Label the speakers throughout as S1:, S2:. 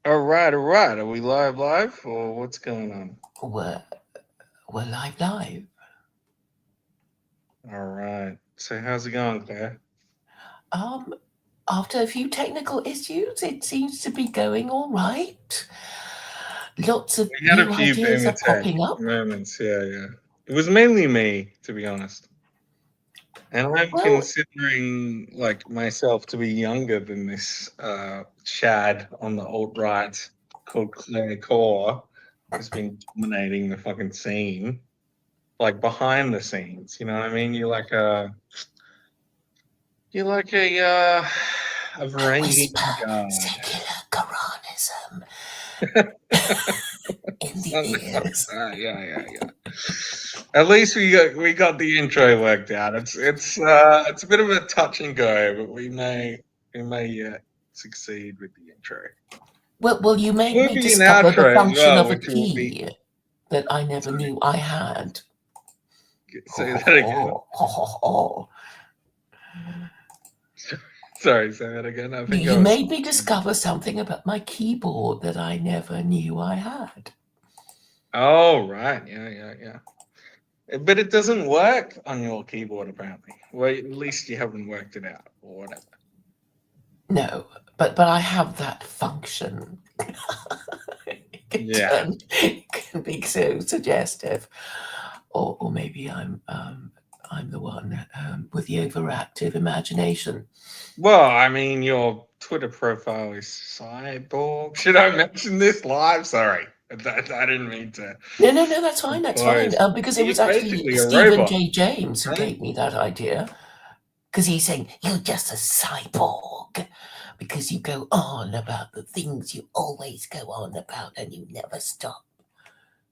S1: All right, all right. Are we live, or what's going on?
S2: We're, we're live.
S1: All right. So how's it going, Claire?
S2: Um, After a few technical issues, it seems to be going all right. Lots of
S1: We had a
S2: new
S1: few
S2: ideas
S1: boomer
S2: are
S1: tech
S2: popping up.
S1: moments. Yeah, yeah. It was mainly me, to be honest. And I'm
S2: Well,
S1: considering like myself to be younger than this Chad on the alt right called Claire Core, who's been dominating the fucking scene, like behind the scenes. You know what I mean? You're like a
S2: I
S1: Varangian
S2: whisper
S1: guy.
S2: secular Quranism in the
S1: Something like
S2: ears.
S1: that. Yeah. At least we got the intro worked out. It's a bit of a touch and go, but we may yet succeed with the intro.
S2: Well, you made
S1: Will
S2: me
S1: be an
S2: discover the
S1: outro as
S2: function
S1: well,
S2: of a
S1: which will be.
S2: key that I never
S1: Sorry,
S2: knew I had.
S1: say that again. Sorry, say that again. I think I
S2: You
S1: was.
S2: made me discover something about my keyboard that I never knew I had.
S1: Oh right, yeah. But it doesn't work on your keyboard apparently. Well, at least you haven't worked it out or whatever.
S2: No, but I have that function.
S1: Yeah.
S2: It can be so suggestive, or maybe I'm the one with the overactive imagination.
S1: Well, I mean, your Twitter profile is Cyborg. Should I mention this live? Sorry, I didn't mean to
S2: No, that's fine, that's fine.
S1: impose.
S2: Because it
S1: You're
S2: was actually
S1: basically a
S2: Stephen
S1: robot,
S2: J. James who
S1: right?
S2: gave me that idea. Because he's saying, you're just a cyborg. Because you go on about the things you always go on about and you never stop.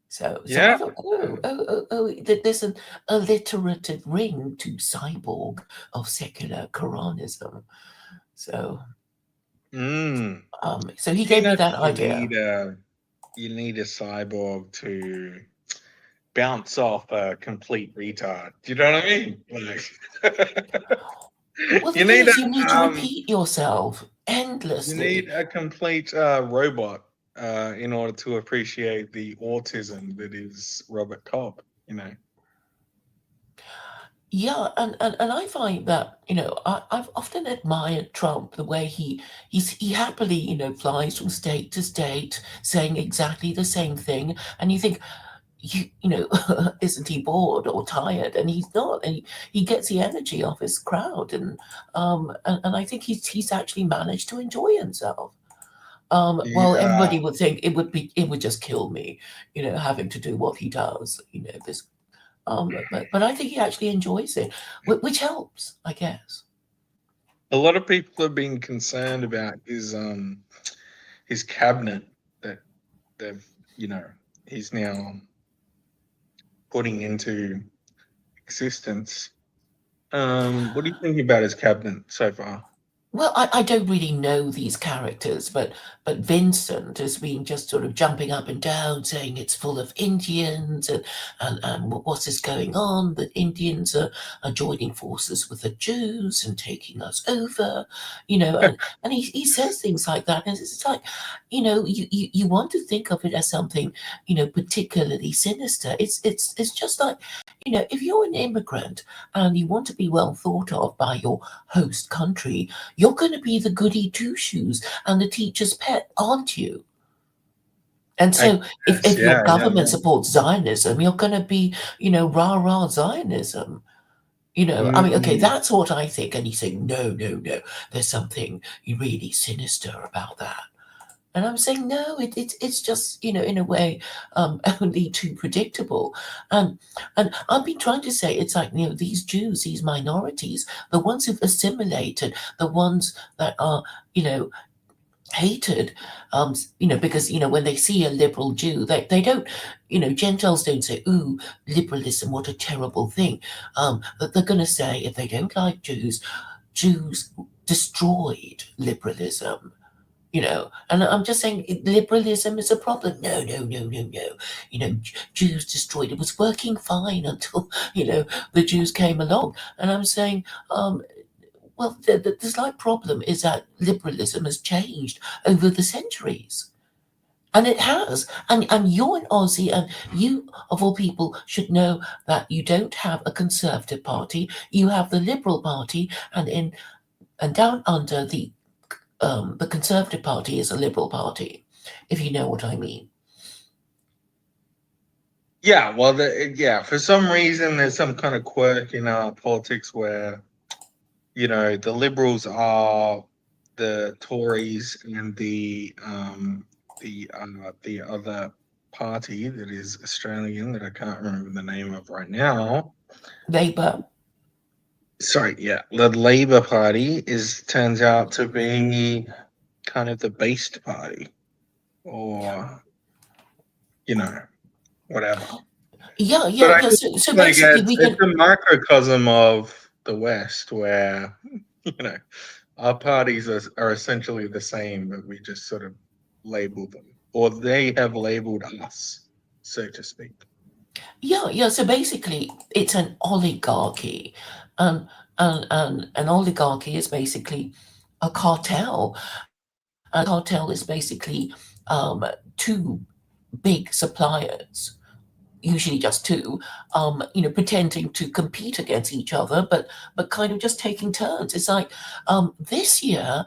S2: So I
S1: Yeah.
S2: thought, there's an alliterative ring to cyborg of secular Quranism. So,
S1: Mm.
S2: so he
S1: You
S2: gave me
S1: know,
S2: that idea.
S1: you need a cyborg to bounce off a complete retard. Do you know what I mean? Like,
S2: Well, the
S1: you
S2: thing
S1: need
S2: is, you need to
S1: a
S2: repeat yourself
S1: You need
S2: endlessly.
S1: a complete robot in order to appreciate the autism that is Robert Cobb. You know.
S2: Yeah, and I find that, I've often admired Trump, the way he happily, flies from state to state saying exactly the same thing. And you think, isn't he bored or tired? And he's not. And he gets the energy off his crowd. And I think he's actually managed to enjoy himself. Well,
S1: Yeah.
S2: everybody would think it would just kill me, having to do what he does, this but I think he actually enjoys it, which helps, I guess.
S1: A lot of people have been concerned about his cabinet that they've you know he's now putting into existence. What do you think about his cabinet so far?
S2: Well, I don't really know these characters, but Vincent has been just sort of jumping up and down, saying it's full of Indians, and what's this going on? That Indians are joining forces with the Jews and taking us over, and he says things like that, and it's like, you want to think of it as something, particularly sinister. It's just like, if you're an immigrant and you want to be well thought of by your host country, you're going to be the goody two shoes and the teacher's pet, aren't you? And
S1: I
S2: so
S1: guess,
S2: if your
S1: yeah.
S2: government supports Zionism, you're going to be, rah rah Zionism. I mean, okay,
S1: Mm,
S2: that's what I think. And he's saying, no, there's something really sinister about that. And I'm saying, no, it's just, in a way, only too predictable. And I've been trying to say, it's like, these Jews, these minorities, the ones who've assimilated, the ones that are, hated, because, when they see a liberal Jew, they don't, Gentiles don't say, ooh, liberalism, what a terrible thing. But they're going to say, if they don't like Jews destroyed liberalism. And I'm just saying liberalism is a problem. No. Jews destroyed it. Was working fine until, the Jews came along. And I'm saying, Well, the slight problem is that liberalism has changed over the centuries. And it has. And you're an Aussie, and you, of all people, should know that you don't have a Conservative Party. You have the Liberal Party, and down under the Conservative Party is a Liberal Party, if you know what I mean.
S1: Yeah, well, yeah, for some reason, there's some kind of quirk in our politics where, the Liberals are the Tories, and the other party that is Australian that I can't remember the name of right now.
S2: Labour.
S1: Sorry, yeah, the Labor Party turns out to be kind of the based party, or whatever.
S2: Yeah,
S1: But
S2: yeah,
S1: I
S2: yeah.
S1: just
S2: So
S1: like
S2: basically, we
S1: it's
S2: can.
S1: a microcosm of the West where you know our parties are essentially the same, but we just sort of label them, or they have labeled us, so to speak.
S2: Yeah, yeah. So basically, it's an oligarchy, and an oligarchy is basically a cartel, and a cartel is basically two big suppliers, usually just two, pretending to compete against each other, but kind of just taking turns. It's like this year,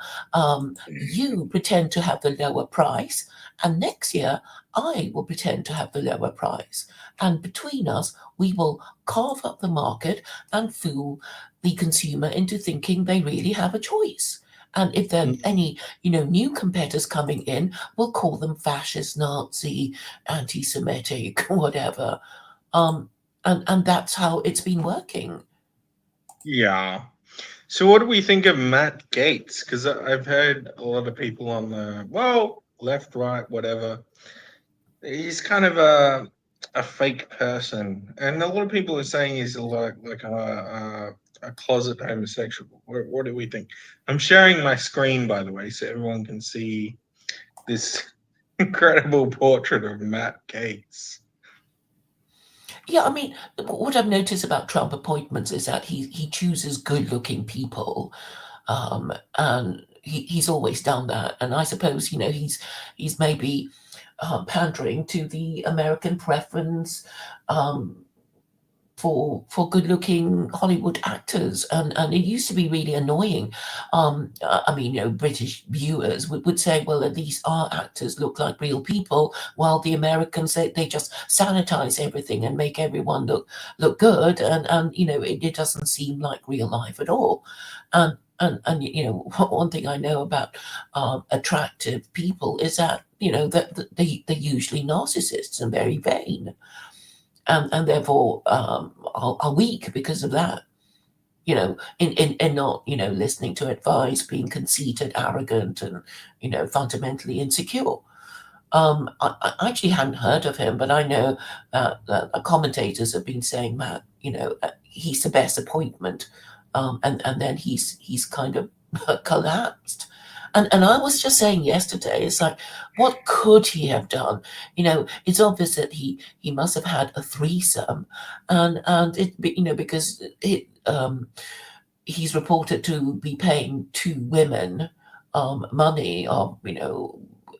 S2: you pretend to have the lower price, and next year I will pretend to have the lower price, and between us we will carve up the market and fool the consumer into thinking they really have a choice. And if there are
S1: Mm.
S2: any, new competitors coming in, we'll call them fascist, Nazi, anti-Semitic, whatever. Um, and that's how it's been working.
S1: Yeah. So, what do we think of Matt Gates? Because I've heard a lot of people on the left, right, whatever. He's kind of a fake person, and a lot of people are saying he's like a closet homosexual. What do we think? I'm sharing my screen, by the way, so everyone can see this incredible portrait of Matt Gates.
S2: Yeah, I mean, what I've noticed about Trump appointments is that he chooses good-looking people, and he's always done that. And I suppose he's maybe pandering to the American preference, um, for good looking Hollywood actors, and it used to be really annoying. I mean, British viewers would say, well, at least our actors look like real people, while the Americans, they just sanitize everything and make everyone look good, and it doesn't seem like real life at all. And one thing I know about attractive people is that that they're usually narcissists and very vain, and therefore are weak because of that. In not listening to advice, being conceited, arrogant, and fundamentally insecure. I actually hadn't heard of him, but I know that commentators have been saying, Matt, he's the best appointment, and then he's kind of collapsed. And I was just saying yesterday, it's like, what could he have done? It's obvious that he must have had a threesome, and because he's reported to be paying two women money of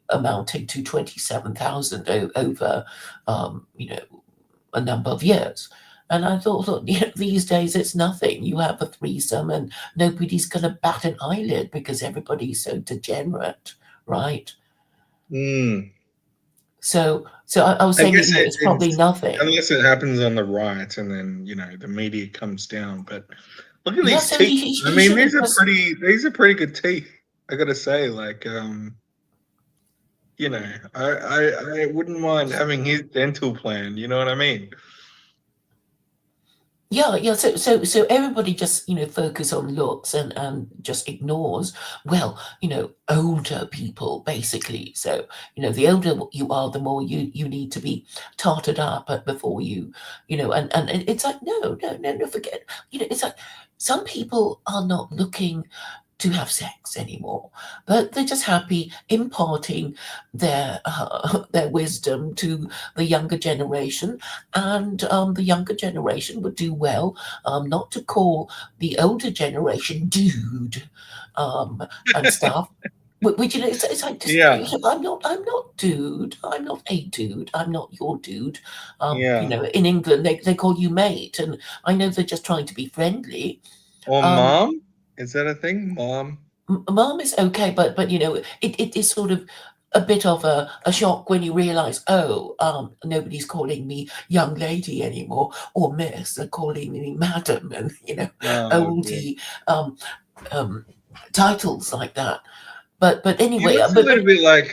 S2: amounting to 27,000 over a number of years. And I thought, these days it's nothing. You have a threesome and nobody's going to bat an eyelid because everybody's so degenerate, right?
S1: Mm.
S2: So I was
S1: I
S2: saying,
S1: guess
S2: it's probably
S1: it's
S2: nothing.
S1: unless it happens on the right, and then the media comes down. But look at
S2: Yeah,
S1: these
S2: so
S1: teeth. I
S2: he
S1: mean,
S2: should have just.
S1: these are pretty good teeth. I gotta say, like, I wouldn't mind having his dental plan. You know what I mean?
S2: Yeah, yeah. So everybody just focus on looks and just ignores, well, older people basically. So the older you are, the more you need to be tarted up before and it's like, no, no, no, no, forget. It's like some people are not looking to have sex anymore, but they're just happy imparting their wisdom to the younger generation, and the younger generation would do well not to call the older generation dude and stuff. Which, you know, it's like just
S1: Yeah,
S2: I'm not dude. I'm not a dude. I'm not your dude. You
S1: yeah.
S2: know, in England they call you mate, and I know they're just trying to be friendly.
S1: Or
S2: Um,
S1: mom? Is that a thing? Mom?
S2: Mom is okay, but you know, it is sort of a bit of a shock when you realise, oh, nobody's calling me young lady anymore or miss. They're calling me madam, and you know,
S1: Oh, dear.
S2: oldie um, um, titles like that. But
S1: He
S2: anyway,
S1: looks a
S2: but
S1: little bit like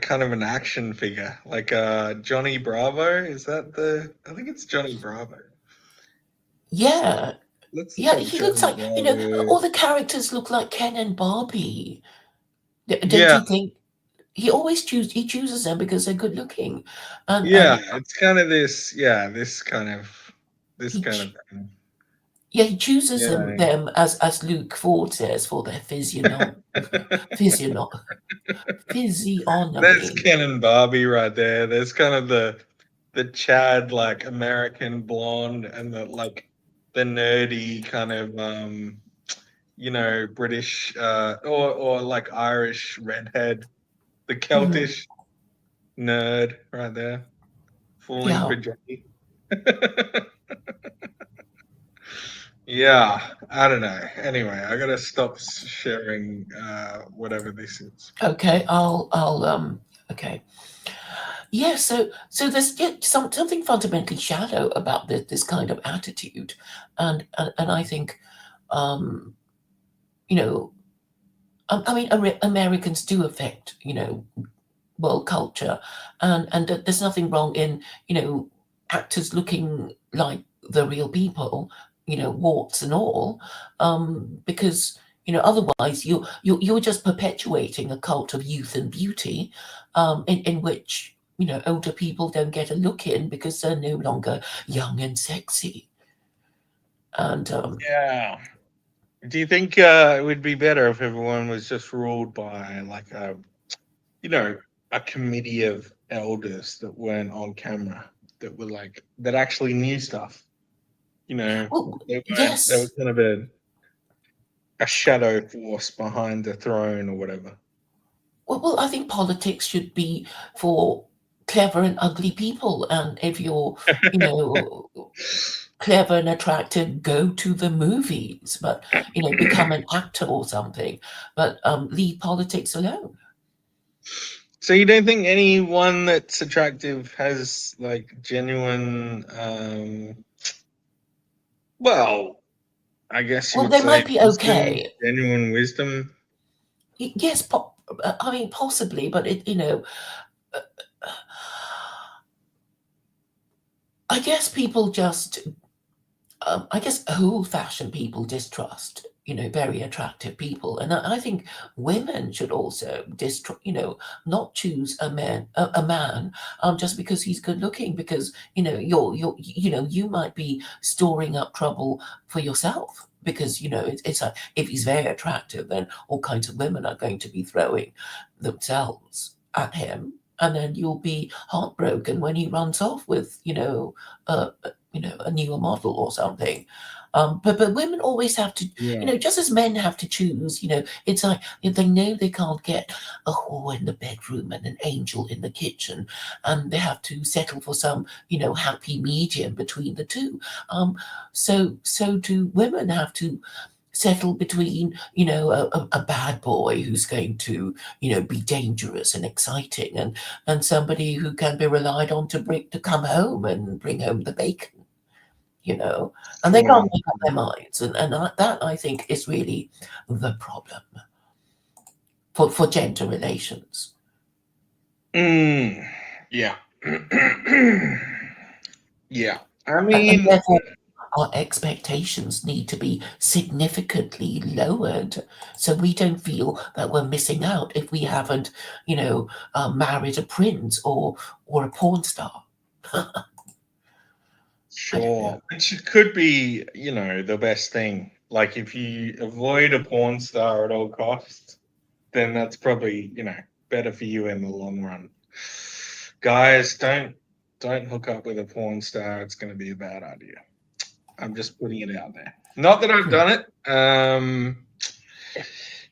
S1: kind of an action figure, like Johnny Bravo. Is that the? I think it's Johnny Bravo.
S2: yeah,
S1: Let's look
S2: yeah,
S1: up
S2: he looks
S1: Johnny
S2: like, you know,
S1: Bravo.
S2: all the characters look like Ken and Barbie. Don't
S1: Yeah,
S2: you think? He chooses them because they're good looking, and
S1: yeah. It's kind of this. Yeah, this
S2: he
S1: kind of thing.
S2: yeah, he chooses
S1: Yeah,
S2: them, as Luke Ford says, for their physiogno
S1: there's
S2: physiognomy.
S1: Ken and Barbie right there. There's kind of the Chad like American blonde and the nerdy kind of British or like Irish redhead, the
S2: Mhm.
S1: Celtish nerd right there, falling
S2: Yeah.
S1: for Johnny. Yeah, I don't know. Anyway, I gotta stop sharing whatever this is.
S2: Okay. Okay. Yeah. So there's, yeah, something fundamentally shallow about this kind of attitude, and I think, um, you know, I mean, Americans do affect, you know, world culture, and there's nothing wrong in, you know, actors looking like the real people, you know, warts and all, because, you know, otherwise you're just perpetuating a cult of youth and beauty, in which, you know, older people don't get a look in because they're no longer young and sexy, and
S1: Yeah. Do you think it would be better if everyone was just ruled by like you know, a committee of elders that weren't on camera, that were that actually knew stuff? You know,
S2: well,
S1: they were
S2: yes.
S1: kind of a shadow force behind the throne or whatever.
S2: Well, I think politics should be for clever and ugly people, and if you're, you know, clever and attractive, go to the movies, but, you know, become an actor or something, but leave politics alone.
S1: So you don't think anyone that's attractive has like genuine well, I guess you
S2: Well,
S1: would
S2: they
S1: say
S2: might be
S1: wisdom,
S2: okay.
S1: genuine wisdom?
S2: Yes, I mean, possibly, but you know, uh, I guess people just I guess old-fashioned people distrust, you know, very attractive people, and I think women should also you know, not choose a man, just because he's good looking, because, you know, you know, you might be storing up trouble for yourself, because, you know, it's like, if he's very attractive, then all kinds of women are going to be throwing themselves at him, and then you'll be heartbroken when he runs off with, uh, you know, a newer model or something. But women always have to, you
S1: Yeah.
S2: know, just as men have to choose. You know, it's like they know they can't get a whore in the bedroom and an angel in the kitchen, and they have to settle for some, you know, happy medium between the two. So do women have to settle between, you know, a bad boy who's going to, you know, be dangerous and exciting, and somebody who can be relied on to come home and bring home the bacon, you know, and they
S1: Sure.
S2: can't make up their minds, and that I think is really the problem for gender relations,
S1: Mm, yeah. Yeah. I
S2: and
S1: mean,
S2: therefore our expectations need to be significantly lowered, so we don't feel that we're missing out if we haven't, you know, married a prince or a porn star. I don't
S1: sure.
S2: know.
S1: Which could be, the best thing. Like if you avoid a porn star at all costs, then that's probably, better for you in the long run. Guys, don't hook up with a porn star. It's going to be a bad idea. I'm just putting it out there. Not that I've done it.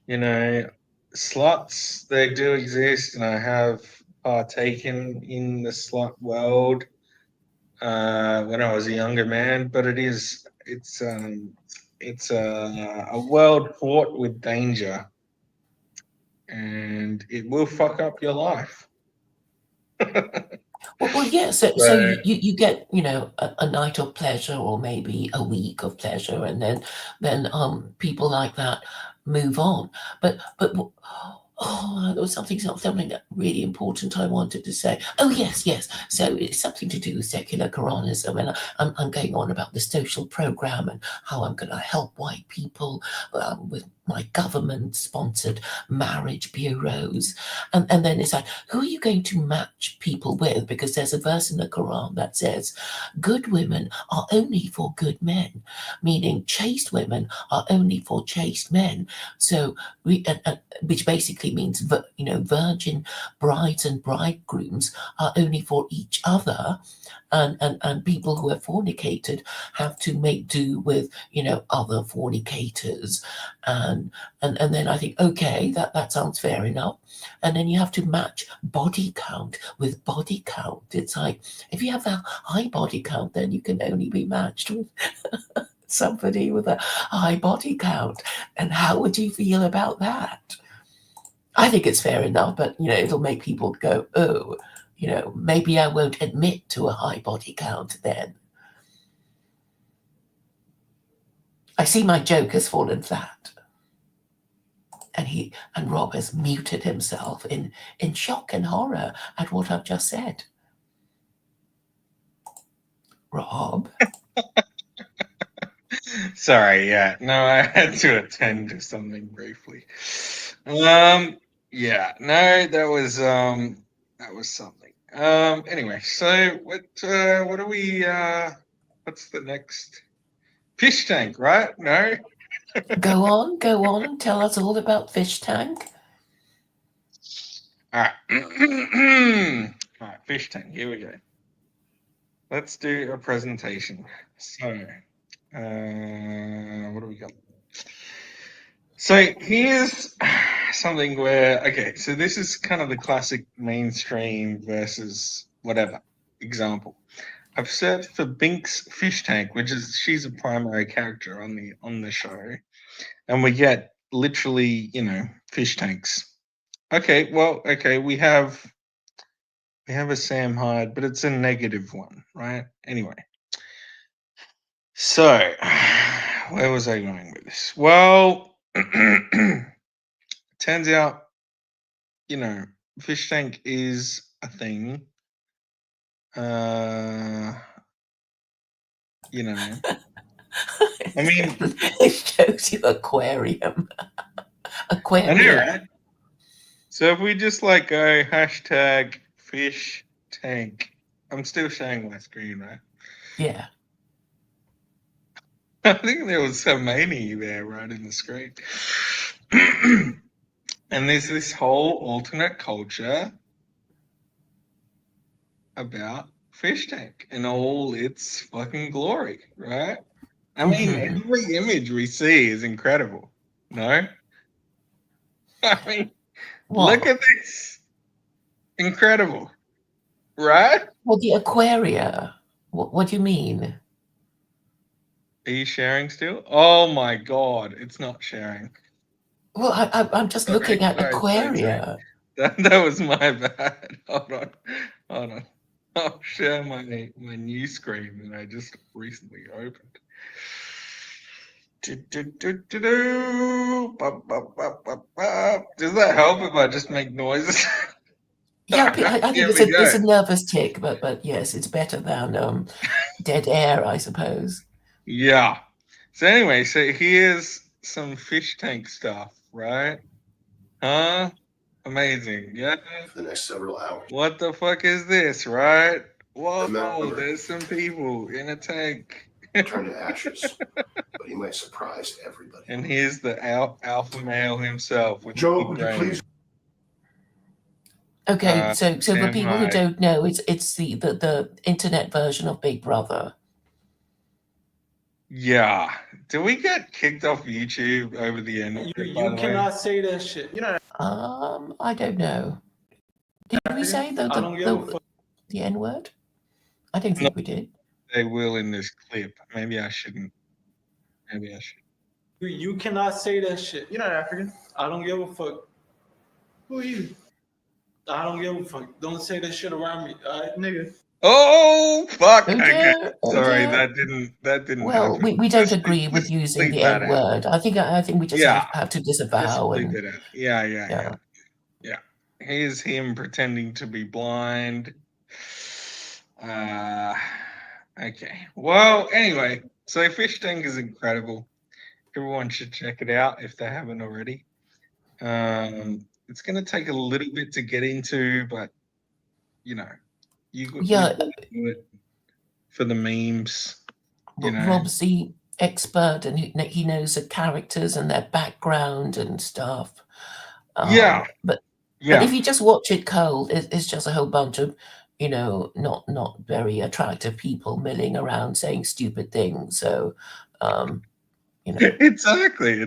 S1: You know, sluts, they do exist, and I have partaken in the slut world when I was a younger man. But it's a world fraught with danger, and it will fuck up your life.
S2: Well, yeah. So
S1: So
S2: you get a night of pleasure, or maybe a week of pleasure, and then people like that move on. But there was something that really important I wanted to say. Oh yes. So it's something to do with secular Quranism, and I'm going on about the social program and how I'm going to help white people with my government-sponsored marriage bureaus, and then it's like, who are you going to match people with? Because there's a verse in the Quran that says, "Good women are only for good men," meaning chaste women are only for chaste men. So which basically means virgin brides and bridegrooms are only for each other, and people who have fornicated have to make do with other fornicators, and then I think, okay, that sounds fair enough. And then you have to match body count with body count. It's like, if you have a high body count, then you can only be matched with somebody with a high body count. And how would you feel about that? I think it's fair enough, but it'll make people go, oh, maybe I won't admit to a high body count then. I see my joke has fallen flat. And Rob has muted himself in shock and horror at what I've just said. Rob?
S1: sorry, yeah. No, I had to attend to something briefly. Yeah, no, that was something. Anyway, so what are we what's the next Fishtank, right? No?
S2: Go on and tell us all about Fishtank.
S1: Alright. Alright, Fishtank, here we go. Let's do a presentation. So what do we got? So here's something where, okay, so this is kind of the classic mainstream versus whatever example. I've searched for Binks Fish Tank, which is, she's a primary character on the show, and we get literally, fish tanks. Okay, well, okay, we have a Sam Hyde, but it's a negative one, right? Anyway. So, where was I going with this? Well, turns out, fish tank is a thing. I mean,
S2: it shows you aquarium. Aquarium.
S1: I know, right? So if we just go hashtag fish tank, I'm still showing my screen, right?
S2: Yeah.
S1: I think there was some mania there right in the screen. And there's this whole alternate culture about fish tank in all its fucking glory, right? I mean, every image we see is incredible. No? I mean, look at this. Incredible. Right?
S2: Well, the aquaria. What do you mean?
S1: Are you sharing still? Oh my god, it's not sharing.
S2: Well, I'm just looking at aquaria.
S1: That was my bad. Hold on. I'll share my new screen that I just recently opened. Does that help if I just make noises?
S2: Yeah, I think it's a nervous tick, but yes, it's better than dead air, I suppose.
S1: Yeah. So anyway, so here's some fish tank stuff, right? Huh? Amazing. Yeah.
S3: For the next several hours.
S1: What the fuck is this, right? Whoa, there's some people in a tank.
S3: turn to ashes, but he might surprise everybody.
S1: And here's the alpha male himself with
S3: Joe,
S1: the big
S3: would you
S1: brain.
S3: please?
S2: Okay, so for
S1: Sam
S2: people who
S1: Hyde.
S2: don't know, it's the internet version of Big Brother.
S1: Yeah. Did we get kicked off YouTube over the end?
S4: You cannot say that shit. You know,
S2: I don't know. Did we say
S4: I don't give a fuck.
S2: the N word? I don't think we did.
S1: They will in this clip. Maybe I shouldn't. Maybe I should.
S4: You cannot say that shit. You're not African. I don't give a fuck. Who are you? I don't give a fuck. Don't say that shit around me, nigga.
S1: Oh fuck!
S2: Oh
S1: Okay.
S2: dear, oh
S1: Sorry,
S2: dear.
S1: that didn't
S2: Well,
S1: happen.
S2: we don't
S1: Just
S2: agree with
S1: leave
S2: using the
S1: that
S2: N
S1: out.
S2: word. I think we just
S1: Yeah.
S2: have to
S1: Just
S2: disavow
S1: leave
S2: and
S1: it out. Yeah. Here's him pretending to be blind. Okay. Well, anyway, so Fishtank is incredible. Everyone should check it out if they haven't already. It's going to take a little bit to get into, but you know, you
S2: yeah.
S1: do it for the memes. You know.
S2: Rob's the expert, and he knows the characters and their background and stuff. But if you just watch it cold, it's just a whole bunch of, not very attractive people milling around saying stupid things. So,
S1: Exactly.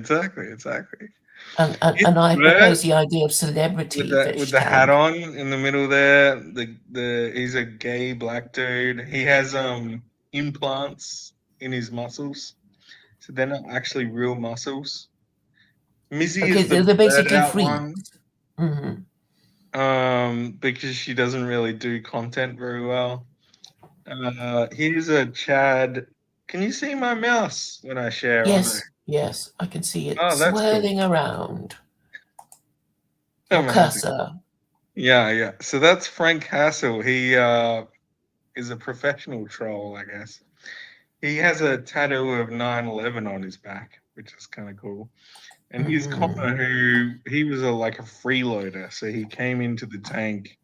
S2: And I propose the idea of celebrity
S1: with the hat on in the middle there. He's a gay black dude. He has implants in his muscles, so they're not actually real muscles. Missy is the
S2: they're basically
S1: out
S2: freaks.
S1: one. Because she doesn't really do content very well. Here's a Chad. Can you see my mouse when I share?
S2: Yes, I can see it
S1: swirling
S2: around. Your cursor.
S1: Yeah. So that's Frank Hassel. He is a professional troll, I guess. He has a tattoo of 9/11 on his back, which is kind of cool. And he's Connor, he was like a freeloader, so he came into the tank,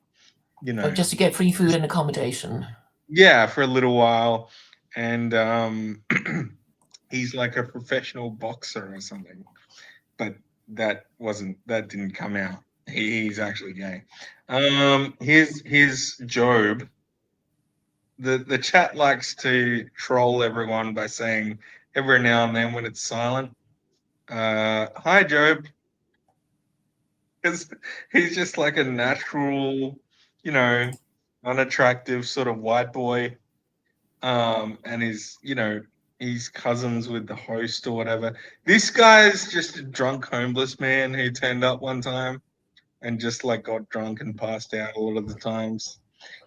S2: just to get free food and accommodation.
S1: Yeah, for a little while, and he's like a professional boxer or something, but that didn't come out. He's actually gay. Here's Job. The chat likes to troll everyone by saying every now and then when it's silent, "Hi, Job," because he's just like a natural, unattractive sort of white boy. And he's cousins with the host or whatever. This guy's just a drunk homeless man who turned up one time and just like got drunk and passed out a lot of the times.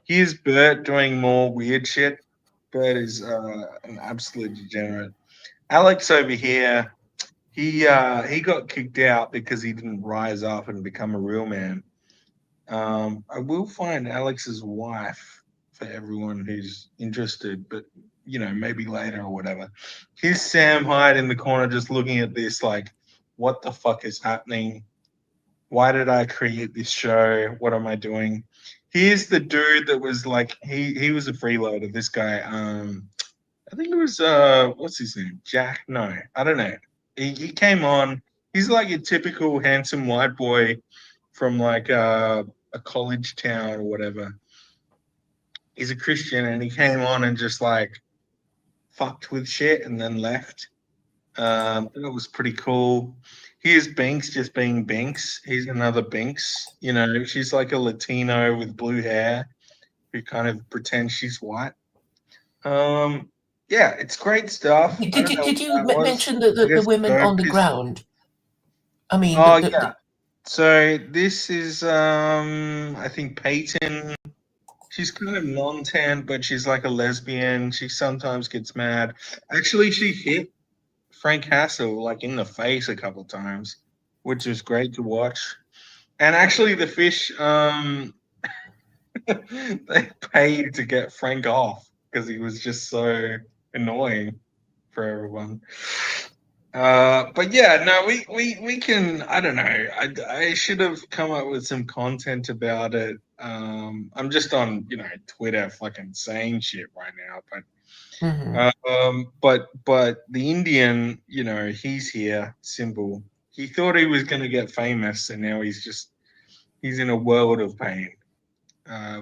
S1: Here's Bert doing more weird shit. Bert is an absolute degenerate. Alex over here, he got kicked out because he didn't rise up and become a real man. I will find Alex's wife for everyone who's interested, but maybe later or whatever. Here's Sam Hyde in the corner just looking at this like, what the fuck is happening? Why did I create this show? What am I doing? Here's the dude that was like, he was a freeloader, this guy. I think it was what's his name? Jack? No, I don't know. He came on. He's like a typical handsome white boy from like a college town or whatever. He's a Christian and he came on and just like fucked with shit and then left. That was pretty cool. Here's Binks just being Binks. He's another Binks. She's like a Latino with blue hair who kind of pretends she's white. Yeah, it's great stuff.
S2: Did you mention the women on the ground? I mean,
S1: yeah. So this is I think Peyton. She's kind of non-tan, but she's like a lesbian. She sometimes gets mad. Actually, she hit Frank Hassel like in the face a couple times, which was great to watch. And actually, the fish they paid to get Frank off because he was just so annoying for everyone. But yeah, no, we can. I don't know. I should have come up with some content about it. I'm just on Twitter fucking saying shit right now, but But the Indian, he's here, Symbol. He thought he was going to get famous, and now he's in a world of pain,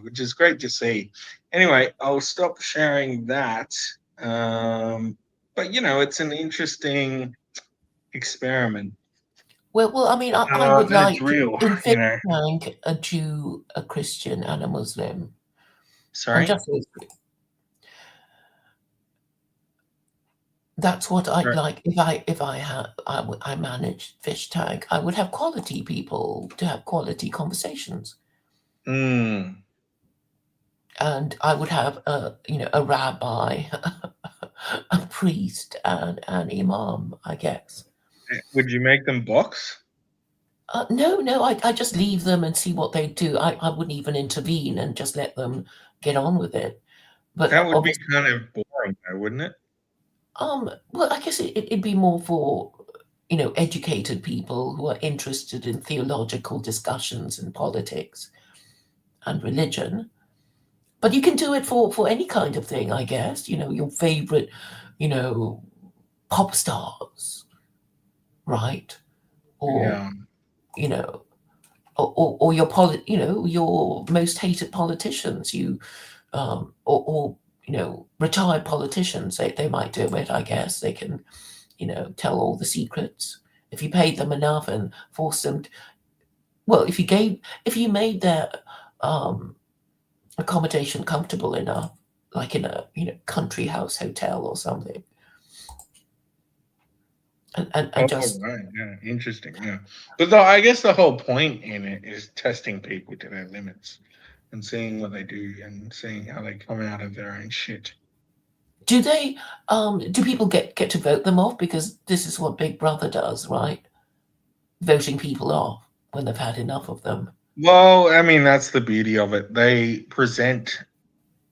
S1: which is great to see. Anyway, I'll stop sharing that. But it's an interesting experiment.
S2: Well, I mean, I would
S1: And it's
S2: like
S1: real,
S2: in Fishtank a Jew, a Christian, and a Muslim.
S1: Sorry?
S2: And just those three. That's what I'd
S1: Right.
S2: like. If I managed Fishtank, I would have quality people to have quality conversations,
S1: Mm.
S2: and I would have a rabbi, a priest, and an imam, I guess.
S1: Would you make them box?
S2: No, I just leave them and see what they do. I wouldn't even intervene and just let them get on with it. But
S1: That would be
S2: obviously,
S1: kind of boring, though, wouldn't it?
S2: well, I guess it'd be more for educated people who are interested in theological discussions and politics and religion. But you can do it for any kind of thing, I guess. Your favorite, pop stars, right? Or
S1: Yeah.
S2: you know, or your your most hated politicians. Or retired politicians. They might do it. I guess they can tell all the secrets if you paid them enough and forced them. Well, if you made their accommodation comfortable enough, like in a country house hotel or something, and just
S1: Right. Yeah. Interesting. Yeah. But I guess the whole point in it is testing people to their limits and seeing what they do and seeing how they come out of their own shit.
S2: do they do people get to vote them off, because this is what Big Brother does, right? Voting people off when they've had enough of them.
S1: Well, I mean, that's the beauty of it. They present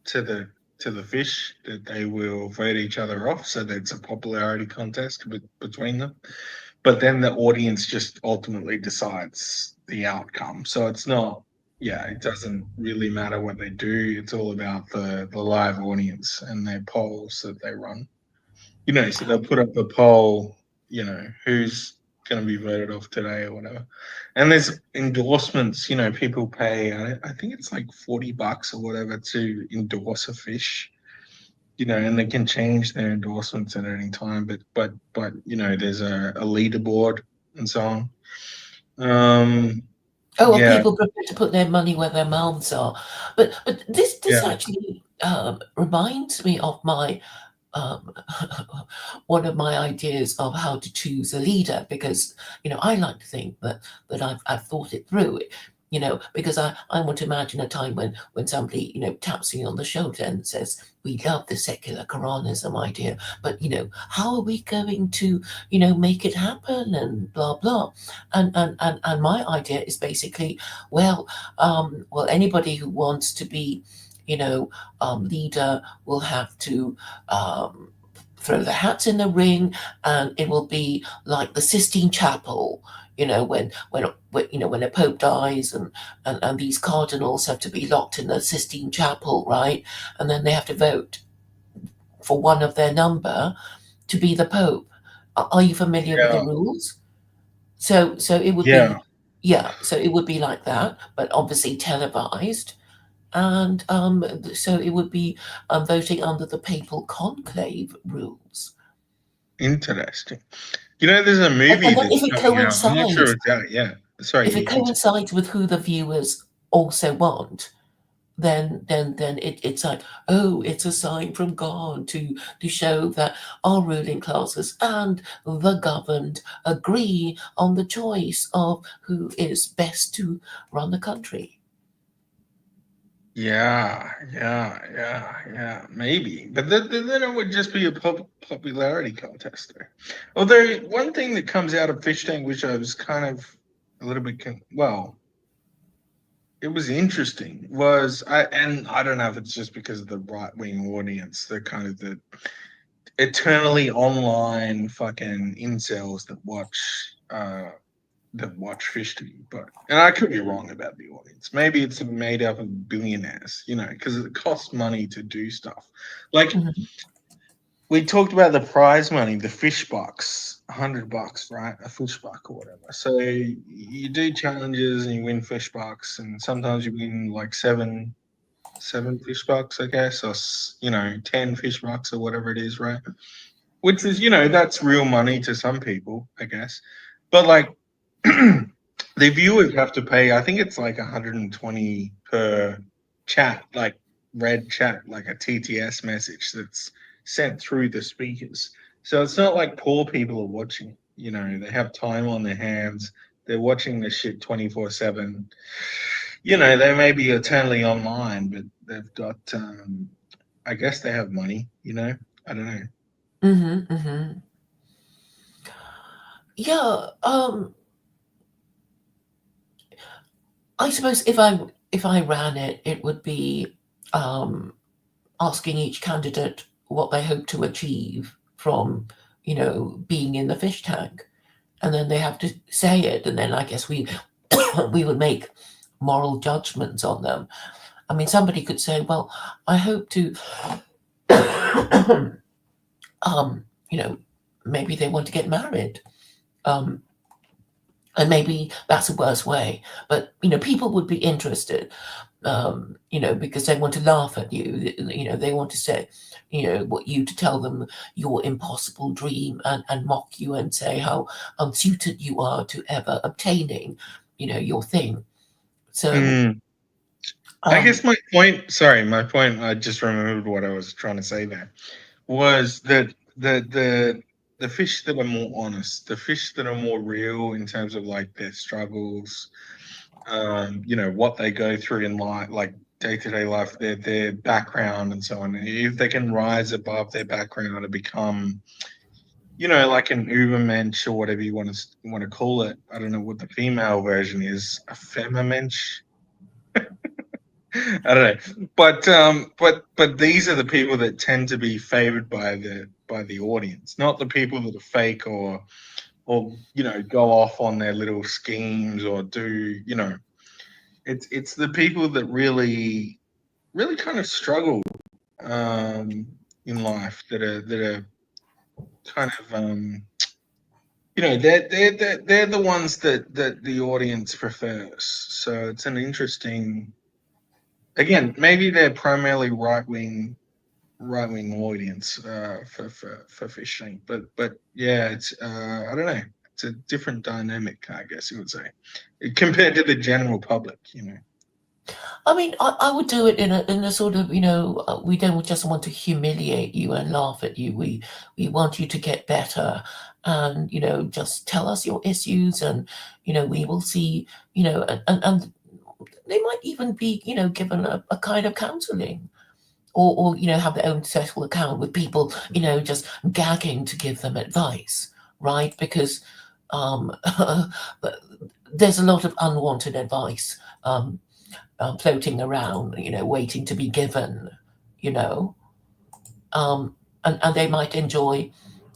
S1: to the fish that they will vote each other off, so that it's a popularity contest between them. But then the audience just ultimately decides the outcome. So it's not, it doesn't really matter what they do. It's all about the live audience and their polls that they run. So they'll put up a poll, who's going to be voted off today or whatever. And there's endorsements, people pay, I think it's like $40 or whatever to endorse a fish, and they can change their endorsements at any time. But there's a leaderboard and so on.
S2: Oh, well,
S1: Yeah,
S2: people prefer to put their money where their mouths are. But this
S1: yeah,
S2: actually reminds me of my um, one of my ideas of how to choose a leader, because I like to think that I've thought it through. Because I want to imagine a time when somebody taps me on the shoulder and says, "We love the secular Quranism idea, but how are we going to make it happen?" and blah blah. And my idea is basically, well, anybody who wants to be leader will have to throw their hats in the ring, and it will be like the Sistine Chapel. When a pope dies, and these cardinals have to be locked in the Sistine Chapel, right? And then they have to vote for one of their number to be the pope. Are you familiar with the
S1: yeah,
S2: rules? So it would
S1: yeah.
S2: be so it would be like that, but obviously televised. And so it would be voting under the papal conclave rules.
S1: Interesting. There's a
S2: And,
S1: movie
S2: and then
S1: that's coming out. I'm not sure it's out yet. Sorry,
S2: if
S1: you
S2: it
S1: can.
S2: coincides with who the viewers also want, then it's like, oh, it's a sign from God to show that our ruling classes and the governed agree on the choice of who is best to run the country.
S1: Yeah. Maybe, but then it would just be a popularity contest there. Although one thing that comes out of Fishtank, which I was kind of a little bit it was interesting, and I don't know if it's just because of the right wing audience, the kind of the eternally online fucking incels that watch Fish TV, and I could be wrong about the audience. Maybe it's made up of billionaires, because it costs money to do stuff. Like,
S2: Mhm.
S1: we talked about the prize money, the fish box, $100, right? A fish buck or whatever. So you do challenges and you win fish bucks, and sometimes you win like seven fish bucks, I guess, or 10 fish bucks or whatever it is, right? Which is, that's real money to some people, I guess. But like the viewers have to pay, I think it's like 120 per chat, like red chat, like a TTS message that's sent through the speakers. So it's not like poor people are watching. They have time on their hands. They're watching this shit 24/7. They may be eternally online, but they've got, I guess they have money. I don't know.
S2: Mm-hmm, mm-hmm. Yeah. I suppose if I ran it, it would be asking each candidate what they hope to achieve from being in the fish tank, and then they have to say it, and then I guess we we would make moral judgments on them. I mean, somebody could say, well, I hope to maybe they want to get married, and maybe that's a worse way, but people would be interested, because they want to laugh at you. They want to say, what you to tell them your impossible dream, and mock you and say how unsuited you are to ever obtaining, your thing. So,
S1: I guess my point, I just remembered what I was trying to say there, was that the fish that are more honest, the fish that are more real in terms of like their struggles, what they go through in life, like day-to-day life, their background and so on. If they can rise above their background and become, like an Ubermensch or whatever you want to call it. I don't know what the female version is, a Femamensch. I don't know, but these are the people that tend to be favored by the audience, not the people that are fake or go off on their little schemes or do it's the people that really kind of struggle in life that are kind of they're the ones that the audience prefers. So it's an interesting. Again, maybe they're primarily right-wing audience for Fishtank, but yeah, it's I don't know, it's a different dynamic, I guess you would say, compared to the general public.
S2: I mean, I would do it in a sort of, we don't just want to humiliate you and laugh at you. We want you to get better, and just tell us your issues, and we will see, and they might even be given a kind of counselling, or have their own social account with people just gagging to give them advice, right? Because um, there's a lot of unwanted advice. Floating around, waiting to be given, you know, and they might enjoy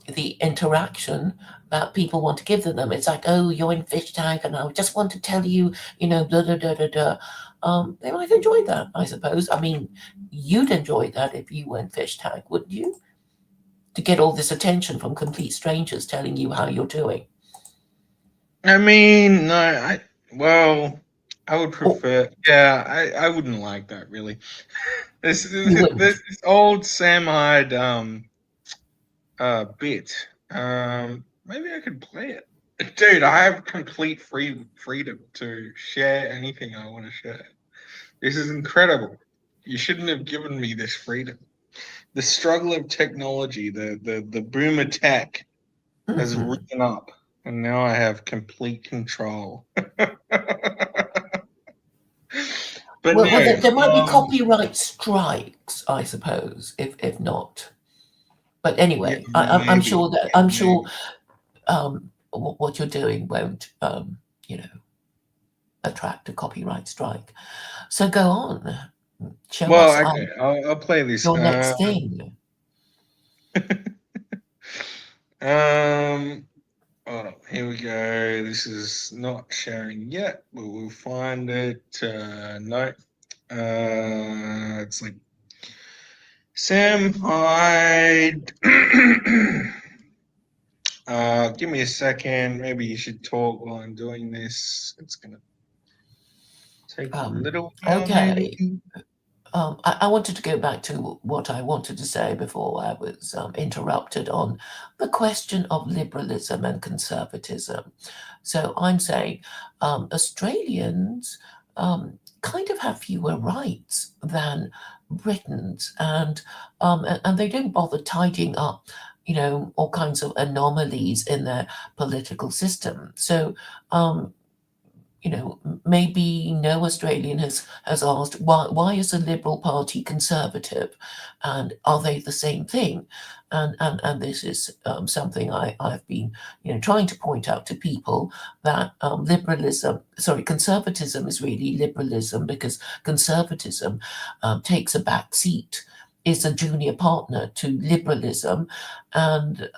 S2: the interaction that people want to give to them. It's like, oh, you're in fish tank, and I just want to tell you, blah, blah, blah, blah, blah. They might enjoy that, I suppose. I mean, you'd enjoy that if you were in fish tank, wouldn't you? To get all this attention from complete strangers telling you how you're doing.
S1: I mean, no, I would
S2: Oh,
S1: prefer. Yeah, I wouldn't like that really. This
S2: you
S1: this,
S2: wouldn't.
S1: this old Sam Hyde bit. Maybe I could play it. Dude, I have complete freedom to share anything I want to share. This is incredible. You shouldn't have given me this freedom. The struggle of technology, the boom attack has
S2: Mhm.
S1: risen up, and now I have complete control. But
S2: Well,
S1: no,
S2: there might be copyright strikes, I suppose, if not. But
S1: yeah,
S2: anyway, I'm
S1: maybe,
S2: sure that what you're doing won't attract a copyright strike. So go on, show us
S1: Well, okay, I'll play this.
S2: your next thing.
S1: Um, hold on, here we go. This is not sharing yet, but we'll find it. No, it's like Sam Hyde. Give me a second. Maybe you should talk while I'm doing this. It's gonna take a little while,
S2: Okay.
S1: maybe.
S2: I wanted to go back to what I wanted to say before I was interrupted on the question of liberalism and conservatism. So I'm saying Australians kind of have fewer rights than Britons, and they don't bother tidying up, all kinds of anomalies in their political system. So maybe no Australian has asked why is the Liberal Party conservative, and are they the same thing? And this is something I've been trying to point out to people, that conservatism is really liberalism, because conservatism takes a back seat, is a junior partner to liberalism, and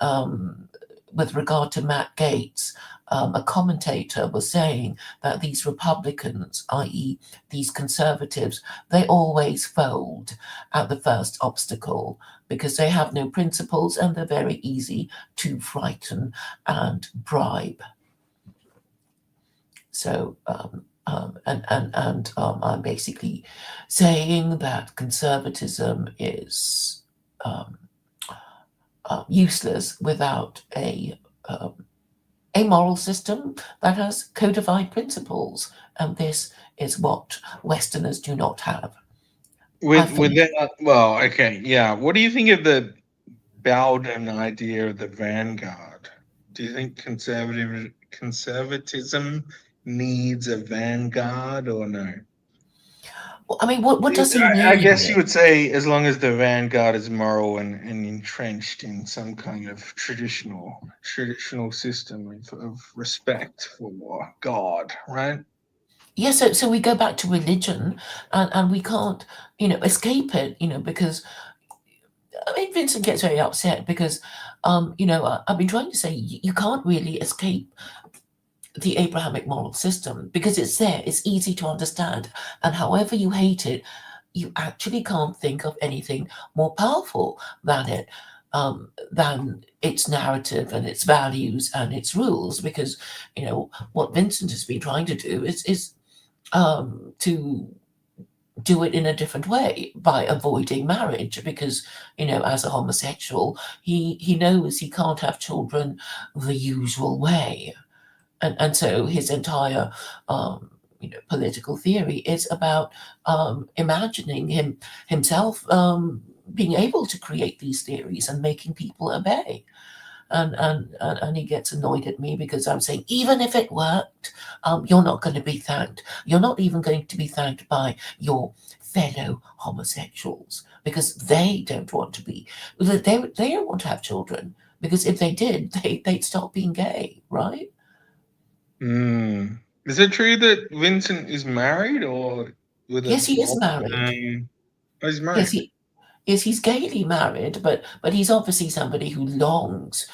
S2: with regard to Matt Gaetz, a commentator was saying that these Republicans, i.e., these conservatives, they always fold at the first obstacle because they have no principles and they're very easy to frighten and bribe. So, I'm basically saying that conservatism is useless without a moral system that has codified principles, and this is what Westerners do not have.
S1: With that, well, okay, yeah. What do you think of the Bowden idea of the vanguard? Do you think conservatism needs a vanguard or no?
S2: Well, I mean, what does he mean?
S1: I guess you would say as long as the vanguard is moral and entrenched in some kind of traditional system of respect for God, right?
S2: Yes, so we go back to religion, and we can't, escape it, because I mean, Vincent gets very upset because, I've been trying to say you can't really escape the Abrahamic moral system because it's there, it's easy to understand, and however you hate it, you actually can't think of anything more powerful than it, than its narrative and its values and its rules. Because what Vincent has been trying to do is to do it in a different way by avoiding marriage, because as a homosexual he knows he can't have children the usual way, and so his entire political theory is about imagining himself being able to create these theories and making people obey. And he gets annoyed at me because I'm saying, even if it worked, you're not going to be thanked. You're not even going to be thanked by your fellow homosexuals, because they don't want to be. They don't want to have children, because if they did, they'd stop being gay, right?
S1: Is it true that Vincent is married, or with
S2: Yes, he is married.
S1: Oh, he's married.
S2: Yes, he's gaily married, but he's obviously somebody who longs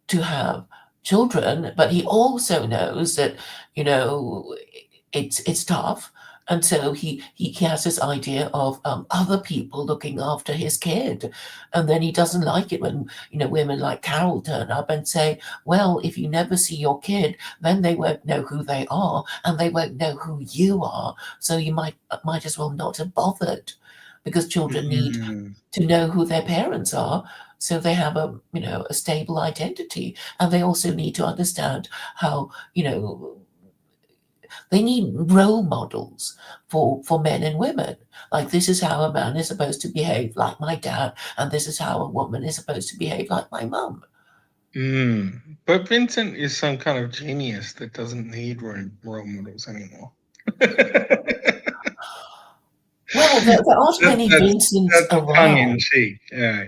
S2: to have children, but he also knows that it's tough, and so he has this idea of other people looking after his kid, and then he doesn't like it when women like Carol turn up and say, well, if you never see your kid, then they won't know who they are and they won't know who you are, so you might as well not have bothered, because children need to know who their parents are, so they have a stable identity, and they also need to understand how they need role models for men and women. Like, this is how a man is supposed to behave, like my dad, and this is how a woman is supposed to behave, like my mum.
S1: But Vincent is some kind of genius that doesn't need role models anymore.
S2: Well, there aren't many Vincents around.
S1: Tongue in cheek. Yeah.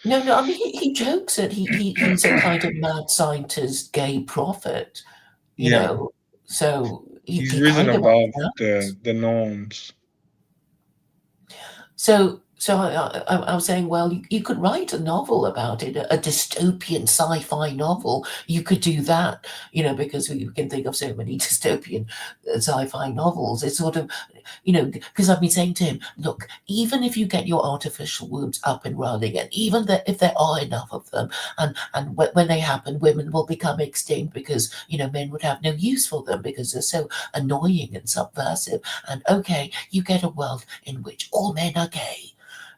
S2: No. I mean, he jokes that he's a kind of mad scientist, gay prophet. So
S1: he's
S2: he
S1: risen
S2: kind of
S1: above
S2: understands.
S1: the norms.
S2: So So I was saying, well, you could write a novel about it, a dystopian sci-fi novel. You could do that, because we can think of so many dystopian sci-fi novels. It's sort of, because I've been saying to him, look, even if you get your artificial wombs up and running, and even if there are enough of them, and when they happen, women will become extinct because men would have no use for them because they're so annoying and subversive. And okay, you get a world in which all men are gay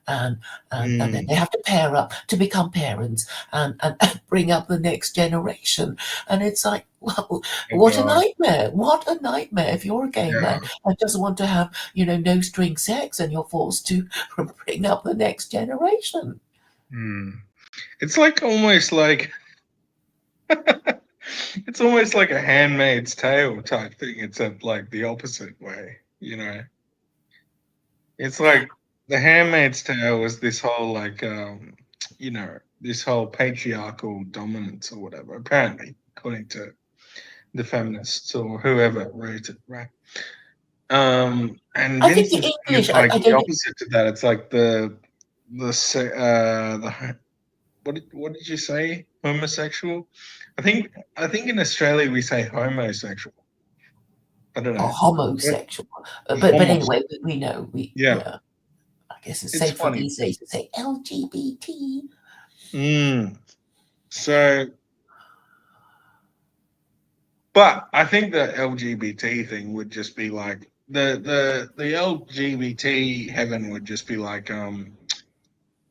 S2: and then they have to pair up to become parents and bring up the next generation. And it's like, well,
S1: Oh,
S2: what a
S1: God.
S2: nightmare! What a nightmare if you're a gay
S1: Yeah.
S2: man and doesn't want to have, no string sex and you're forced to bring up the next generation.
S1: It's like almost like it's almost like a Handmaid's Tale type thing, except like the opposite way, It's like the Handmaid's Tale was this whole like this whole patriarchal dominance or whatever, apparently, according to the feminists or whoever wrote it, right? And
S2: I think the
S1: Vincent's thing is
S2: English,
S1: like
S2: I
S1: the
S2: don't.
S1: opposite to that. It's like the what did you say? Homosexual? I think in Australia we say homosexual. I don't know.
S2: Homosexual, but
S1: Homosexual.
S2: anyway, we know
S1: Yeah.
S2: yeah. I guess it's
S1: It's
S2: safer
S1: funny.
S2: these days to say LGBT.
S1: So, but I think the LGBT thing would just be like the LGBT heaven would just be like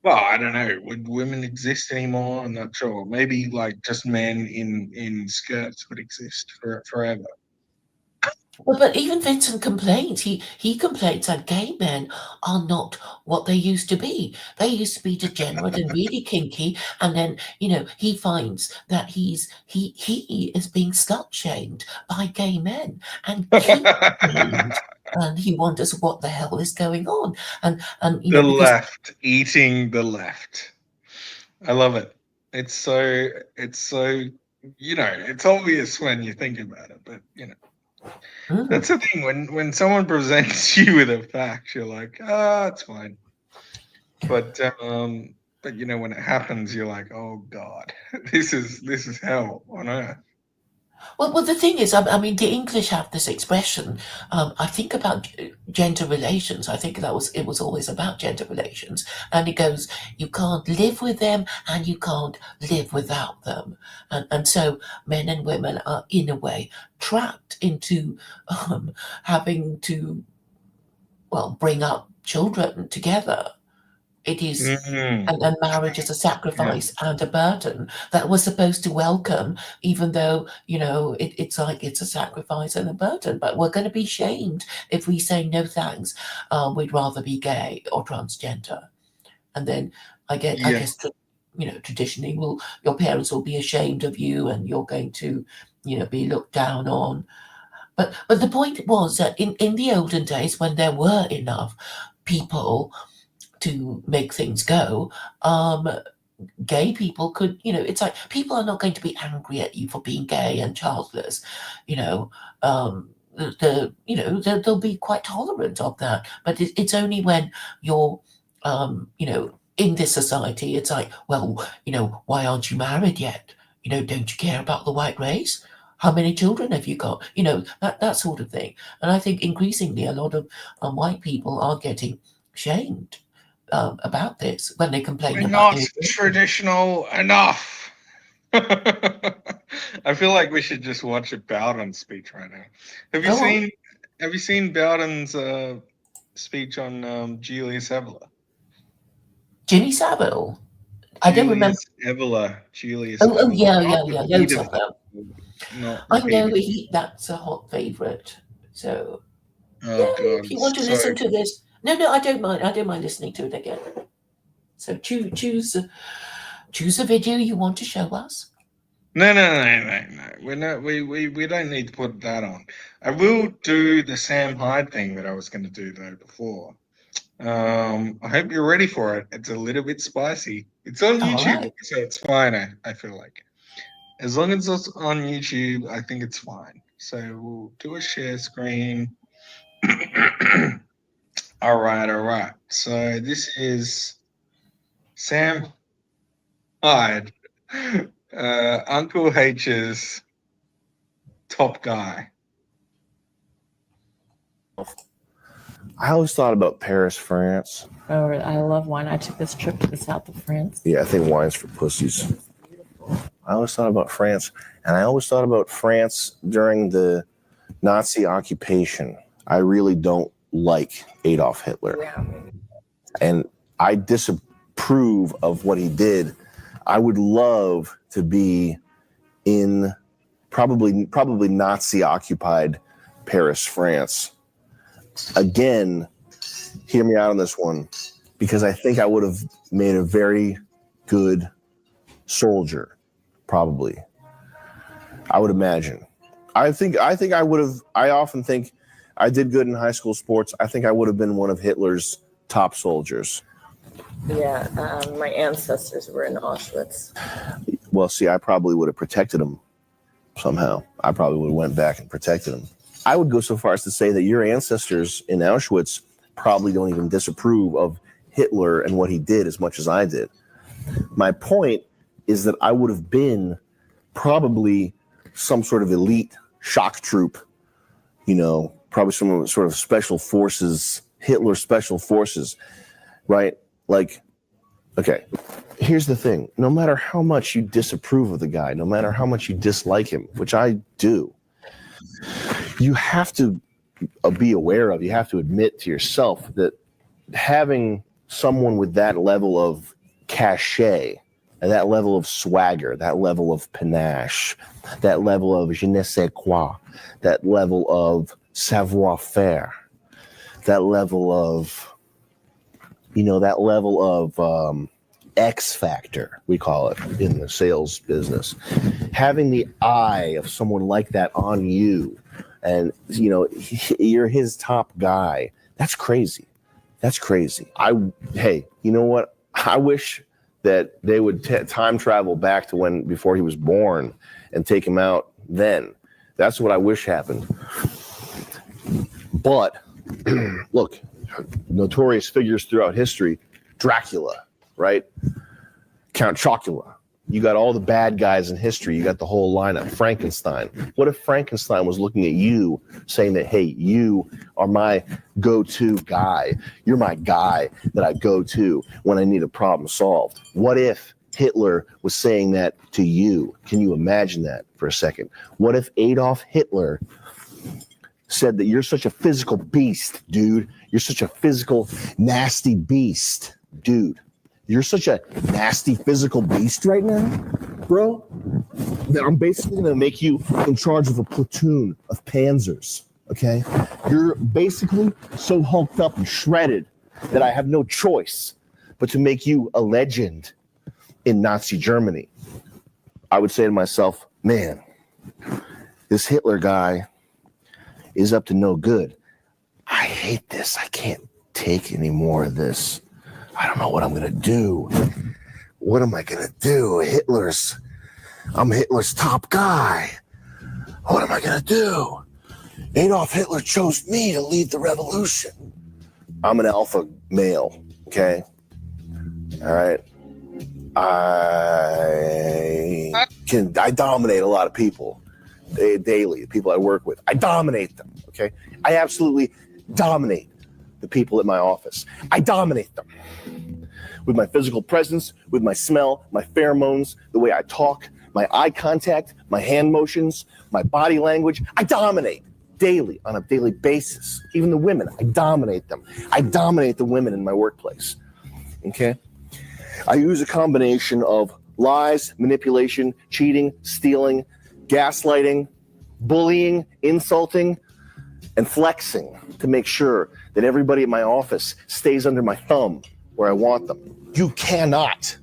S1: well, I don't know. Would women exist anymore? I'm not sure. Maybe like just men in skirts would exist forever.
S2: Well, but even Vincent complains. He complains that gay men are not what they used to be. They used to be degenerate and really kinky, and then he finds that he is being slut shamed by gay men and kink shamed, and he wonders what the hell is going on. And
S1: The
S2: because
S1: left eating the left. I love it. It's so it's obvious when you think about it, but that's the thing. When someone presents you with a fact, you're like, it's fine. But when it happens, you're like, oh God, this is hell on earth.
S2: Well, the thing is, I mean, the English have this expression. I think about gender relations. I think it was always about gender relations, and it goes, you can't live with them, and you can't live without them, and so men and women are in a way trapped into having to, well, bring up children together. It is.
S1: Mm,
S2: And marriage is a
S1: yeah.
S2: sacrifice and a burden that we're supposed to welcome, even though, it's like it's a sacrifice and a burden. But we're going to be shamed if we say no thanks. We'd rather be gay or transgender. And then I
S1: Yeah.
S2: guess, traditionally, your parents will be ashamed of you, and you're going to, be looked down on. But the point was that in the olden days, when there were enough people to make things go, gay people could, it's like people are not going to be angry at you for being gay and childless, you know. They'll be quite tolerant of that. But it's only when you're, in this society, it's like, well, why aren't you married yet? Don't you care about the white race? How many children have you got? That sort of thing. And I think increasingly a lot of white people are getting shamed about this when they complain
S1: We're
S2: about
S1: not
S2: immigration.
S1: traditional enough. I feel like we should just watch a Bowden speech right now. Have you
S2: Go on.
S1: seen Have you seen Bowden's speech on Julius Evola?
S2: Jimmy Savile. I don't remember.
S1: Julius
S2: Oh,
S1: Evola.
S2: yeah,
S1: Not
S2: yeah, yeah. Loads of
S1: repeatedly.
S2: them.
S1: Not
S2: I know
S1: repeatedly.
S2: that's a hot favorite. So,
S1: Oh
S2: yeah,
S1: God,
S2: if you want to
S1: so
S2: listen to this. No, I don't mind. I don't mind listening to it again. So choose a video you want to show us.
S1: no. We're not. We don't need to put that on. I will do the Sam Hyde thing that I was going to do though before. I hope you're ready for it. It's a little bit spicy. It's on
S2: All
S1: YouTube,
S2: right.
S1: so it's fine. I feel like as long as it's on YouTube, I think it's fine. So we'll do a share screen. All right. So this is Sam Hyde, Uncle H's top guy.
S5: I always thought about Paris, France.
S6: Oh, I love wine. I took this trip to the south of France.
S5: Yeah, I think wine's for pussies. I always thought about France, and I always thought about France during the Nazi occupation. I really don't like Adolf Hitler.
S6: Yeah.
S5: And I disapprove of what he did. I would love to be in probably Nazi occupied Paris, France. Again, hear me out on this one, because I think I would have made a very good soldier. Probably, I would imagine. I think I would have. I often think I did good in high school sports. I think I would have been one of Hitler's top soldiers.
S6: Yeah, my ancestors were in Auschwitz.
S5: Well, see, I probably would have protected him somehow. I probably would have went back and protected him. I would go so far as to say that your ancestors in Auschwitz probably don't even disapprove of Hitler and what he did as much as I did. My point is that I would have been probably some sort of elite shock troop, probably some sort of special forces, Hitler special forces, right? Like, okay, here's the thing. No matter how much you disapprove of the guy, no matter how much you dislike him, which I do, you have to be aware of, you have to admit to yourself that having someone with that level of cachet, and that level of swagger, that level of panache, that level of je ne sais quoi, that level of savoir-faire, that level of, X factor, we call it in the sales business. Having the eye of someone like that on you, and, you're his top guy, that's crazy. That's crazy. Hey, you know what? I wish that they would time travel back to before he was born and take him out then. That's what I wish happened. But look, notorious figures throughout history, Dracula, right? Count Chocula. You got all the bad guys in history. You got the whole lineup. Frankenstein. What if Frankenstein was looking at you saying that, hey, you are my go-to guy. You're my guy that I go to when I need a problem solved. What if Hitler was saying that to you? Can you imagine that for a second? What if Adolf Hitler said that you're such a physical beast, dude? You're such a physical, nasty beast, dude. You're such a nasty physical beast right now, bro, that I'm basically going to make you in charge of a platoon of panzers, okay? You're basically so hulked up and shredded that I have no choice but to make you a legend in Nazi Germany. I would say to myself, man, this Hitler guy is up to no good. I hate this. I can't take any more of this. I don't know what I'm going to do. What am I going to do? I'm Hitler's top guy. What am I going to do? Adolf Hitler chose me to lead the revolution. I'm an alpha male, okay? All right. I dominate a lot of people daily, the people I work with. I dominate them, okay? I absolutely dominate the people at my office. I dominate them with my physical presence, with my smell, my pheromones, the way I talk, my eye contact, my hand motions, my body language. I dominate daily, on a daily basis. Even the women, I dominate them. I dominate the women in my workplace, okay? I use a combination of lies, manipulation, cheating, stealing, gaslighting, bullying, insulting, and flexing to make sure that everybody at my office stays under my thumb where I want them. You cannot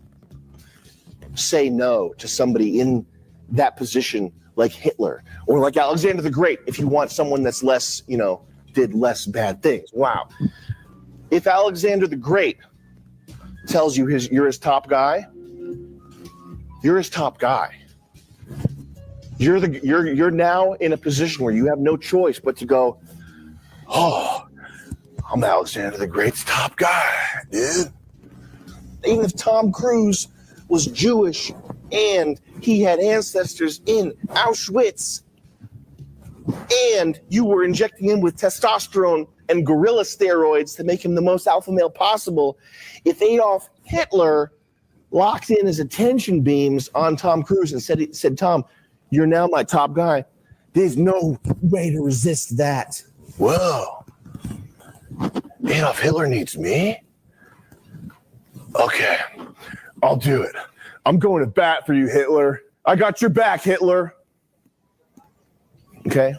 S5: say no to somebody in that position like Hitler or like Alexander the Great if you want someone that's less, did less bad things. Wow. If Alexander the Great tells you you're his top guy, you're his top guy. You're now in a position where you have no choice but to go, oh, I'm Alexander the Great's top guy, dude. Even if Tom Cruise was Jewish and he had ancestors in Auschwitz and you were injecting him with testosterone and gorilla steroids to make him the most alpha male possible, if Adolf Hitler locked in his attention beams on Tom Cruise and said, Tom, you're now my top guy, there's no way to resist that. Whoa. Adolf Hitler needs me? Okay, I'll do it. I'm going to bat for you, Hitler. I got your back, Hitler. Okay?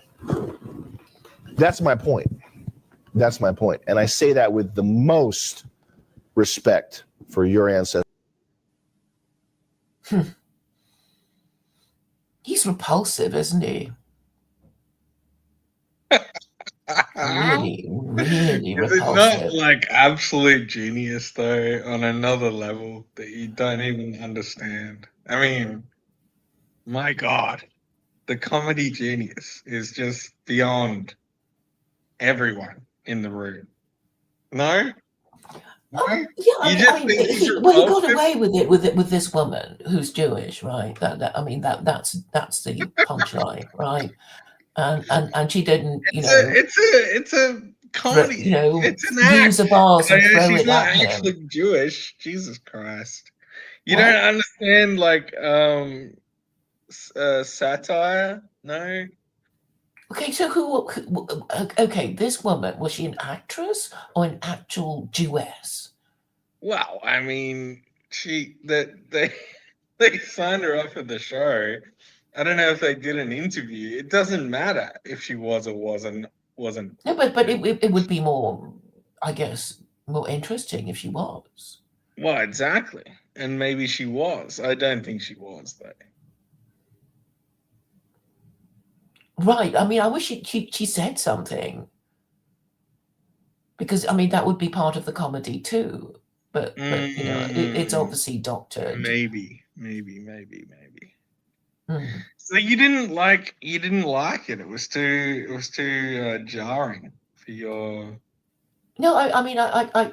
S5: That's my point. That's my point. And I say that with the most respect for your ancestors.
S2: He's repulsive, isn't he? Really, really
S1: Is it not
S2: repulsive.
S1: like absolute genius though, on another level that you don't even understand? I mean, my God, the comedy genius is just beyond everyone in the room. No? No?
S2: Yeah,
S1: You just think he's
S2: he got
S1: repulsive?
S2: away with it with this woman who's Jewish, right? That's the punchline, right? And she didn't,
S1: It's a comedy. It's an act.
S2: use a vase and throw
S1: She's
S2: it
S1: not
S2: at him.
S1: actually Jewish. Jesus Christ. You
S2: What?
S1: don't understand like satire? No?
S2: Okay, so okay, this woman, was she an actress or an actual Jewess?
S1: Well, I mean, they signed her up for the show. I don't know if they did an interview. It doesn't matter if she was or wasn't.
S2: No, but it would be more, I guess, more interesting if she was.
S1: Well, exactly. And maybe she was. I don't think she was though.
S2: Right. I mean, I wish she said something. Because, I mean, that would be part of the comedy too. But it's obviously doctored.
S1: Maybe.
S2: Mm.
S1: So you didn't like it. It was too jarring for your.
S2: No, I mean, I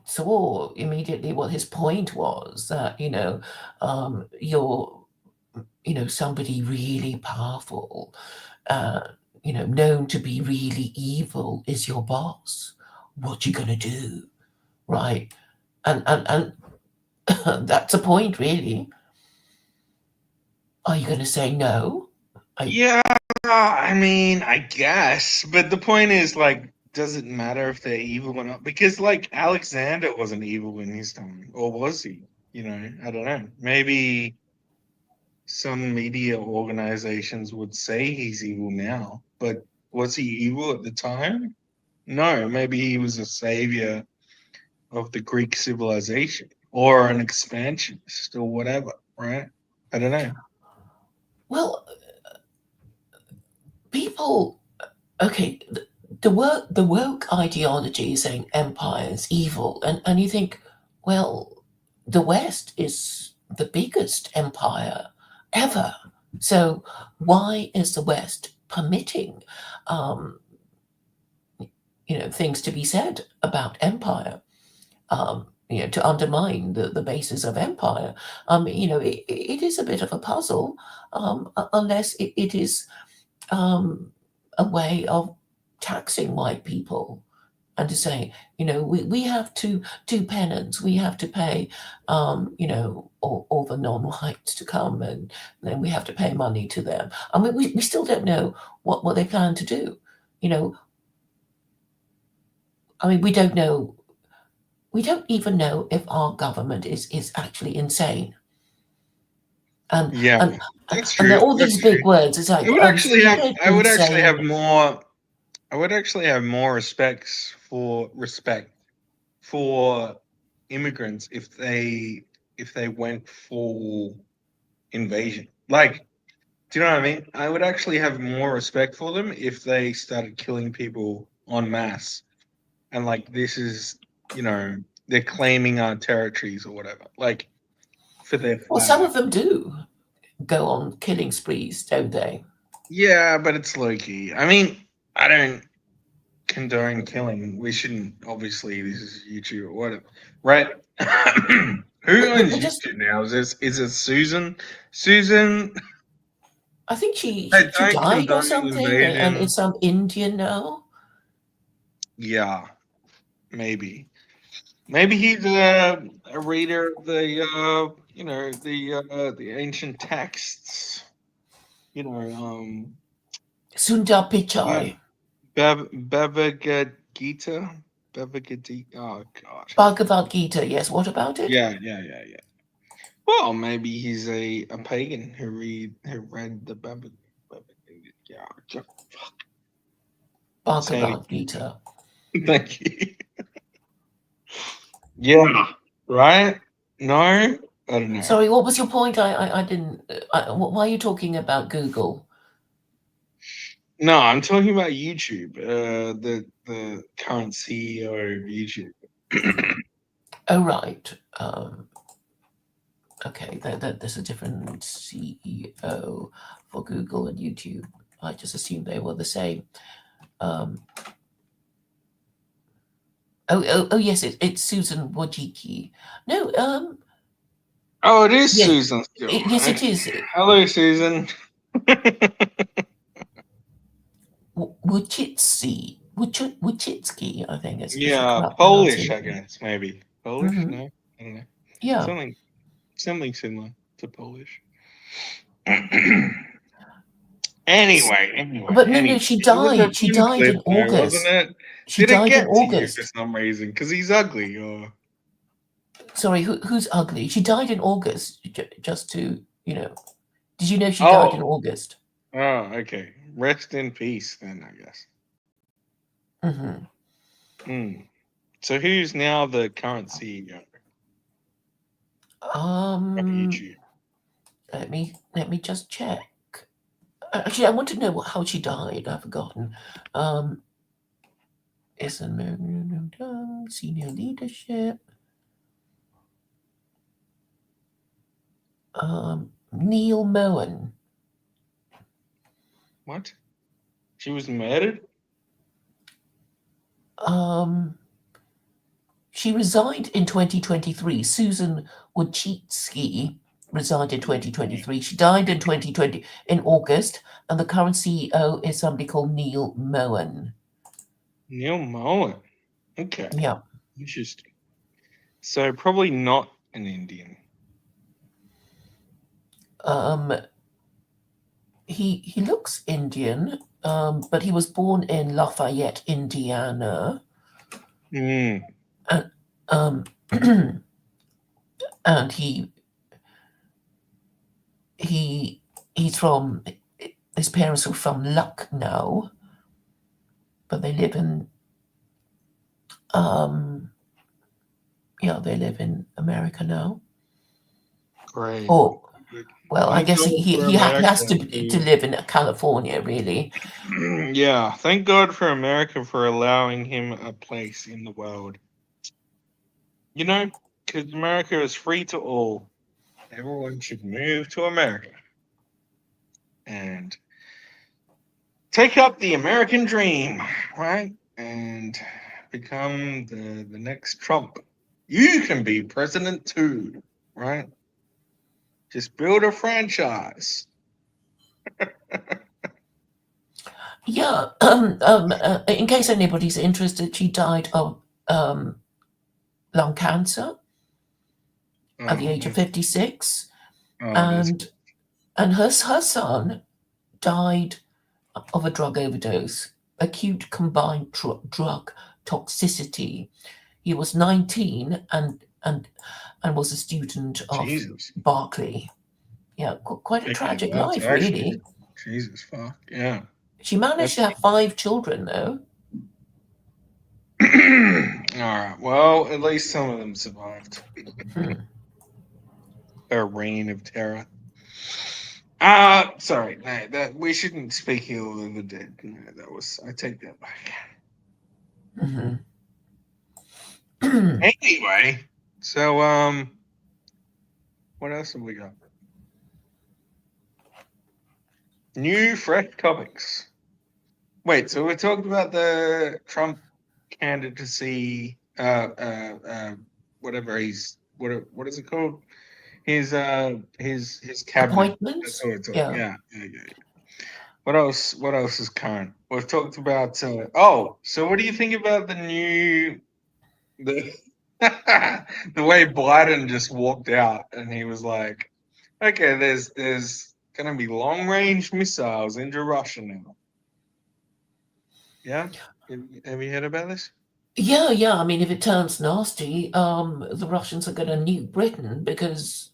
S2: saw immediately what his point was, that, you're, somebody really powerful, known to be really evil is your boss. What you gonna do, right? And that's a point, really. Are you gonna say no?
S1: Yeah, I mean, I guess, but the point is, like, does it matter if they're evil or not? Because, like, Alexander wasn't evil in his time, or was he? I don't know. Maybe some media organizations would say he's evil now, but was he evil at the time? No, maybe he was a savior of the Greek civilization or an expansionist or whatever, right? I don't know.
S2: Well, people, okay, the woke ideology is saying empire is evil, and you think, well, the West is the biggest empire ever, so why is the West permitting things to be said about empire, to undermine the basis of empire? It is a bit of a puzzle, unless it is a way of taxing white people and to say, we have to do penance, we have to pay, all the non-whites to come, and then we have to pay money to them. I mean, we still don't know what they plan to do. I mean, we don't know. We don't even know if our government is actually insane.
S1: Yeah,
S2: And
S1: that's
S2: and there
S1: true.
S2: are all these big words. It's like,
S1: I would actually have
S2: insane.
S1: more. I would actually have more respect for immigrants if they went full invasion. Like, do you know what I mean? I would actually have more respect for them if they started killing people en masse, and like this is, they're claiming our territories or whatever. Like for their flag.
S2: Well, some of them do go on killing sprees, don't they?
S1: Yeah, but it's low key. I mean, I don't. condone killing. We shouldn't. Obviously, this is YouTube. What? Right? Who owns
S2: But just,
S1: YouTube now? Is it Susan? Susan?
S2: I think she
S1: Hey, don't
S2: died or
S1: condone
S2: something, and
S1: invasion.
S2: it's some Indian now.
S1: Yeah, maybe. Maybe he's a reader of the the ancient texts.
S2: Sundar Pichai,
S1: Bhagavad Gita. Bhagavad Gita. Oh God.
S2: Bhagavad Gita. Yes. What about it?
S1: Yeah. Well, maybe he's a pagan who read the yeah.
S2: Bhagavad Gita.
S1: Thank you. Yeah. Right? No, I don't know.
S2: Sorry, what was your point? I didn't. Why are you talking about Google?
S1: No, I'm talking about YouTube. The current CEO of YouTube.
S2: Oh, right. Okay, there's a different CEO for Google and YouTube. I just assumed they were the same. Oh, yes, it's Susan Wojcicki. No,
S1: Oh, it is
S2: yes,
S1: Susan still.
S2: yes, it is.
S1: Hello, Susan.
S2: Wojcicki, I think is the
S1: Yeah,
S2: correct
S1: Polish, I
S2: pronunciation.
S1: guess, maybe. Polish?
S2: Mhm.
S1: No, I don't know.
S2: Yeah.
S1: Something similar to Polish. Anyway.
S2: But no, she
S1: It was a
S2: died. She
S1: fun
S2: died
S1: clip,
S2: in
S1: though, wasn't
S2: August.
S1: it?
S2: She
S1: Did it
S2: died in
S1: get to you for
S2: August.
S1: some reason? Because he's ugly, or
S2: Sorry, who's ugly? She died in August. Just to did you know she died in August?
S1: oh, okay. Rest in peace, then, I guess.
S2: Mm-hmm.
S1: So who's now the current CEO of YouTube?
S2: Let me just check. Actually, I want to know how she died. I've forgotten. It's a senior leadership. Neil Moen.
S1: What? She was murdered?
S2: She resigned in 2023. Susan Wojcicki resigned in 2023. She died in 2020 in August, and the current CEO is somebody called Neil Moen.
S1: Neil Moen. Okay.
S2: Yeah.
S1: Interesting. So probably not an Indian.
S2: He looks Indian, but he was born in Lafayette, Indiana.
S1: Mm.
S2: And he's from, his parents are from Lucknow, but they live in they live in America now.
S1: Great.
S2: Oh, well, I
S1: Thank
S2: guess
S1: God for
S2: he has to
S1: America.
S2: live in California, really.
S1: Yeah, thank God for America for allowing him a place in the world. Because America is free to all. Everyone should move to America and take up the American dream, right? And become the next Trump. You can be president too, right? Just build a franchise.
S2: Yeah. In case anybody's interested, she died of lung cancer at the age of 56, and her son died of a drug overdose, acute combined drug toxicity. He was 19 and was a student of
S1: Jesus.
S2: Berkeley. Yeah, quite a tragic
S1: That's
S2: life,
S1: actually,
S2: really.
S1: Jesus, fuck, yeah.
S2: She managed to have 5 children, though.
S1: All right. Well, at least some of them survived. A reign of terror. Sorry, no, that we shouldn't speak ill of the dead. No, I take that back. Anyway, so what else have we got? New fresh topics. Wait, so we're talking about the Trump candidacy, whatever he's what is it called? His cabinet. That's
S2: Appointments?
S1: what we're talking.
S2: Yeah.
S1: Yeah. What else? What else is current? We've talked about. Oh, so what do you think about the the way Biden just walked out and he was like, "Okay, there's gonna be long range missiles into Russia now." Yeah, have you heard about this?
S2: Yeah. I mean, if it turns nasty, the Russians are going to nuke Britain because,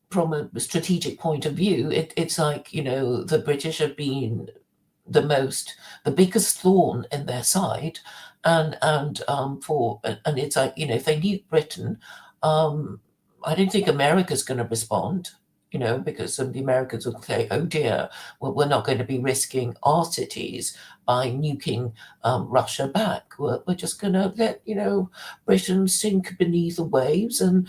S2: from a strategic point of view, it's like, the British have been the biggest thorn in their side, and it's like, if they nuke Britain, I don't think America's going to respond. Because the Americans will say, "Oh dear, well, we're not going to be risking our cities by nuking Russia back. We're just going to let Britain sink beneath the waves, and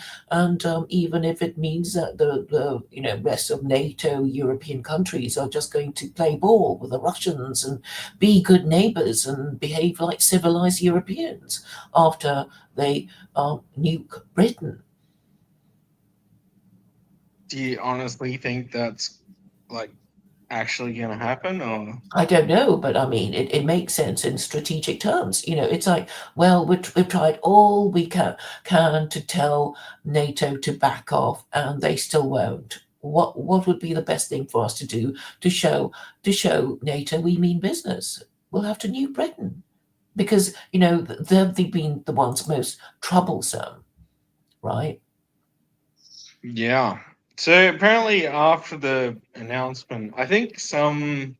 S2: even if it means that the rest of NATO European countries are just going to play ball with the Russians and be good neighbors and behave like civilized Europeans after they nuke Britain."
S1: Do you honestly think that's like actually gonna happen, or
S2: I don't know, but I mean, it makes sense in strategic terms. It's like, well, we've tried all we can to tell NATO to back off, and they still won't. What would be the best thing for us to do to show NATO we mean business? We'll have to nuke Britain because they've been the ones most troublesome, right?
S1: yeah? So apparently, after the announcement, I think some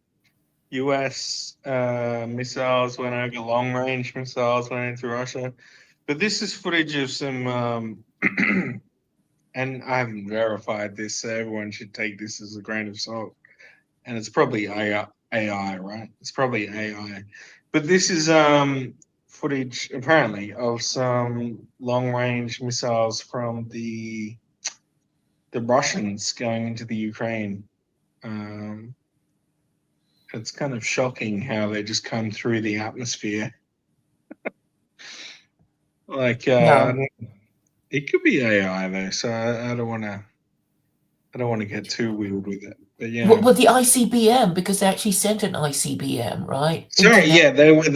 S1: U.S. Missiles went over, long range missiles went into Russia, but this is footage of some. And I haven't verified this, so everyone should take this as a grain of salt. And it's probably AI, right? It's probably AI. But this is footage apparently of some long range missiles from the Russians going into the Ukraine. Um, it's kind of shocking how they just come through the atmosphere. Like
S2: Yeah.
S1: it could be AI though, so I don't want to. I don't want to get too weird with it, but yeah.
S2: Well, the ICBM, because they actually sent an ICBM, right?
S1: Sorry, yeah, they were the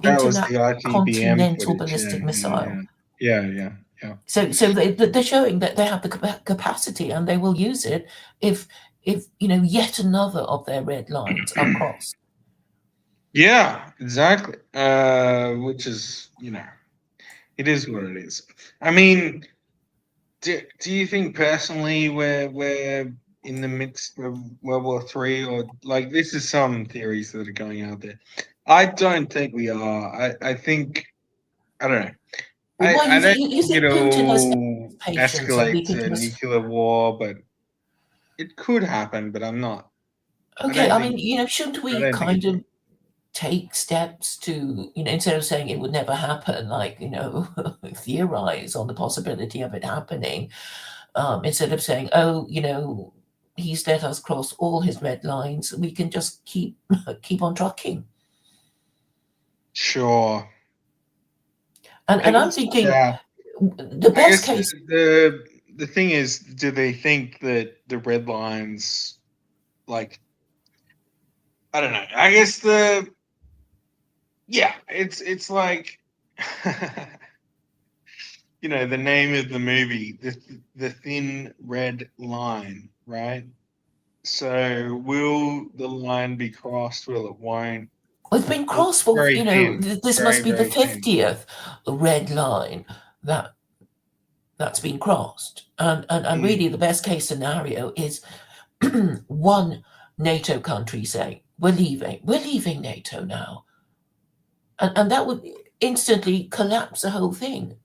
S1: that was the ICBM
S2: Intercontinental
S1: footage.
S2: ballistic missile.
S1: Yeah.
S2: So they're showing that they have the capacity and they will use it if yet another of their red lines are crossed.
S1: Yeah, exactly. Which is, it is what it is. I mean, do you think personally we're in the midst of World War III, or like this is some theories that are going out there? I don't think we are. I think I don't know.
S2: Well, why
S1: I don't
S2: you
S1: think
S2: think Putin has
S1: it'll
S2: patience and we
S1: escalate
S2: can
S1: to
S2: just
S1: nuclear war, but it could happen. But I'm not. I
S2: okay?
S1: don't
S2: I
S1: think.
S2: mean, shouldn't
S1: I
S2: we
S1: don't think it
S2: kind
S1: will.
S2: of take steps to, instead of saying it would never happen, like, theorize on the possibility of it happening, instead of saying, oh, he's let us cross all his red lines, we can just keep on trucking.
S1: Sure.
S2: And I'm thinking
S1: Yeah.
S2: the
S1: I
S2: best
S1: guess
S2: case.
S1: the thing is, do they think that the red lines, like, I don't know. I guess it's like, the name of the movie, the thin red line, right? So will the line be crossed? Will it won't?
S2: It's been
S1: Well,
S2: crossed for,
S1: very thin,
S2: this
S1: very
S2: must be the
S1: very thin.
S2: 50th red line that's been crossed. And really the best case scenario is one NATO country saying, we're leaving NATO now. And that would instantly collapse the whole thing,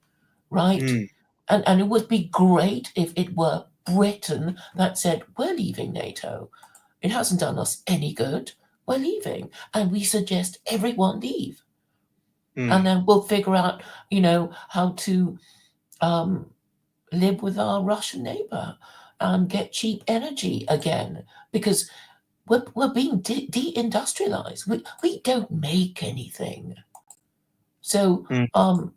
S2: right?
S1: Mm.
S2: And it would be great if it were Britain that said, we're leaving NATO. It hasn't done us any good. We're leaving. And we suggest everyone leave. And then we'll figure out, how to live with our Russian neighbor and get cheap energy again. Because we're being deindustrialized. We don't make anything. So
S1: Mm.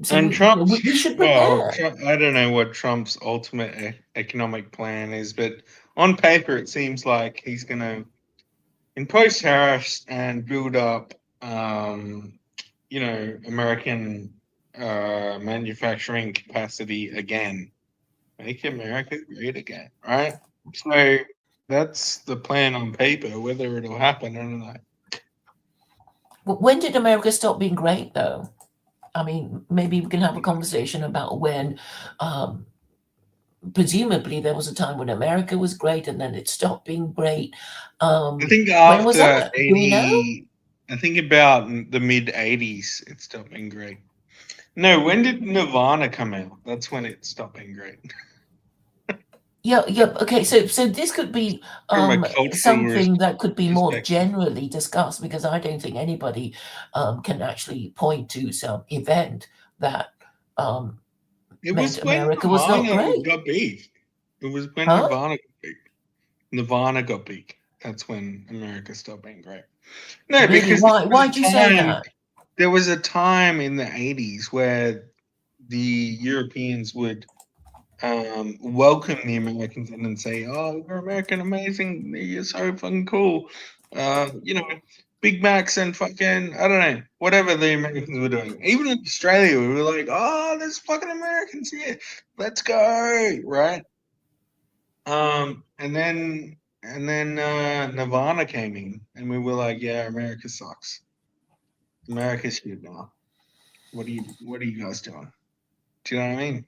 S2: so
S1: And Trump's,
S2: we should
S1: well,
S2: prepare.
S1: I don't know what Trump's ultimate economic plan is, but on paper it seems like he's going to impose tariffs and build up, American manufacturing capacity again. Make America great again, right? So that's the plan on paper. Whether it'll happen, I don't know.
S2: When did America stop being great, though? I mean, maybe we can have a conversation about when. Presumably, there was a time when America was great, and then it stopped being great.
S1: I think
S2: When was
S1: after
S2: that? Do we know?
S1: 80, I think about the mid 80s, it stopped being great. No, when did Nirvana come out? That's when it stopped being great.
S2: Yeah. Okay, so this could be
S1: From a cultural
S2: something that could be more
S1: perspective.
S2: generally discussed, because I don't think anybody can actually point to some event that
S1: It
S2: meant
S1: was when
S2: America was not
S1: Nirvana
S2: great.
S1: got big. It was when
S2: Huh?
S1: Nirvana got big. Nirvana got big. That's when America stopped being great. No,
S2: Really?
S1: because
S2: Why'd you say that?
S1: there was a time in the 80s where the Europeans would welcome the Americans in and say, "Oh, you're American, amazing. You're so fucking cool." Big Macs and fucking, I don't know, whatever the Americans were doing. Even in Australia, we were like, "Oh, there's fucking Americans here. Let's go!" Right? And then Nirvana came in, and we were like, "Yeah, America sucks. America's shit now. What are you guys doing?" Do you know what I mean?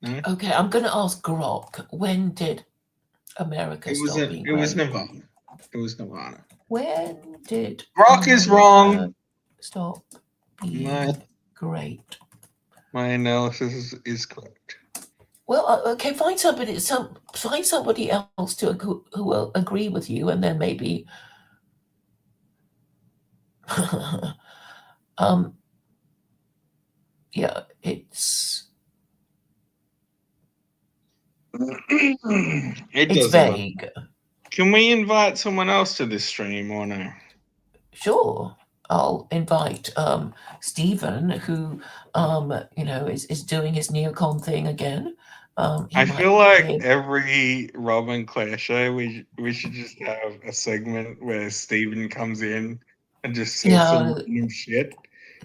S1: No?
S2: Okay, I'm going to ask Grok. When did America stop being
S1: It was
S2: great?
S1: Nirvana. It was Nirvana.
S2: When did
S1: Rock is wrong.
S2: America stop being great?
S1: My analysis is correct.
S2: Well, okay, find somebody else who will agree with you, and then maybe. Yeah, it's
S1: It doesn't matter.
S2: vague.
S1: Can we invite someone else to this stream or no?
S2: Sure, I'll invite Stephen, who is doing his neocon thing again.
S1: I feel like every Rob and Claire show, we should just have a segment where Stephen comes in and just says some random shit.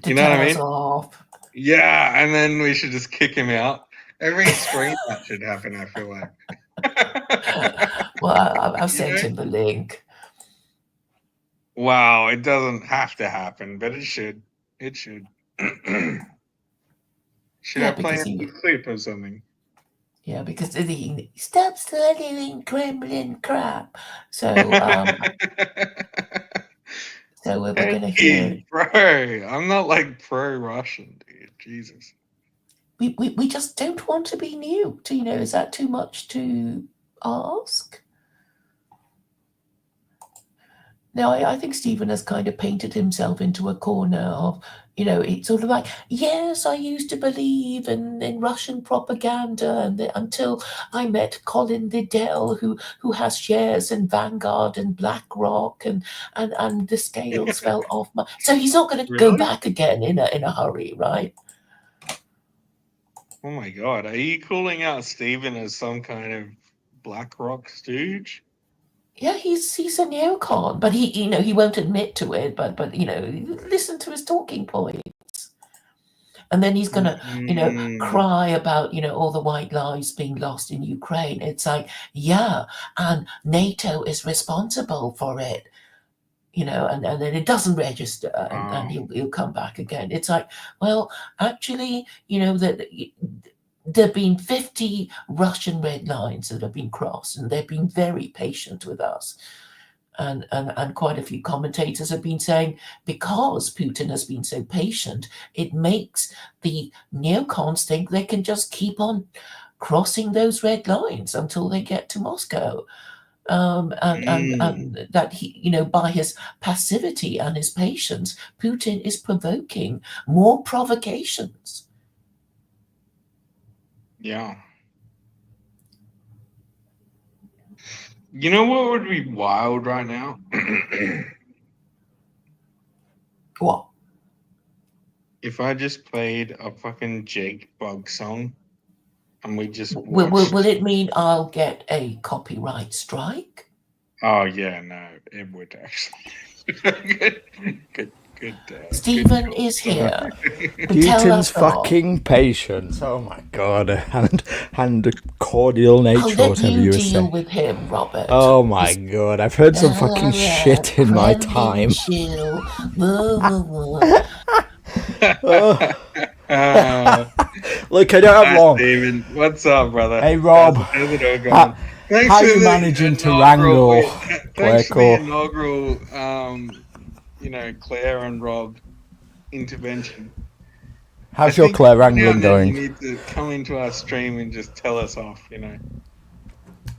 S2: to
S1: You know what I
S2: tell us
S1: mean?
S2: off.
S1: Yeah, and then we should just kick him out. Every stream that should happen, I feel like.
S2: Well, I've sent him the link.
S1: Wow, it doesn't have to happen, but it should. It should. Should I play a clip or something?
S2: Yeah, because he stop studying Kremlin crap. So so we're gonna hear.
S1: Bro, I'm not like pro-Russian, dude. Jesus.
S2: We just don't want to be nuked. Is that too much to ask? Now, I think Stephen has kind of painted himself into a corner of, it's sort of like, yes, I used to believe in Russian propaganda until I met Colin Liddell, who has shares in Vanguard and BlackRock, and the scales fell off. So he's not going to go back again in a hurry, right?
S1: Oh my God, are you calling out Stephen as some kind of BlackRock stooge?
S2: Yeah, he's a neocon, but he won't admit to it. But listen to his talking points, and then he's gonna cry about all the white lives being lost in Ukraine. It's like, yeah, and NATO is responsible for it, and then it doesn't register, and he'll come back again. It's like, well, actually, that. There have been 50 Russian red lines that have been crossed, and they've been very patient with us. And quite a few commentators have been saying, because Putin has been so patient, it makes the neocons think they can just keep on crossing those red lines until they get to Moscow. And that he, by his passivity and his patience, Putin is provoking more provocations.
S1: Yeah. You know what would be wild right now?
S2: What?
S1: If I just played a fucking Jake Bug song and we just
S2: Will,
S1: watched.
S2: will it mean I'll get a copyright strike?
S1: Oh yeah, no, it would actually. good.
S2: Stephen is here. to tell
S7: Putin's
S2: us all.
S7: fucking patience. Oh my god, and a cordial nature,
S2: I'll let
S7: whatever
S2: you
S7: you were
S2: deal
S7: saying.
S2: with him, Robert.
S7: Oh my god, I've heard some fucking shit in my
S2: Kremlin
S7: time.
S2: chill. Whoa, whoa, whoa.
S7: Look, I don't have
S1: Hi,
S7: long.
S1: Steven. What's up, brother?
S7: Hey, Rob.
S1: How's it all going?
S7: How
S1: Thanks for
S7: you
S1: the
S7: managing to
S1: inaugural-
S7: wrangle,
S1: Thanks for
S7: Claire
S1: the inaugural, Claire and Rob intervention.
S7: How's
S1: I
S7: your
S1: think
S7: Claire
S1: now and
S7: wrangling
S1: then
S7: going?
S1: You need to come into our stream and just tell us off,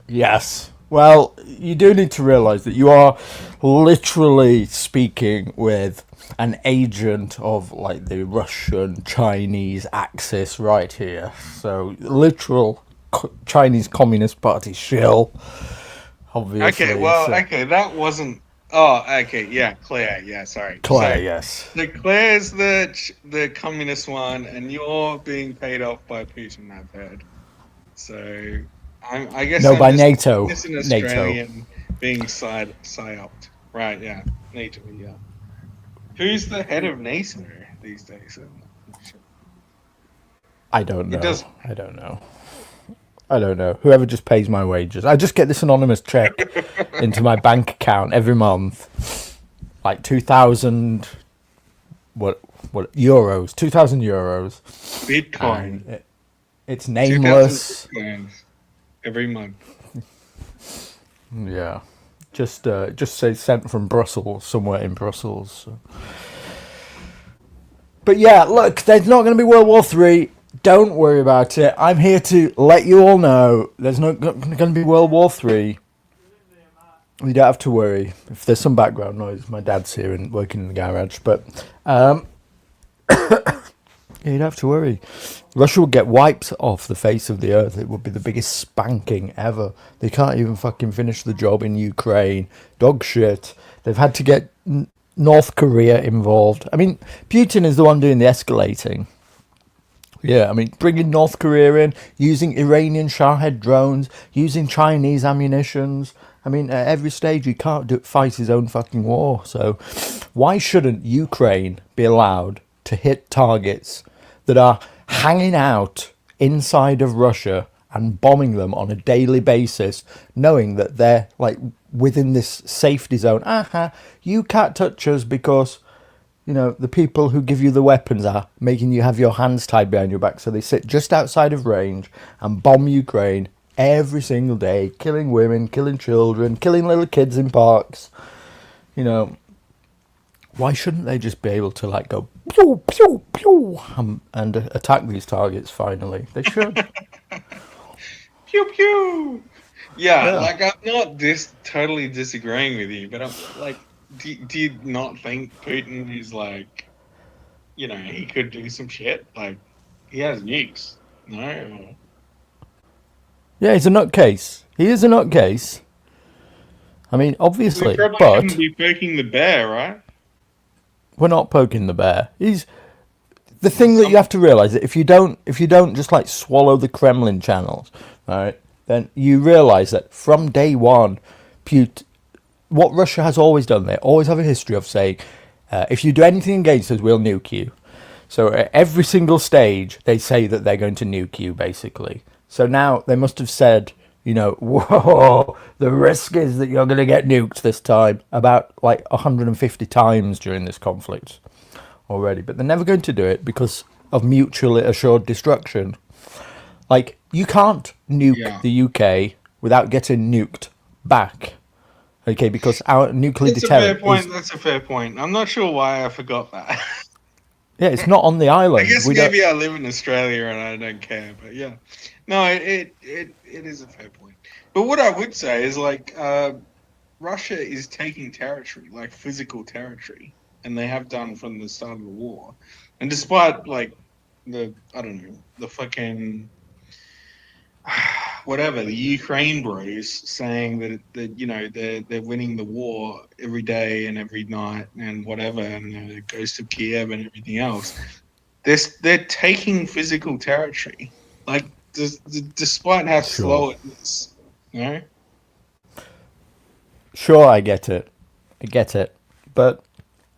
S7: Yes. Well, you do need to realise that you are literally speaking with an agent of like the Russian Chinese axis right here. So literal Chinese Communist Party shill. Obviously.
S1: Okay, well,
S7: so-
S1: okay, that wasn't. Oh, okay, yeah, Claire. Yeah, sorry.
S7: Claire,
S1: So,
S7: yes.
S1: the Claire's the communist one, and you're being paid off by Putin. I've heard. So, I guess
S7: No,
S1: I'm
S7: by
S1: just,
S7: NATO.
S1: just an
S7: NATO.
S1: Australian being psyoped. Right? Yeah, NATO. Yeah. Who's the head of NATO these days?
S7: I don't know.
S1: It does-
S7: I don't know. I don't know. Whoever just pays my wages. I just get this anonymous check into my bank account every month. Like 2,000 what euros. 2,000 euros.
S1: Bitcoin.
S7: And it's nameless.
S1: 2,000 Bitcoins every month.
S7: Yeah. Just say sent from Brussels, somewhere in Brussels. So. But yeah, look, there's not going to be World War III. Don't worry about it. I'm here to let you all know there's not going to be World War III. You don't have to worry. If there's some background noise, my dad's here and working in the garage. But you don't have to worry. Russia would get wiped off the face of the earth. It would be the biggest spanking ever. They can't even fucking finish the job in Ukraine. Dog shit. They've had to get North Korea involved. I mean, Putin is the one doing the escalating. Yeah, I mean, bringing North Korea in, using Iranian Shahed drones, using Chinese ammunitions. I mean, at every stage, he can't fight his own fucking war. So why shouldn't Ukraine be allowed to hit targets that are hanging out inside of Russia and bombing them on a daily basis, knowing that they're like within this safety zone? You can't touch us because, you know, the people who give you the weapons are making you have your hands tied behind your back. So they sit just outside of range and bomb Ukraine every single day, killing women, killing children, killing little kids in parks. You know, why shouldn't they just be able to like go pew, pew, pew, and attack these targets finally? They should.
S1: Pew pew. Yeah,
S7: Yeah.
S1: like I'm not totally disagreeing with you, but I'm like, do you not think Putin is like, he could do some shit? Like, he has nukes, no?
S7: Yeah, he's a nutcase. He is a nutcase. I mean, obviously,
S1: We probably
S7: but
S1: shouldn't be poking the bear, right?
S7: we're not poking the bear. He's the thing that you have to realize that if you don't just like swallow the Kremlin channels, right, then you realize that from day one, what Russia has always done, they always have a history of saying, if you do anything against us, we'll nuke you. So at every single stage, they say that they're going to nuke you, basically. So now they must have said, whoa, the risk is that you're going to get nuked this time about like 150 times during this conflict already. But they're never going to do it because of mutually assured destruction. Like, you can't nuke the UK without getting nuked back. Okay, because our nuclear
S1: That's a fair
S7: deterrent
S1: point.
S7: is...
S1: That's a fair point. I'm not sure why I forgot that.
S7: Yeah, it's not on the island.
S1: I guess
S7: We don't-
S1: maybe I live in Australia and I don't care, but yeah. No, it is a fair point. But what I would say is like Russia is taking territory, like physical territory, and they have done from the start of the war. And despite like the fucking whatever the Ukraine bros saying that you know they're winning the war every day and every night and whatever, and it goes to Kiev and everything else. They're taking physical territory, like despite how slow it is, you know.
S7: Sure, I get it. But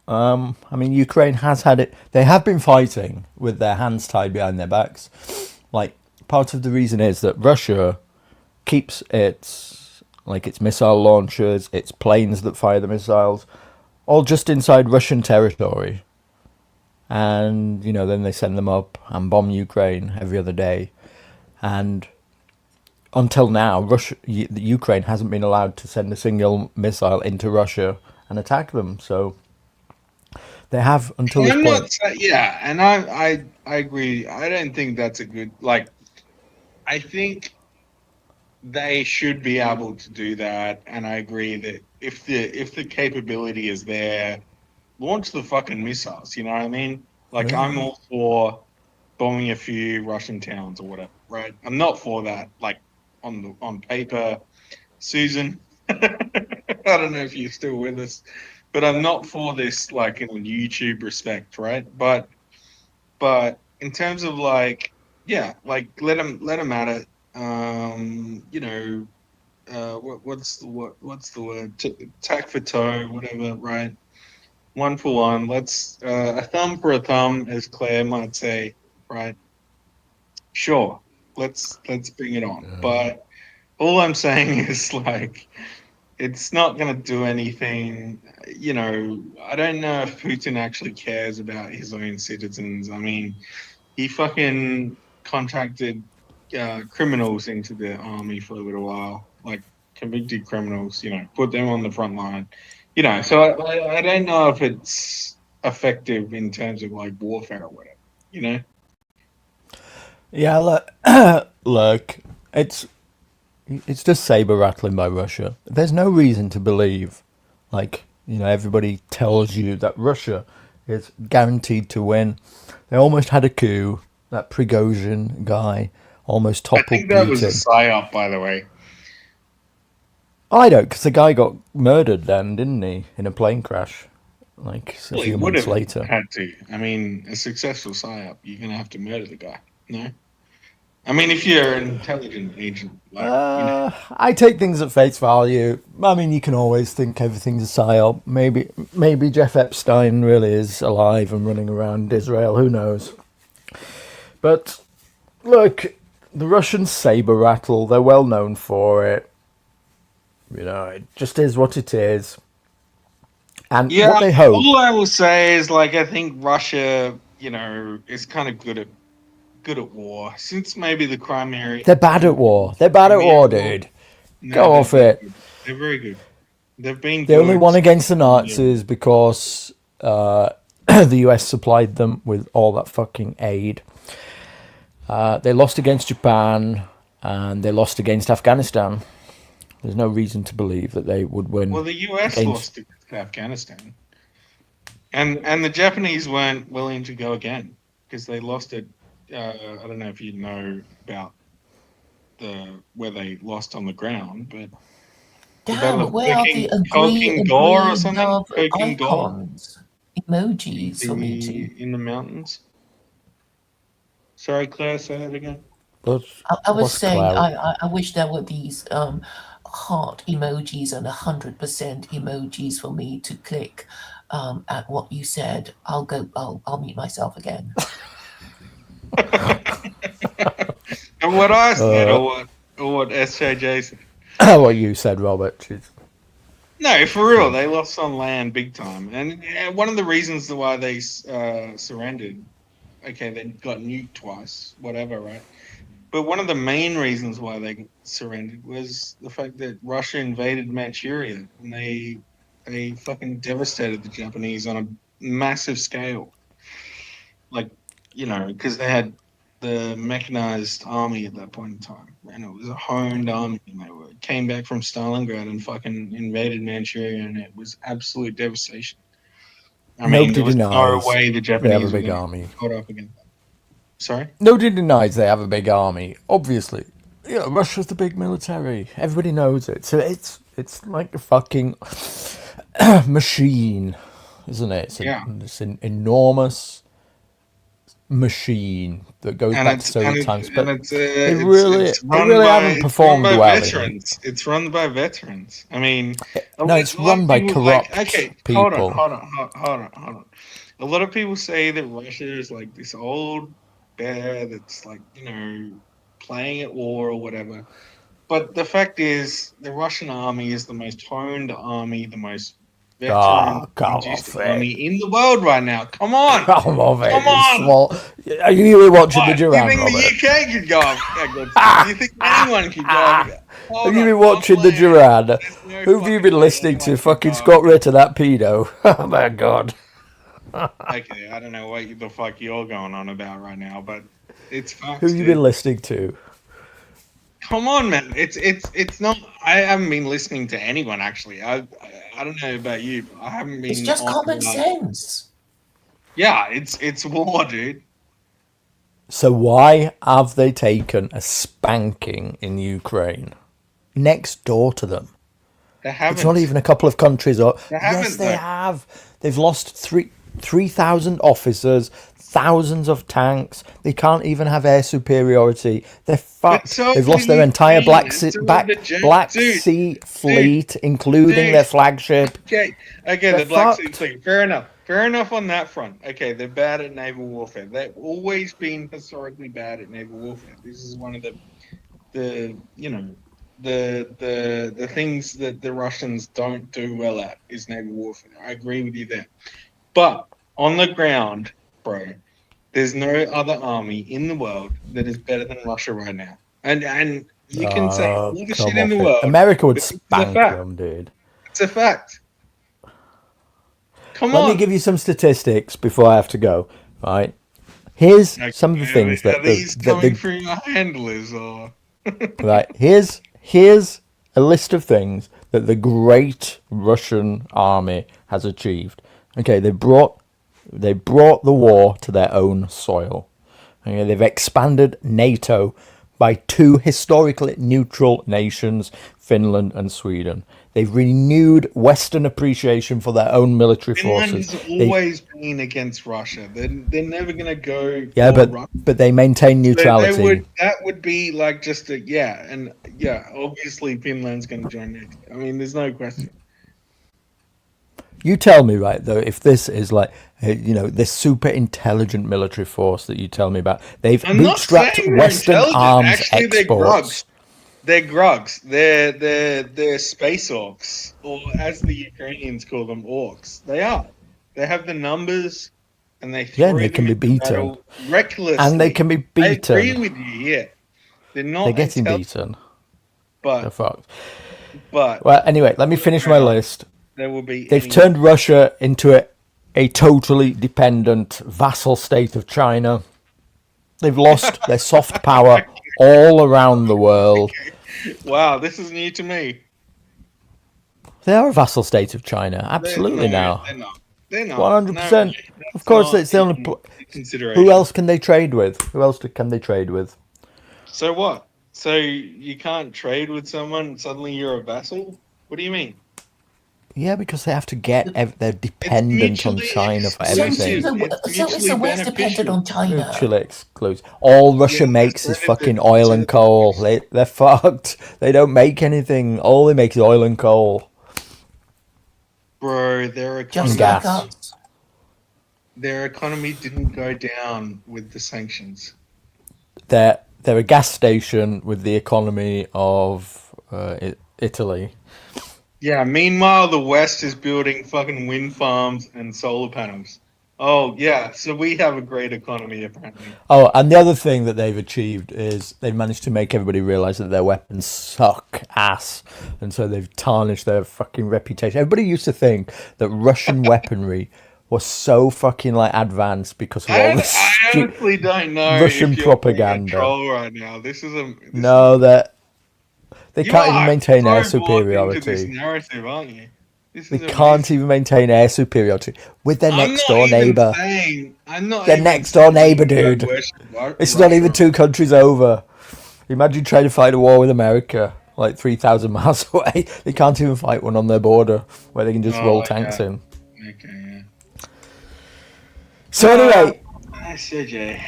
S7: I mean, Ukraine has had it. They have been fighting with their hands tied behind their backs. Like, part of the reason is that Russia keeps its missile launchers, its planes that fire the missiles, all just inside Russian territory. And then they send them up and bomb Ukraine every other day. And until now, Ukraine hasn't been allowed to send a single missile into Russia and attack them. So they have until this point.
S1: Yeah, and I agree. I don't think that's a good, like. I think they should be able to do that, and I agree that if the capability is there, launch the fucking missiles. You know what I mean? Like, I'm all for bombing a few Russian towns or whatever, right? I'm not for that. Like, on paper, Susan. I don't know if you're still with us, but I'm not for this, like, in a YouTube respect, right? But in terms of, like, yeah, like, let them at it. What's the word? Tack for toe, whatever, right? One for one. Let's a thumb for a thumb, as Claire might say, right? Sure, let's bring it on. But all I'm saying is, like, it's not going to do anything. I don't know if Putin actually cares about his own citizens. I mean, he fucking contracted criminals into the army for a little while, like convicted criminals, put them on the front line. So I don't know if it's effective in terms of, like, warfare or whatever,
S7: Yeah, look, it's just saber rattling by Russia. There's no reason to believe, like, everybody tells you that Russia is guaranteed to win. They almost had a coup. That Prigozhin guy almost toppled Putin.
S1: I think that was a psyop, by the way.
S7: I don't, because the guy got murdered then, didn't he, in a plane crash, like a few months later.
S1: Had to. I mean, a successful psyop, you're gonna have to murder the guy. No. I mean, if you're an intelligent agent, like,
S7: I take things at face value. I mean, you can always think everything's a psyop. Maybe Jeff Epstein really is alive and running around Israel. Who knows? But look, the Russians saber rattle. They're well known for it. It just is what it is. And what they hope.
S1: All I will say is, like, I think Russia, is kind of good at war. Since maybe the Crimea.
S7: They're bad at war. Dude.
S1: No,
S7: go off it.
S1: They're very good. They've been.
S7: They only won against the Nazis because the US supplied them with all that fucking aid. They lost against Japan and they lost against Afghanistan. There's no reason to believe that they would win.
S1: Well, the US lost to Afghanistan, and the Japanese weren't willing to go again because they lost it. I don't know if you know about where they lost on the ground, but
S2: damn, where are the agree
S1: or something?
S2: icons, emojis for me too?
S1: In the mountains. Sorry, Claire, say that again.
S2: I was saying, I wish there were these heart emojis and 100% emojis for me to click at what you said. I'll mute myself again.
S1: And what I said, or what SJJ said.
S7: What you said, Robert.
S1: No, for real, they lost on land big time, and one of the reasons why they surrendered. Okay, they got nuked twice, whatever, right? But one of the main reasons why they surrendered was the fact that Russia invaded Manchuria, and they fucking devastated the Japanese on a massive scale. Like, because they had the mechanized army at that point in time, and it was a honed army, and they came back from Stalingrad and fucking invaded Manchuria, and it was absolute devastation. I mean, there was no way the Japanese
S7: have a big army.
S1: Caught up again. Sorry?
S7: Nobody denies they have a big army, obviously. Russia's the big military. Everybody knows it. So it's like a fucking machine, isn't it? It's an enormous machine that goes
S1: And
S7: back
S1: it's
S7: to Soviet
S1: and
S7: times.
S1: it's
S7: But
S1: and it's
S7: they
S1: it's
S7: really
S1: it's run
S7: haven't
S1: it's
S7: performed
S1: run by
S7: well.
S1: veterans. It's run by veterans. I mean,
S7: No, it's
S1: a lot
S7: run
S1: of
S7: by
S1: people
S7: corrupt
S1: okay,
S7: people.
S1: hold on. A lot of people say that Russia is like this old bear that's like, playing at war or whatever. But the fact is, the Russian army is the most honed army, the most veteran
S7: Come
S1: induced
S7: off it.
S1: army in the world right now. Come on.
S7: Come off it.
S1: Come
S7: You
S1: on.
S7: small. Are you even watching the
S1: What? Do you
S7: Duran,
S1: think
S7: Robert?
S1: the UK could go up? Do you think anyone could go up?
S7: Have you been watching the Duran? Who have you been listening to? Fucking Scott Ritter, that pedo. Oh my god.
S1: Okay, I don't know what the fuck you're going on about right now, but it's facts.
S7: Who have you been listening to?
S1: Come on, man. It's not. I haven't been listening to anyone actually. I don't know about you, but I haven't been.
S2: It's just
S1: on,
S2: common sense.
S1: Yeah, it's war, dude.
S7: So why have they taken a spanking in Ukraine? Next door to them.
S1: They haven't.
S7: It's not even a couple of countries up.
S1: They
S7: Yes,
S1: haven't,
S7: they
S1: though.
S7: have. They've lost 3,000 officers, thousands of tanks. They can't even have air superiority. They're fucked.
S1: so
S7: They've lost
S1: can
S7: their entire
S1: Ukraine.
S7: Black
S1: So the
S7: Black
S1: dude,
S7: Sea fleet, including
S1: dude.
S7: their flagship.
S1: Okay,
S7: They're
S1: the Black Sea
S7: fucked.
S1: Fleet. Fair enough. Fair enough on that front. Okay, they're bad at naval warfare. They've always been historically bad at naval warfare. This is one of the things that the Russians don't do well at is naval warfare. I agree with you there. But on the ground, bro, there's no other army in the world that is better than Russia right now. And you can say all the shit in the world.
S7: America would
S1: but it's a
S7: spank
S1: fact.
S7: them, dude.
S1: It's a fact. Come
S7: Let
S1: on.
S7: me give you some statistics before I have to go. Right, here's some of the things
S1: Are
S7: that
S1: these
S7: the
S1: coming through your handlers or
S7: right. Here's a list of things that the great Russian army has achieved. Okay, they brought the war to their own soil. Okay, they've expanded NATO by 2 historically neutral nations, Finland and Sweden. They've renewed Western appreciation for their own military
S1: Finland
S7: forces.
S1: has always been against Russia. They're never gonna go.
S7: Yeah,
S1: for Russia.
S7: but they maintain neutrality.
S1: That would be like just obviously Finland's gonna join NATO. I mean, there's no question.
S7: You tell me, right, though, if this is like, this super intelligent military force that you tell me about, they've
S1: I'm not
S7: bootstrapped
S1: saying they're
S7: Western
S1: intelligent.
S7: arms
S1: Actually, they're
S7: exports.
S1: They're grogs. They're space orcs, or as the Ukrainians call them, orcs. They are. They have the numbers, and they
S7: Yeah, and
S1: throw
S7: they can
S1: them
S7: be
S1: into
S7: beaten.
S1: battle recklessly.
S7: And they can be
S1: I agree
S7: beaten.
S1: with you. Yeah, they're not.
S7: They're getting
S1: intelligent,
S7: beaten. They're
S1: but
S7: fucked.
S1: but
S7: Well, anyway, let me finish my list.
S1: there will be.
S7: They've turned Russia into a totally dependent vassal state of China. They've lost their soft power all around the world.
S1: Wow, this is new to me.
S7: They are a vassal state of China, absolutely now.
S1: They're not.
S7: 100%. Of course, it's the only.
S1: Consideration.
S7: Who else can they trade with? Who else can they trade with?
S1: So what? So you can't trade with someone? Suddenly you're a vassal? What do you mean?
S7: Yeah, because they have to get. They're dependent on
S1: mutually
S7: China for
S2: So,
S7: everything.
S2: is the West dependent on China?
S7: Mutually exclusive. All Russia
S1: Yeah,
S7: makes
S1: that's
S7: is
S1: right.
S7: fucking oil and coal. They're fucked. They don't make anything. All they make is oil and coal.
S1: Bro, their
S2: Just
S1: economy,
S2: like
S7: gas.
S2: us.
S1: their economy didn't go down with the sanctions.
S7: They're a gas station with the economy of Italy.
S1: Yeah, meanwhile, the West is building fucking wind farms and solar panels. Oh, yeah, so we have a great economy, apparently.
S7: Oh, and the other thing that they've achieved is they've managed to make everybody realise that their weapons suck ass. And so they've tarnished their fucking reputation. Everybody used to think that Russian weaponry was so fucking like advanced because of all this
S1: I honestly don't know
S7: Russian
S1: if you're
S7: propaganda.
S1: being a troll right now. This is a... this
S7: No, that they
S1: You
S7: can't even
S1: are
S7: maintain air
S1: so bought into this
S7: superiority.
S1: narrative, aren't you? This
S7: They
S1: is
S7: can't
S1: amazing.
S7: even maintain air superiority with their
S1: I'm
S7: next
S1: not
S7: door
S1: even
S7: neighbour.
S1: saying- I'm not
S7: Their
S1: even
S7: next door
S1: saying
S7: neighbour,
S1: that
S7: dude.
S1: Russia-
S7: It's not even
S1: Russia-
S7: 2 countries over. Imagine trying to fight a war with America, like 3,000 miles away. They can't even fight one on their border where they can just roll tanks in.
S1: Okay, yeah.
S7: So anyway,
S1: SJJ.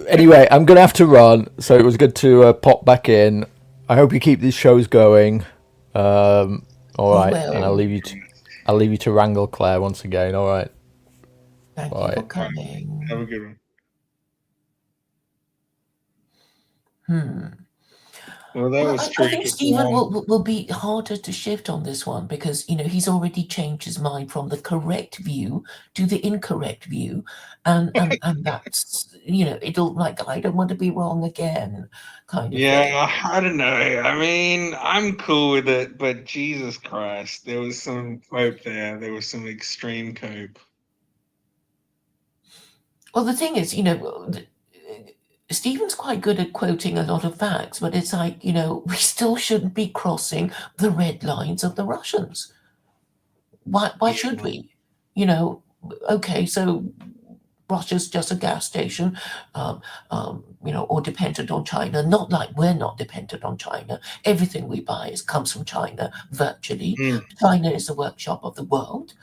S7: Anyway, I'm gonna have to run. So it was good to pop back in. I hope you keep these shows going. All right,
S2: will.
S7: and I'll leave you to wrangle Claire once again. All right.
S2: Thank you
S7: Right.
S2: for coming.
S1: Have a good one. Well, that was true.
S2: I think Stephen will be harder to shift on this one because he's already changed his mind from the correct view to the incorrect view, and that's it'll like I don't want to be wrong again, kind of thing.
S1: Yeah, I don't know. I mean, I'm cool with it, but Jesus Christ, there was some cope there. There was some extreme cope.
S2: Well, the thing is, Stephen's quite good at quoting a lot of facts, but it's like, we still shouldn't be crossing the red lines of the Russians. Why should we? Okay, so Russia's just a gas station, or dependent on China. Not like we're not dependent on China. Everything we buy comes from China, virtually. China is the workshop of the world.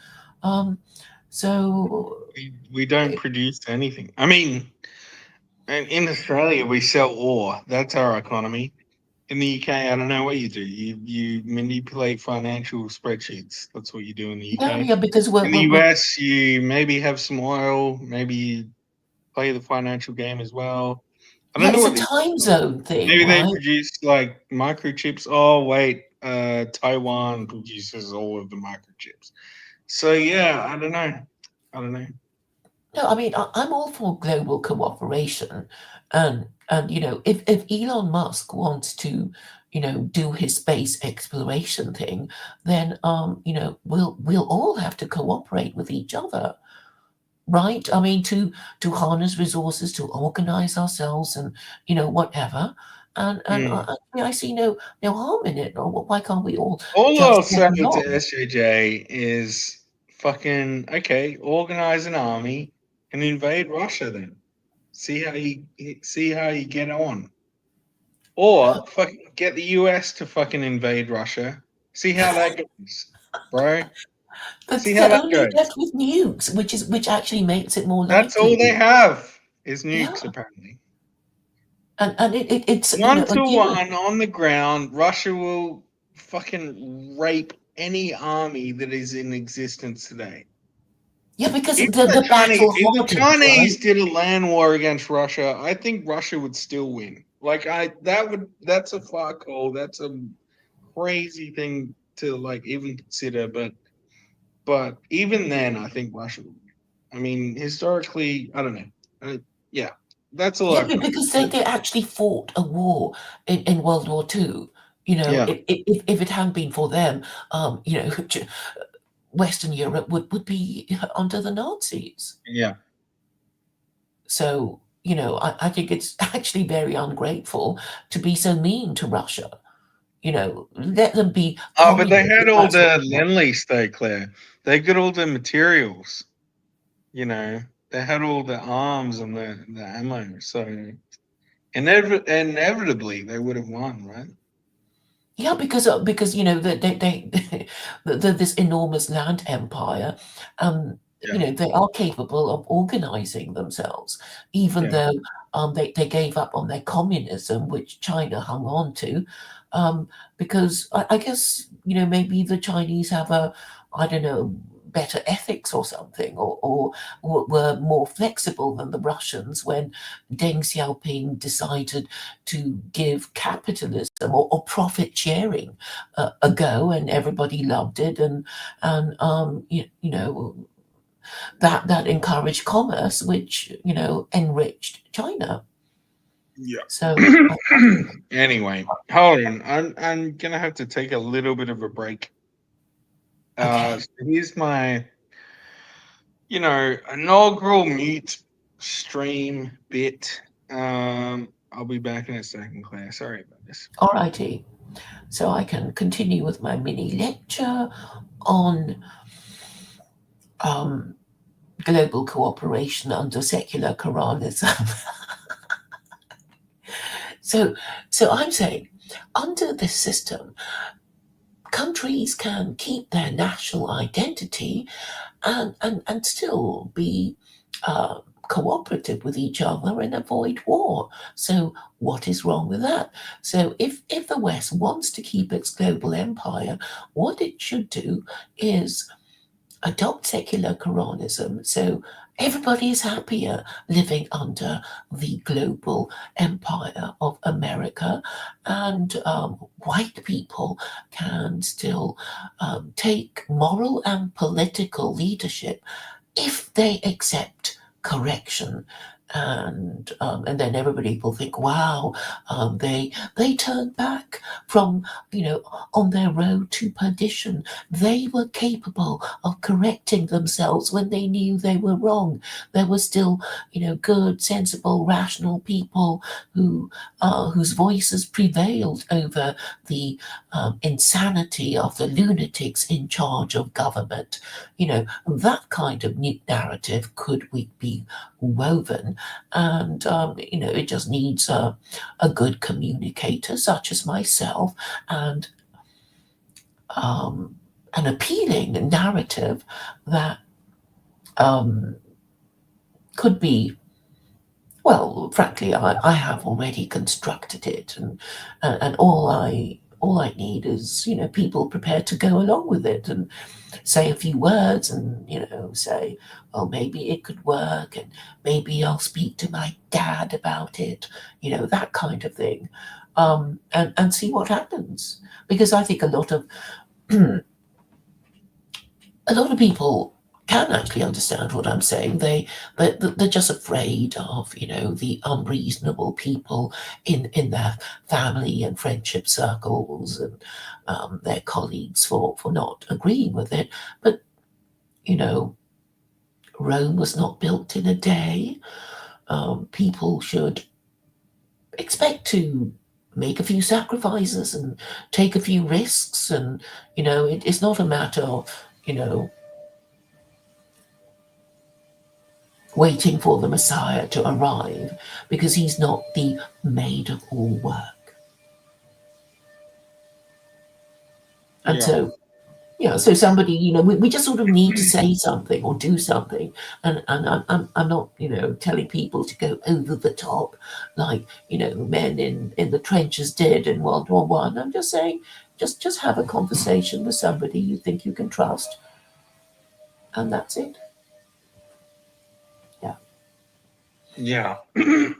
S2: So
S1: we don't produce anything. I mean, in Australia, we sell ore. That's our economy. In the UK, I don't know what you do. You manipulate financial spreadsheets. That's what you do in the UK.
S2: yeah, because
S1: in the US, you maybe have some oil. Maybe you play the financial game as well. I don't know
S2: it's a time zone thing.
S1: Maybe
S2: right?
S1: they produce like microchips. Oh wait, Taiwan produces all of the microchips. So yeah, I don't know.
S2: No, I mean, I'm all for global cooperation, and if Elon Musk wants to, do his space exploration thing, then we'll all have to cooperate with each other, right? I mean, to harness resources, to organize ourselves, and whatever. And I see no harm in it. Or why can't we all?
S1: All I'll
S2: just
S1: say
S2: get
S1: to
S2: along?
S1: SJJ is fucking okay. Organize an army and invade Russia. Then see how you get on. Or fucking get the US to fucking invade Russia. See how that goes, bro.
S2: But
S1: See how
S2: they're
S1: that
S2: only
S1: goes.
S2: left with nukes, which actually makes it more
S1: That's
S2: likely.
S1: all they have is nukes,
S2: Yeah.
S1: apparently.
S2: And it's
S1: 1-1 on the ground. Russia will fucking rape any army that is in existence today.
S2: Yeah, because
S1: If
S2: the battle
S1: the Chinese
S2: hardens, right?
S1: did a land war against Russia, I think Russia would still win. Like that's a far call. That's a crazy thing to like even consider. But even then, I think Russia would win. I mean, historically, I don't know. Yeah, that's all.
S2: Yeah, because they actually fought a war in World War II.
S1: Yeah.
S2: If it hadn't been for them, Western Europe would be under the Nazis.
S1: Yeah.
S2: So, I think it's actually very ungrateful to be so mean to Russia. Let them be.
S1: Oh, but they
S2: communist,
S1: had
S2: if
S1: all
S2: that's what
S1: the
S2: they want.
S1: Lend-Lease though, Claire. They got all the materials. They had all the arms and the ammo. So inevitably they would have won, right?
S2: Yeah, because they this enormous land empire, they are capable of organizing themselves, even
S1: Yeah.
S2: though they gave up on their communism, which China hung on to, because I guess maybe the Chinese have I don't know, better ethics or something, or were more flexible than the Russians when Deng Xiaoping decided to give capitalism or profit sharing a go, and everybody loved it, and that encouraged commerce, which enriched China.
S1: Yeah.
S2: So
S1: Anyway, hold on. I'm gonna have to take a little bit of a break.
S2: Okay.
S1: So here's my inaugural mute stream bit. I'll be back in a second, Claire. Sorry about this.
S2: Alrighty, so I can continue with my mini lecture on global cooperation under secular Quranism. So I'm saying, under this system, countries can keep their national identity and still be cooperative with each other and avoid war. So what is wrong with that? So if the West wants to keep its global empire, what it should do is adopt secular Quranism, so everybody is happier living under the global empire of America, and white people can still take moral and political leadership if they accept correction. And then everybody will think, wow, they turned back from, on their road to perdition. They were capable of correcting themselves when they knew they were wrong. There were still, good, sensible, rational people whose voices prevailed over the insanity of the lunatics in charge of government. That kind of narrative could be woven, and it just needs a good communicator such as myself, and an appealing narrative that could be, well, frankly, I have already constructed it, and all I need is, people prepared to go along with it and say a few words, and say, well, maybe it could work, and maybe I'll speak to my dad about it, that kind of thing, and see what happens. Because I think a lot of people can actually understand what I'm saying. They're just afraid of, the unreasonable people in their family and friendship circles, and their colleagues for not agreeing with it. But Rome was not built in a day. People should expect to make a few sacrifices and take a few risks, and it's not a matter of waiting for the Messiah to arrive, because he's not the maid of all work. And so somebody, we just sort of need to say something or do something, and I'm not, telling people to go over the top like, men in the trenches did in World War One. I'm just saying, just have a conversation with somebody you think you can trust, and that's it.
S1: Yeah. I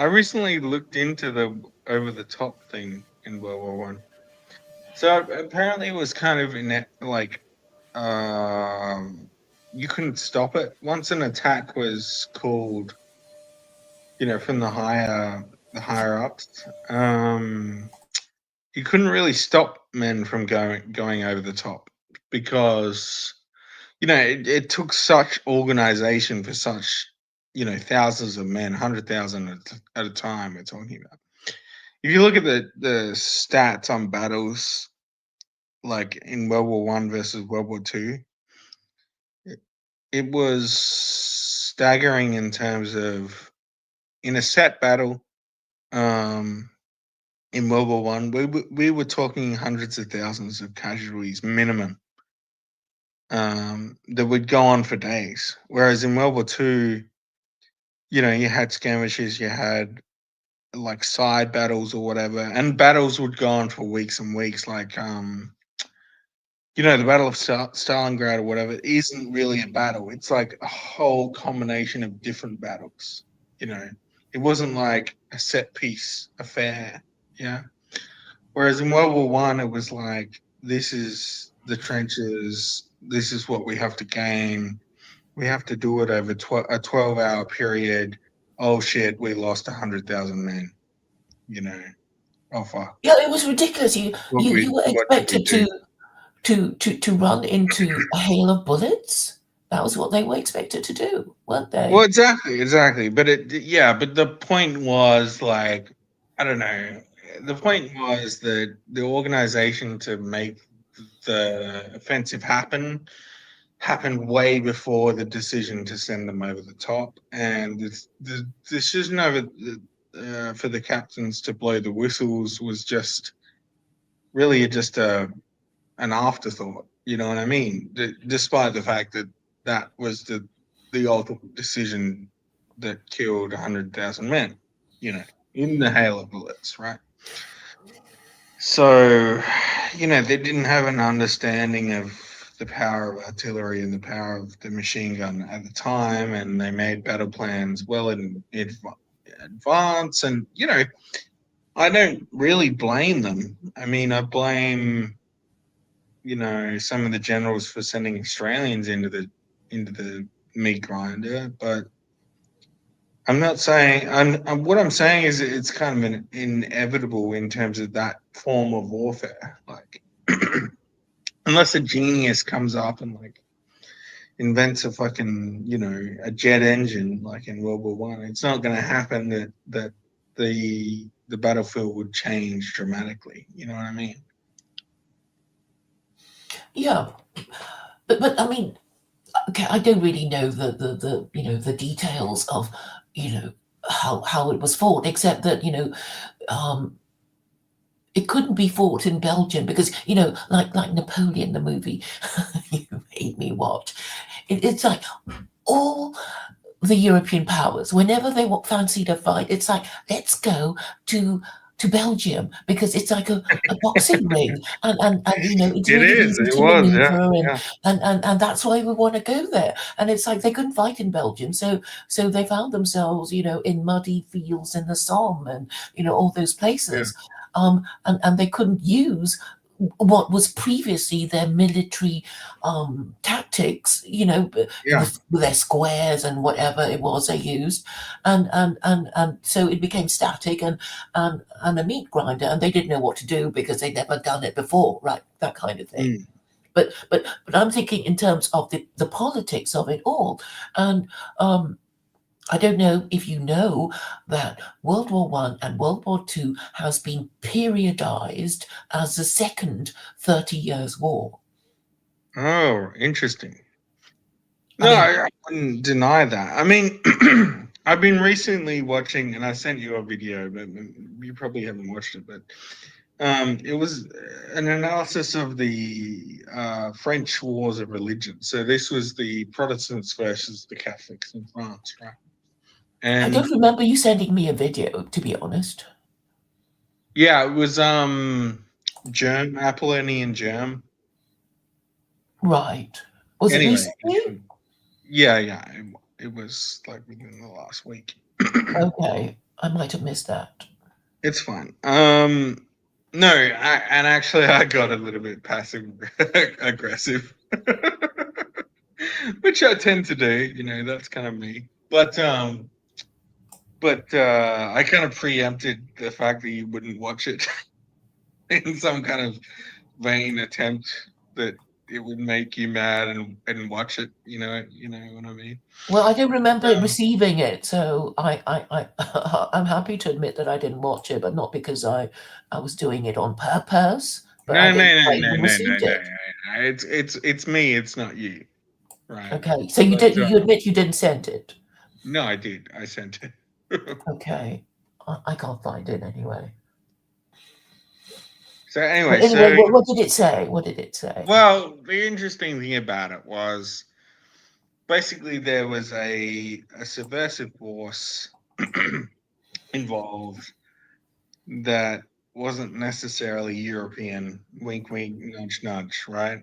S1: recently looked into the over the top thing in World War One. So apparently it was kind of you couldn't stop it once an attack was called, from the higher ups. You couldn't really stop men from going over the top, because it took such organization for such, thousands of men, 100,000 at a time. We're talking about. If you look at the stats on battles, like in World War One versus World War Two, it was staggering in terms of, in a set battle. In World War One, we were talking hundreds of thousands of casualties minimum. That would go on for days. Whereas in World War Two, you had skirmishes, you had like side battles or whatever, and battles would go on for weeks and weeks. Like, the Battle of Stalingrad or whatever isn't really a battle. It's like a whole combination of different battles. It wasn't like a set piece affair. Yeah. Whereas in World War One, it was like, this is the trenches. This is what we have to gain. We have to do it over a 12-hour period. Oh shit, we lost 100,000 men. Oh fuck.
S2: Yeah, it was ridiculous. You
S1: What
S2: were
S1: did we
S2: expected
S1: do?
S2: to run into a hail of bullets. That was what they were expected to do, weren't they?
S1: Well, exactly. But but the point was, like, I don't know. The point was that the organization to make the offensive happen, happened way before the decision to send them over the top, and the decision over for the captains to blow the whistles was just really just an afterthought. You know what I mean? Despite the fact that that was the ultimate decision that killed 100,000 men. You know, in the hail of bullets, right? So, they didn't have an understanding of the power of artillery and the power of the machine gun at the time, and they made battle plans well in advance. And I don't really blame them. I mean, I blame some of the generals for sending Australians into the meat grinder, but I'm not saying. What I'm saying is it's kind of inevitable in terms of that form of warfare. Like, unless a genius comes up and like invents a fucking a jet engine like in World War One, it's not going to happen that the battlefield would change dramatically. You know what I mean?
S2: Yeah, but I mean, okay, I don't really know the details of how it was fought, except that it couldn't be fought in Belgium because like Napoleon the movie you made me watch. It's like all the European powers, whenever they fancied a fight, it's like, let's go to Belgium because it's like a boxing ring, and it's
S1: It
S2: really
S1: is.
S2: easy
S1: It
S2: to
S1: was. Yeah.
S2: maneuver,
S1: Yeah.
S2: and that's why we want to go there. And it's like they couldn't fight in Belgium, so they found themselves in muddy fields in the Somme and all those places, and they couldn't use what was previously their military tactics,
S1: Yeah.
S2: with their squares and whatever it was they used, and so it became static and a meat grinder, and they didn't know what to do because they'd never done it before, right? That kind of thing. But I'm thinking in terms of the politics of it all, and I don't know if you know that World War One and World War Two has been periodized as the second 30 Years' War.
S1: Oh, interesting. No, I wouldn't deny that. I mean, I've been recently watching, and I sent you a video, but you probably haven't watched it. But it was an analysis of the French wars of religion. So this was the Protestants versus the Catholics in France, right?
S2: I
S1: And
S2: don't remember you sending me a video, to be honest.
S1: yeah, it was Apollonian germ.
S2: Right. Was it
S1: Anyway,
S2: recently?
S1: yeah, it was like within the last week.
S2: Okay, I might have missed that.
S1: It's fine. No, and actually, I got a little bit passive aggressive, which I tend to do. That's kind of me. But I kind of preempted the fact that you wouldn't watch it in some kind of vain attempt that it would make you mad and watch it. You know what I mean?
S2: Well, I don't remember receiving it, so I'm happy to admit that I didn't watch it, but not because I was doing it on purpose. But
S1: No,
S2: I
S1: no,
S2: didn't
S1: no,
S2: even
S1: no, no,
S2: received
S1: no,
S2: it.
S1: no. It's me. It's not you, right?
S2: Okay, so you admit you didn't send it.
S1: No, I did. I sent it.
S2: Okay, I can't find it anyway.
S1: So anyway,
S2: But anyway, what did it say? What did it say?
S1: Well, the interesting thing about it was basically there was a subversive force involved that wasn't necessarily European. Wink, wink, nudge, nudge. Right?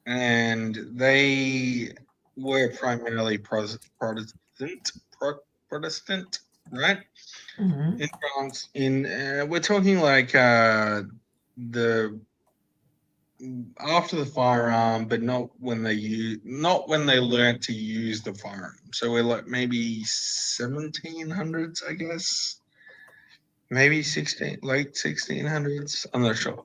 S1: And they were primarily Protestant, right?
S2: Mm-hmm.
S1: In France, we're talking like the after the firearm, but not when they learned to use the firearm. So we're like maybe 1700s, I guess, maybe late 1600s. I'm not sure.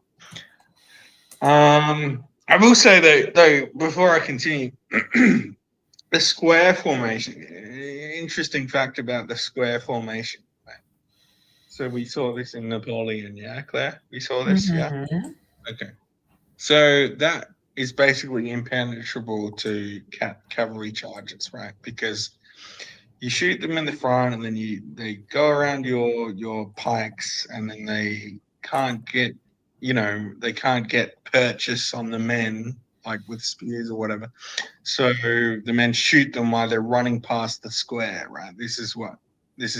S1: I will say though, before I continue, the square formation. Interesting fact about the square formation. So we saw this in Napoleon, yeah, Claire? We saw this, yeah?
S2: Mm-hmm.
S1: Okay. So that is basically impenetrable to cavalry charges, right? Because you shoot them in the front, and then they go around your pikes, and then they can't get purchase on the men like with spears or whatever. So the men shoot them while they're running past the square, right? This is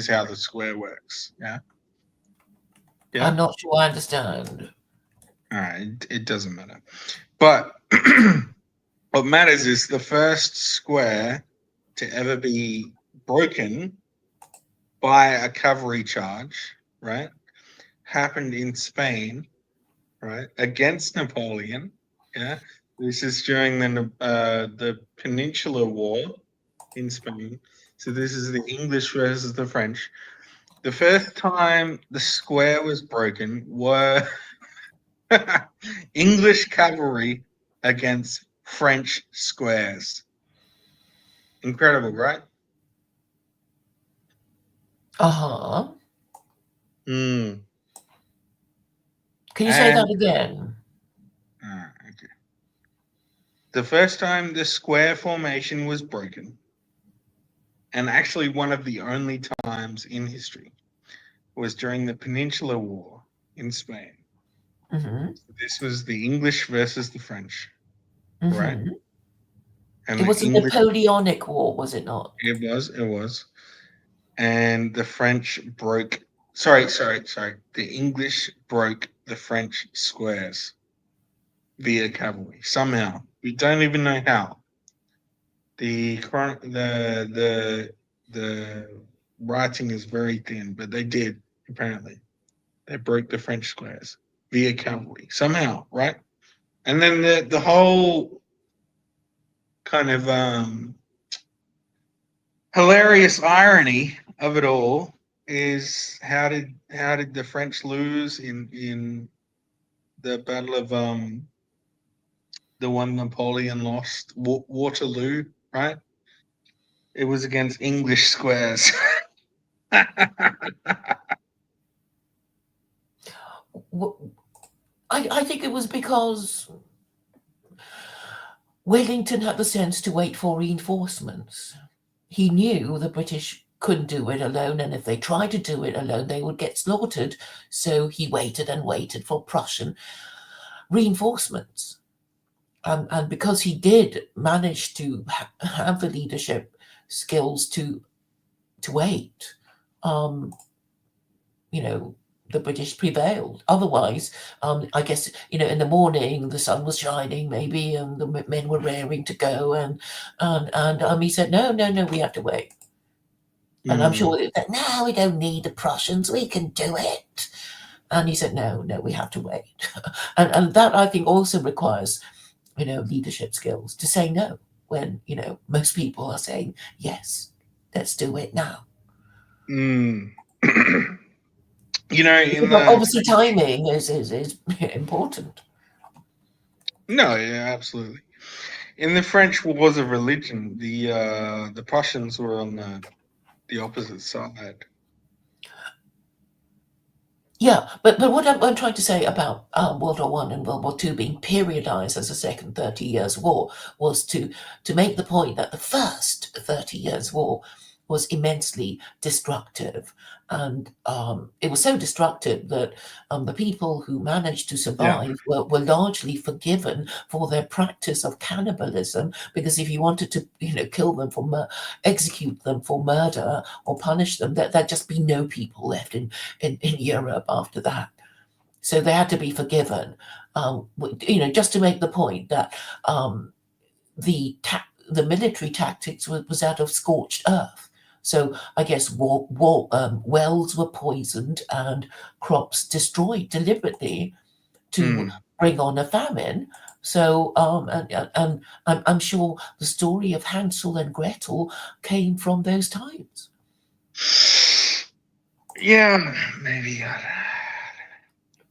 S1: how the square works. Yeah. Yeah.
S2: I'm not sure I understand.
S1: All right. It doesn't matter. But what matters is the first square to ever be broken by a cavalry charge, right? Happened in Spain, right? Against Napoleon. Yeah. This is during the Peninsular War in Spain. So this is the English versus the French. The first time the square was broken were English cavalry against French squares. Incredible, right?
S2: Uh-huh.
S1: Mm.
S2: Can you say that
S1: And
S2: again?
S1: okay. The first time the square formation was broken, and actually one of the only times in history, was during the Peninsular War in Spain.
S2: Mm-hmm.
S1: This was the English versus the French, right?
S2: Mm-hmm.
S1: And
S2: It
S1: the
S2: was the
S1: English,
S2: Napoleonic War, was it not?
S1: it was. And the French broke, sorry. The English broke the French squares via cavalry somehow. We don't even know how. The writing is very thin, but they did, apparently. They broke the French squares via cavalry somehow, right? And then the whole kind of hilarious irony of it all is how did the French lose in the Battle of the one Napoleon lost, Waterloo, right? It was against English squares.
S2: I think it was because Wellington had the sense to wait for reinforcements. He knew the British couldn't do it alone, and if they tried to do it alone, they would get slaughtered. So he waited and waited for Prussian reinforcements. And because he did manage to have the leadership skills to wait, you know, the British prevailed. Otherwise, I guess, in the morning the sun was shining, maybe, and the men were raring to go, and he said, no, we have to wait. And I'm sure that, no, we don't need the Prussians, we can do it. And he said, no, we have to wait. and that, I think, also requires, leadership skills to say no when, most people are saying, yes, let's do it now. Obviously timing is important.
S1: No, yeah, absolutely. In the French Wars of Religion, the Prussians were on the opposite side.
S2: Yeah, but what I'm trying to say about World War One and World War Two being periodized as a second 30 Years' War was to make the point that the first 30 Years' War was immensely destructive, and it was so destructive that the people who managed to survive were largely forgiven for their practice of cannibalism, because if you wanted to kill them execute them for murder or punish them, there'd just be no people left in Europe after that. So they had to be forgiven, just to make the point that the military tactics was out of scorched earth. So I guess wells were poisoned and crops destroyed deliberately to bring on a famine. So and I'm sure the story of Hansel and Gretel came from those times.
S1: Yeah, maybe.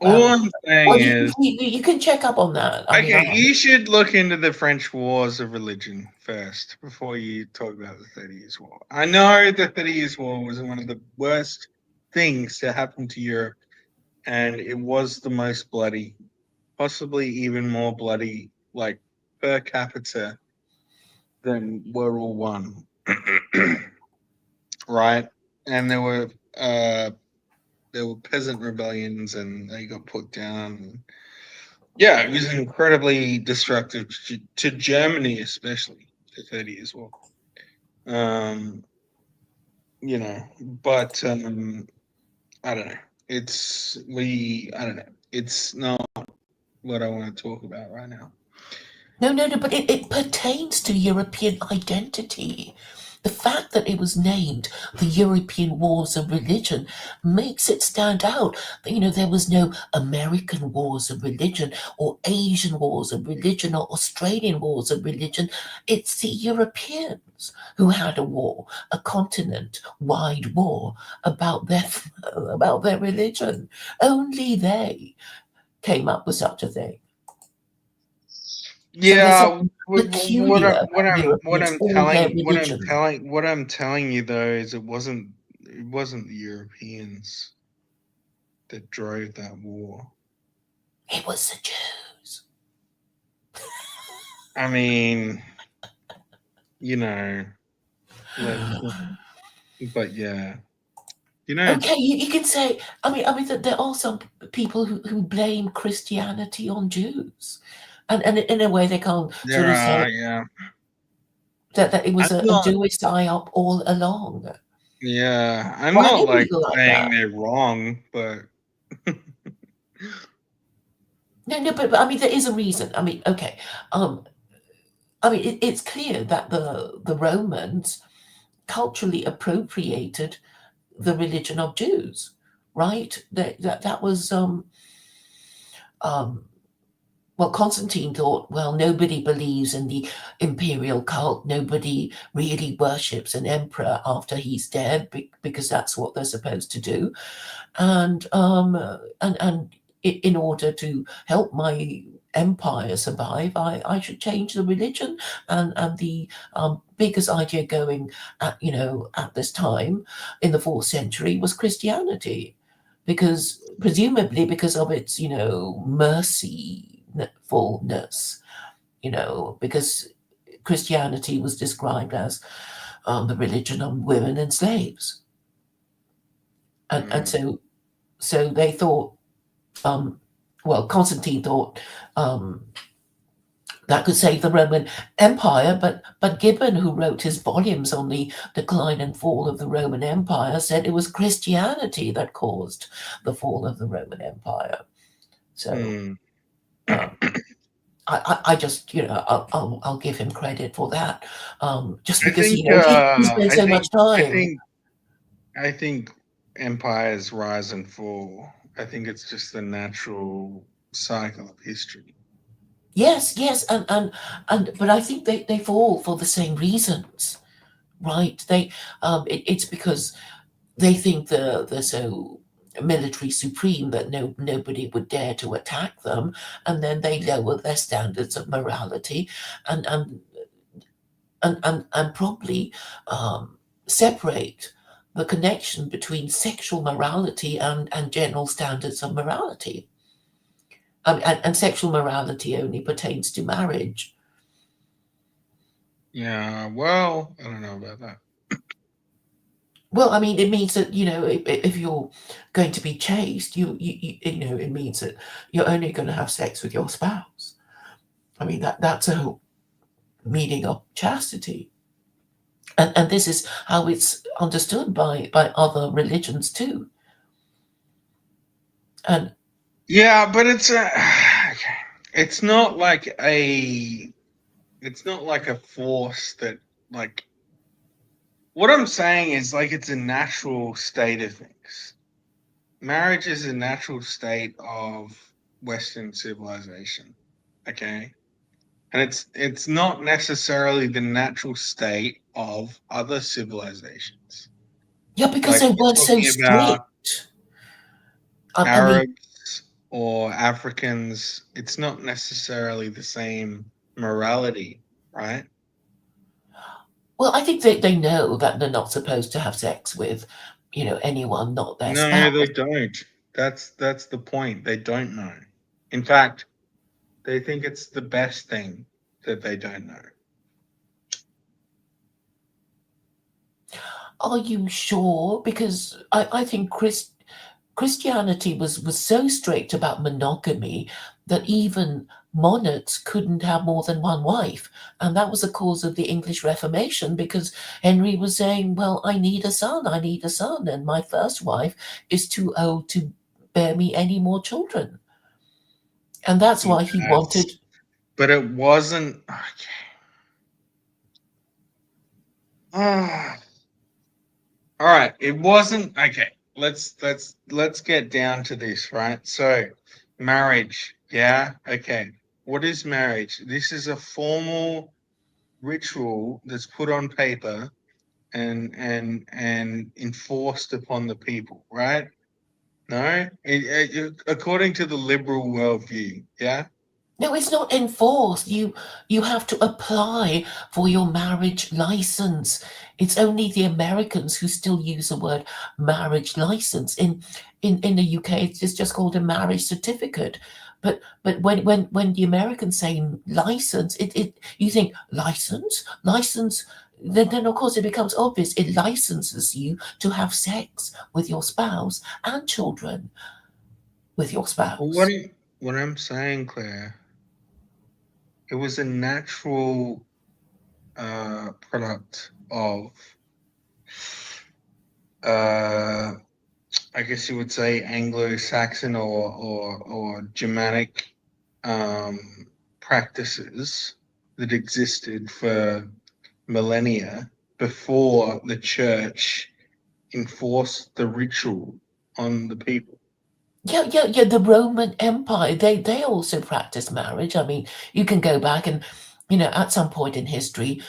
S1: All I'm saying is,
S2: you can check up on that.
S1: You should look into the French Wars of Religion first before you talk about the 30 Years' War. I know the 30 Years' War was one of the worst things to happen to Europe, and it was the most bloody, possibly even more bloody, like per capita than World War One, right? And there were peasant rebellions, and they got put down. Yeah, it was incredibly destructive to Germany, especially for 30 years. Well, you know, but I don't know. I don't know. It's not what I want to talk about right now.
S2: No, but it pertains to European identity. The fact that it was named the European Wars of Religion makes it stand out. There was no American Wars of Religion or Asian Wars of Religion or Australian Wars of Religion. It's the Europeans who had a war, a continent-wide war about their religion. Only they came up with such a thing. So there's
S1: Yeah,
S2: something peculiar about Europeans or their religion.
S1: what I'm telling you though is it wasn't the Europeans that drove that war.
S2: It was the Jews.
S1: I mean, but yeah,
S2: Okay, you can say. I mean that there are some people who blame Christianity on Jews, and in a way they can't sort of say
S1: yeah.
S2: that it was
S1: I'm
S2: a
S1: not,
S2: Jewish psyop all along.
S1: yeah, I'm
S2: Well, I
S1: not
S2: know
S1: like
S2: people like
S1: saying
S2: that.
S1: they're wrong, but
S2: No, but I mean there is a reason. I mean, okay, I mean it's clear that the Romans culturally appropriated the religion of Jews, right? That was well, Constantine thought, well, nobody believes in the imperial cult. Nobody really worships an emperor after he's dead because that's what they're supposed to do. And in order to help my empire survive, I should change the religion. And the biggest idea going at this time in the 4th century was Christianity, presumably because of its mercifulness, because Christianity was described as the religion of women and slaves, and so they thought, well, Constantine thought that could save the Roman Empire, but Gibbon, who wrote his volumes on the decline and fall of the Roman Empire, said it was Christianity that caused the fall of the Roman Empire. So I just I'll give him credit for that, just because he spent so much time.
S1: I think empires rise and fall. I think it's just the natural cycle of history.
S2: Yes, but I think they fall for the same reasons, right? It's because they think they're so military supreme that nobody would dare to attack them, and then they lower their standards of morality and probably separate the connection between sexual morality and general standards of morality. And sexual morality only pertains to marriage.
S1: Yeah, well, I don't know about that.
S2: Well, I mean, it means that if you're going to be chaste, it means that you're only going to have sex with your spouse. I mean that's a whole meaning of chastity, and this is how it's understood by other religions too. And
S1: yeah, but it's not like a force that like. What I'm saying is like it's a natural state of things. Marriage is a natural state of Western civilization. Okay. And it's not necessarily the natural state of other civilizations.
S2: yeah, because
S1: Like
S2: they
S1: we're
S2: weren't so
S1: talking about
S2: strict. I mean,
S1: Arabs or Africans, it's not necessarily the same morality, right?
S2: well, I think they know that they're not supposed to have sex with, anyone not their
S1: No,
S2: spouse.
S1: they don't. That's the point. They don't know. In fact, they think it's the best thing that they don't know.
S2: Are you sure? Because I think Christianity was so strict about monogamy that even monarchs couldn't have more than one wife. And that was the cause of the English Reformation, because Henry was saying, well, I need a son, and my first wife is too old to bear me any more children. And that's why he wanted.
S1: But it wasn't. Okay. Ah. All right. It wasn't. Okay. Let's get down to this, right? So, marriage. Yeah. Okay. What is marriage? This is a formal ritual that's put on paper and enforced upon the people, right? No, according to the liberal worldview, yeah.
S2: No, it's not enforced. You have to apply for your marriage license. It's only the Americans who still use the word marriage license. In the UK, it's just called a marriage certificate. But when the Americans say license, it you think license. Then of course it becomes obvious. It licenses you to have sex with your spouse and children with your spouse.
S1: What I'm saying, Claire, it was a natural product of, I guess you would say, Anglo-Saxon or Germanic practices that existed for millennia before the church enforced the ritual on the people.
S2: Yeah. The Roman Empire, they also practiced marriage. I mean, you can go back and, at some point in history,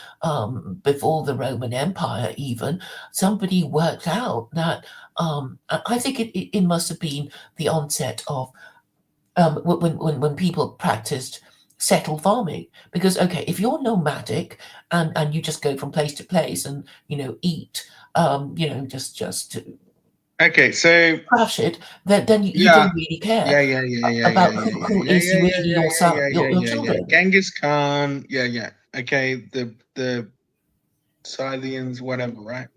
S2: before the Roman Empire, even somebody worked out that. I think it must have been the onset of when people practiced settled farming. Because okay, if you're nomadic and you just go from place to place and eat, just
S1: Okay, so
S2: crash it, then you
S1: yeah,
S2: don't really care about who is really your son, your children.
S1: Genghis Khan, yeah. Okay, the Scythians, whatever, right?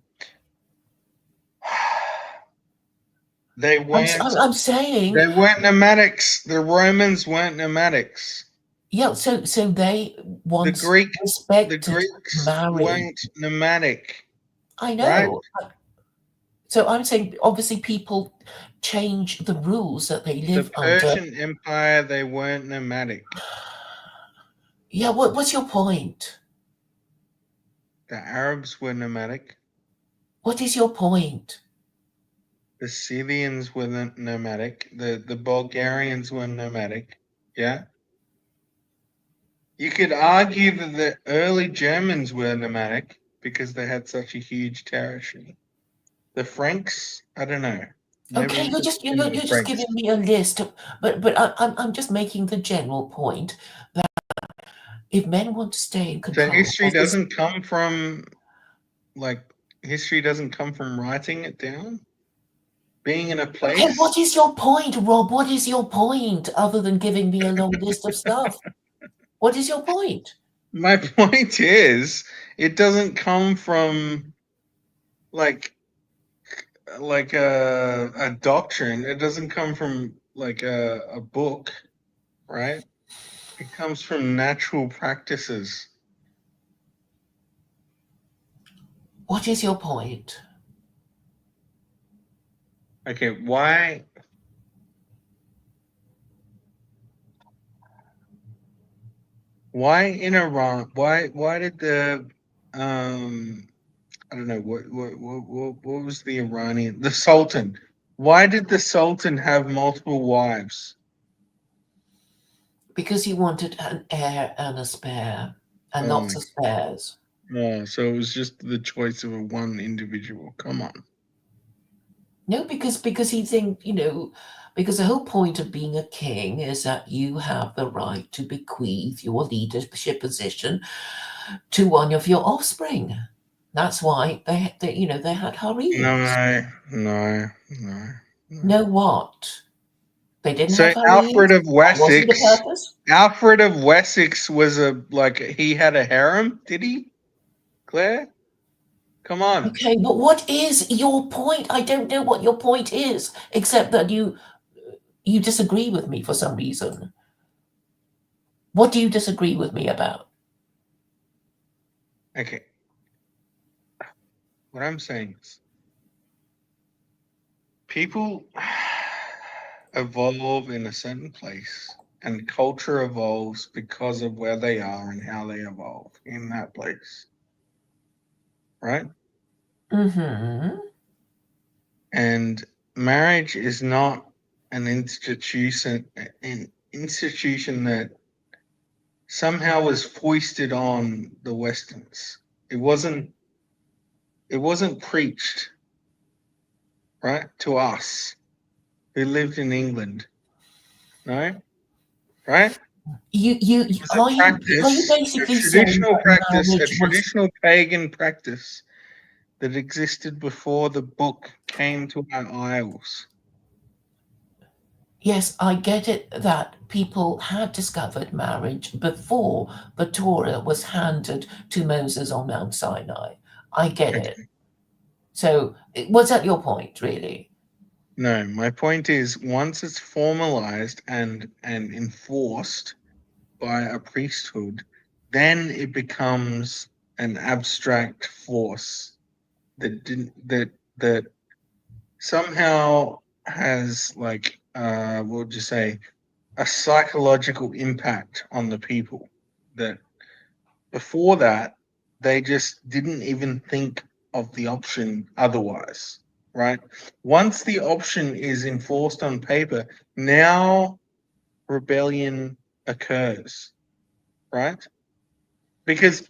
S1: They weren't.
S2: I'm saying,
S1: They weren't nomadics. The Romans weren't nomadics.
S2: yeah. So they
S1: The
S2: once
S1: the
S2: respected
S1: Greeks
S2: marriage.
S1: weren't nomadic.
S2: I
S1: Right?
S2: know. So I'm saying, obviously, people change the rules that they
S1: The
S2: live under.
S1: Persian Empire, they weren't nomadic.
S2: Yeah. What's your point?
S1: The Arabs were nomadic.
S2: What is your point?
S1: The Scythians were nomadic. The Bulgarians were nomadic. Yeah. You could argue that the early Germans were nomadic because they had such a huge territory. The Franks, I don't know. Maybe
S2: Okay,
S1: we
S2: you're
S1: could
S2: just
S1: blame the Franks.
S2: giving me a list, but I'm just making the general point that if men want to stay in
S1: So
S2: control,
S1: history
S2: of this-
S1: doesn't come from writing it down, being in a
S2: Okay,
S1: place.
S2: what is your point, Rob? What is your point other than giving me a long list of stuff? What is your point?
S1: My point is, it doesn't come from like a doctrine. It doesn't come from like a book, right? It comes from natural practices.
S2: What is your point?
S1: Okay, why in Iran? Why did the I don't know what was the Sultan? Why did the Sultan have multiple wives?
S2: Because he wanted an heir and a spare, and
S1: Oh
S2: lots
S1: my
S2: of spares.
S1: Oh, so it was just the choice of one individual. Come on.
S2: No, because he think because the whole point of being a king is that you have the right to bequeath your leadership position to one of your offspring. That's why they had harems.
S1: No.
S2: No what? They didn't
S1: So
S2: have high
S1: Alfred
S2: heels?
S1: of
S2: That wasn't the
S1: Wessex.
S2: purpose?
S1: Alfred of Wessex was he had a harem, did he? Claire? Come on.
S2: Okay, but what is your point? I don't know what your point is, except that you disagree with me for some reason. What do you disagree with me about?
S1: Okay. What I'm saying is people evolve in a certain place and culture evolves because of where they are and how they evolve in that place. Right?
S2: Mm-hmm.
S1: And marriage is not an institution that somehow was foisted on the Westerns. It wasn't preached, right, to us who lived in England. No? Right? It was a
S2: Are you
S1: practice, a
S2: basically saying
S1: traditional
S2: that
S1: practice, a
S2: marriage was
S1: traditional pagan practice that existed before the book came to our isles.
S2: yes, I get it that people had discovered marriage before the Torah was handed to Moses on Mount Sinai. I get it.
S1: Okay.
S2: So, was that your point, really?
S1: No, my point is once it's formalized and enforced by a priesthood, then it becomes an abstract force that didn't that somehow has like what would you say, a psychological impact on the people that before that they just didn't even think of the option otherwise, right? Once the option is enforced on paper, now rebellion occurs, right? Because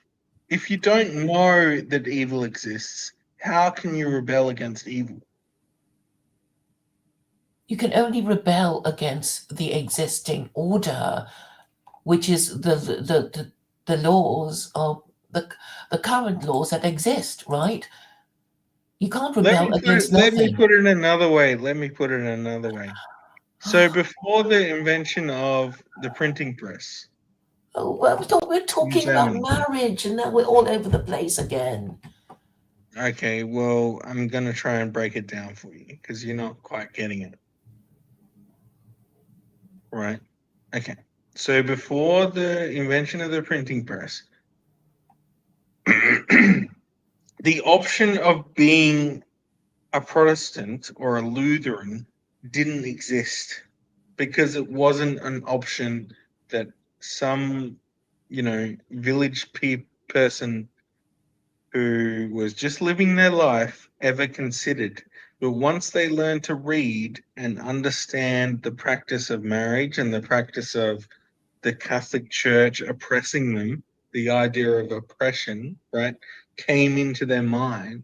S1: if you don't know that evil exists, how can you rebel against evil?
S2: You can only rebel against the existing order, which is the laws of the current laws that exist, right? You can't rebel against
S1: Let me
S2: nothing.
S1: put it another way. Let me put it another way. So before the invention of the printing press
S2: Oh, well, we're
S1: in
S2: talking about
S1: Germany.
S2: marriage, and now we're all over the place again.
S1: Okay, well, I'm gonna try and break it down for you because you're not quite getting it. Right. Okay. So before the invention of the printing press, the option of being a Protestant or a Lutheran didn't exist because it wasn't an option that some, village person who was just living their life ever considered. But once they learn to read and understand the practice of marriage and the practice of the Catholic Church oppressing them, the idea of oppression, right, came into their mind.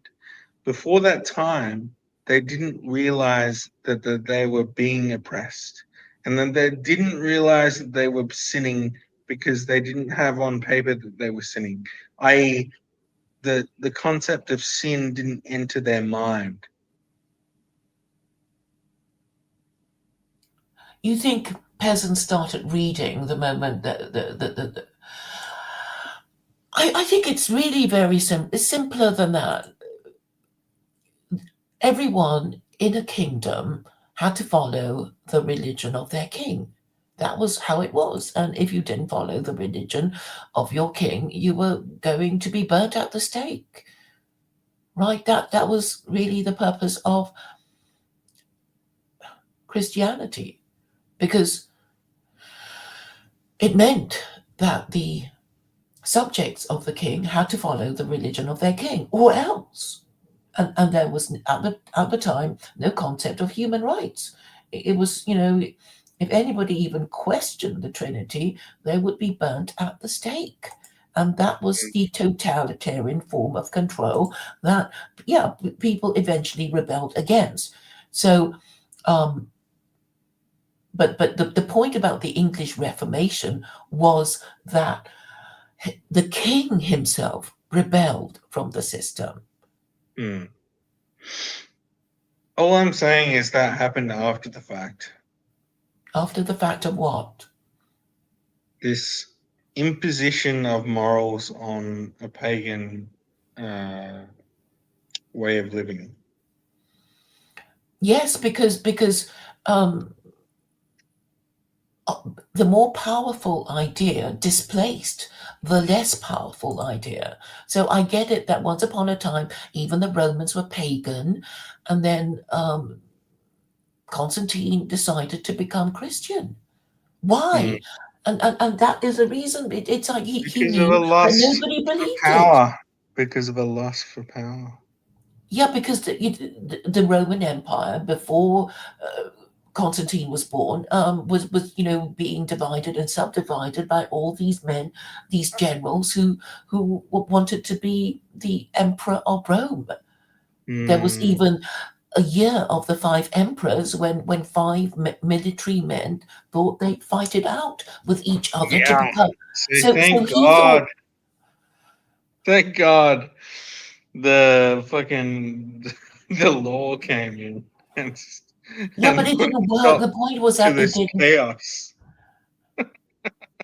S1: Before that time, they didn't realize that they were being oppressed. And then they didn't realize that they were sinning because they didn't have on paper that they were sinning, i.e., the concept of sin didn't enter their mind.
S2: You think peasants started reading the moment that I think it's really very simple. It's simpler than that. Everyone in a kingdom had to follow the religion of their king. That was how it was. And if you didn't follow the religion of your king, you were going to be burnt at the stake. Right? That was really the purpose of Christianity. Because it meant that the subjects of the king had to follow the religion of their king, or else. And there was at the time no concept of human rights. It was, if anybody even questioned the Trinity, they would be burnt at the stake. And that was the totalitarian form of control that, people eventually rebelled against. So, but the point about the English Reformation was that the king himself rebelled from the system.
S1: Hmm. All I'm saying is that happened after the fact.
S2: After the fact of what?
S1: This imposition of morals on a pagan way of living.
S2: Yes, because the more powerful idea displaced the less powerful idea. So I get it that once upon a time, even the Romans were pagan, and then Constantine decided to become Christian. Why? And that is the reason. It's like he
S1: Because of
S2: knew,
S1: a
S2: but
S1: lust
S2: nobody
S1: for
S2: believed it.
S1: power. Because of a lust for power.
S2: Yeah, because the Roman Empire before Constantine was born was being divided and subdivided by all these men, these generals who wanted to be the emperor of Rome. There was even a year of the 5 emperors when 5 military men thought they'd fight it out with each other to
S1: Yeah.
S2: become.
S1: So
S2: So
S1: thank
S2: he
S1: God.
S2: thought,
S1: Thank God the fucking the law came in and,
S2: yeah, but it
S1: put
S2: didn't
S1: a
S2: work.
S1: stop
S2: The point was
S1: to
S2: that it
S1: this
S2: didn't.
S1: chaos.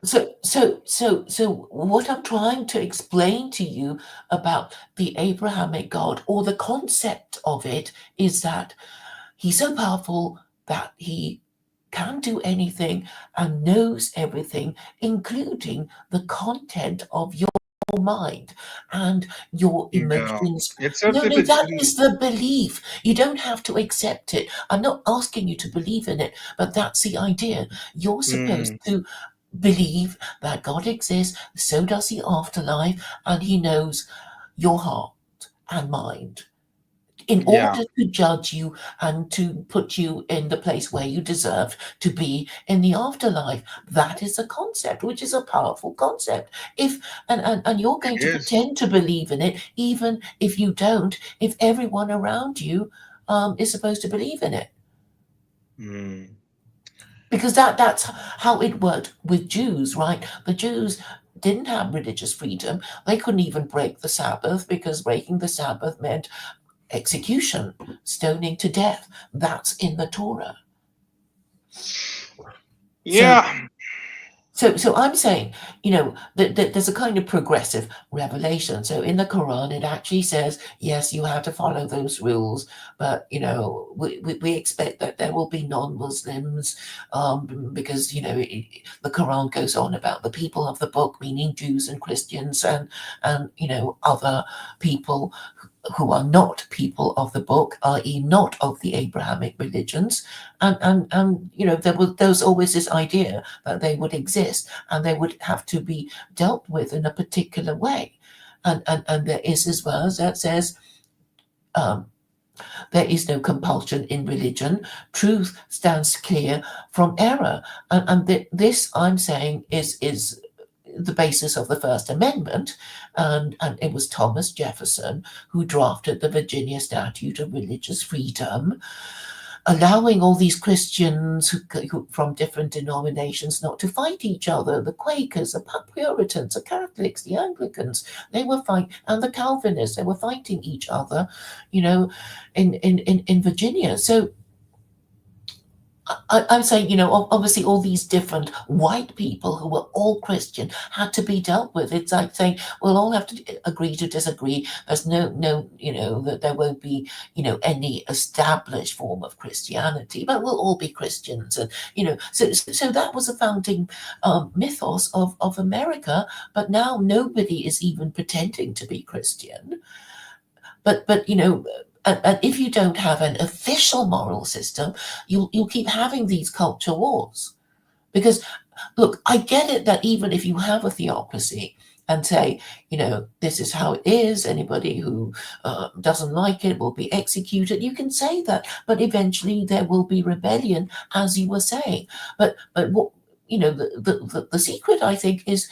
S2: So what I'm trying to explain to you about the Abrahamic God, or the concept of it, is that he's so powerful that he can do anything and knows everything, including the content of your mind and your
S1: Yeah.
S2: emotions.
S1: It's
S2: No,
S1: something
S2: no,
S1: that
S2: that is the belief. You don't have to accept it. I'm not asking you to believe in it, but that's the idea. You're supposed to believe that God exists, so does the afterlife, and he knows your heart and mind in
S1: yeah.
S2: order to judge you and to put you in the place where you deserve to be in the afterlife. That is a concept, which is a powerful concept. If and you're going
S1: It
S2: to
S1: is.
S2: pretend to believe in it, even if you don't, if everyone around you is supposed to believe in it.
S1: Mm.
S2: Because that's how it worked with Jews, right? The Jews didn't have religious freedom. They couldn't even break the Sabbath because breaking the Sabbath meant execution, stoning to death. That's in the Torah.
S1: Yeah.
S2: So I'm saying, that there's a kind of progressive revelation. So in the Quran, it actually says, yes, you have to follow those rules, but we expect that there will be non-Muslims, because the Quran goes on about the people of the book, meaning Jews and Christians and other people who are not people of the book, i.e., not of the Abrahamic religions, and there was always this idea that they would exist and they would have to be dealt with in a particular way, and there is this verse that says, there is no compulsion in religion. Truth stands clear from error, and this I'm saying is the basis of the First Amendment, and it was Thomas Jefferson who drafted the Virginia Statute of Religious Freedom, allowing all these Christians who from different denominations not to fight each other. The Quakers, the Puritans, the Catholics, the Anglicans, they were fighting, and the Calvinists, they were fighting each other, in Virginia. So I'm saying, obviously all these different white people who were all Christian had to be dealt with. It's like saying we'll all have to agree to disagree. There's no, that there won't be, any established form of Christianity, but we'll all be Christians. And, so that was a founding mythos of America. But now nobody is even pretending to be Christian. But and if you don't have an official moral system, you'll keep having these culture wars. Because look, I get it that even if you have a theocracy and say, this is how it is, anybody who doesn't like it will be executed, you can say that, but eventually there will be rebellion, as you were saying. But what the secret, I think, is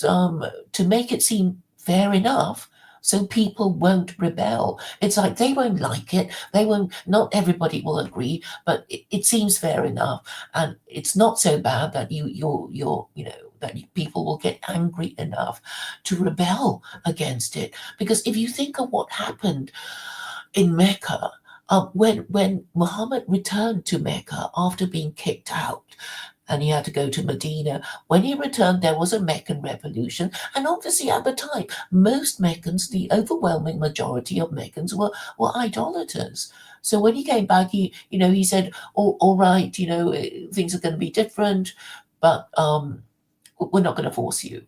S2: to make it seem fair enough so people won't rebel. It's like they won't like it. They won't. Not everybody will agree, but it seems fair enough, and it's not so bad that that people will get angry enough to rebel against it. Because if you think of what happened in Mecca when Muhammad returned to Mecca after being kicked out, and he had to go to Medina. When he returned, there was a Meccan revolution, and obviously at the time, most Meccans, the overwhelming majority of Meccans, were idolaters. So when he came back, he said, all right, things are going to be different, but we're not going to force you.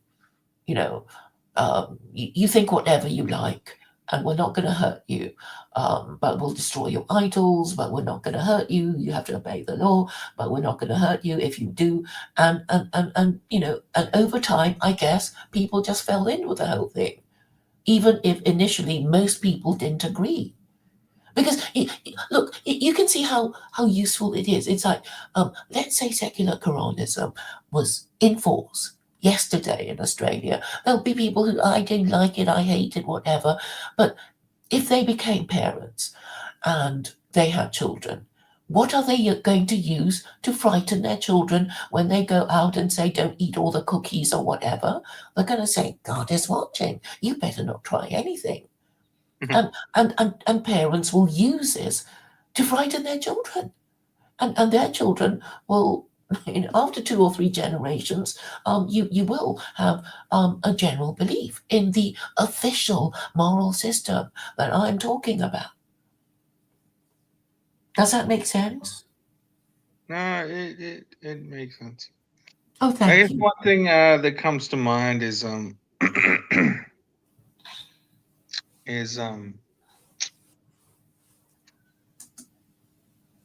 S2: You think whatever you like, and we're not going to hurt you. But we'll destroy your idols, but we're not going to hurt you. You have to obey the law, but we're not going to hurt you if you do. And over time, I guess people just fell in with the whole thing, even if initially most people didn't agree. Because look, you can see how useful it is. It's like, let's say secular Quranism was in force yesterday in Australia. There'll be people who, I didn't like it, I hate it, whatever. But if they became parents and they had children, what are they going to use to frighten their children when they go out and say, don't eat all the cookies or whatever? They're going to say, God is watching. You better not try anything. And parents will use this to frighten their children. And their children will, after 2 or 3 generations, you will have a general belief in the official moral system that I'm talking about. Does that make sense?
S1: No, it makes sense.
S2: Oh,
S1: I
S2: thank
S1: guess
S2: you.
S1: one thing that comes to mind is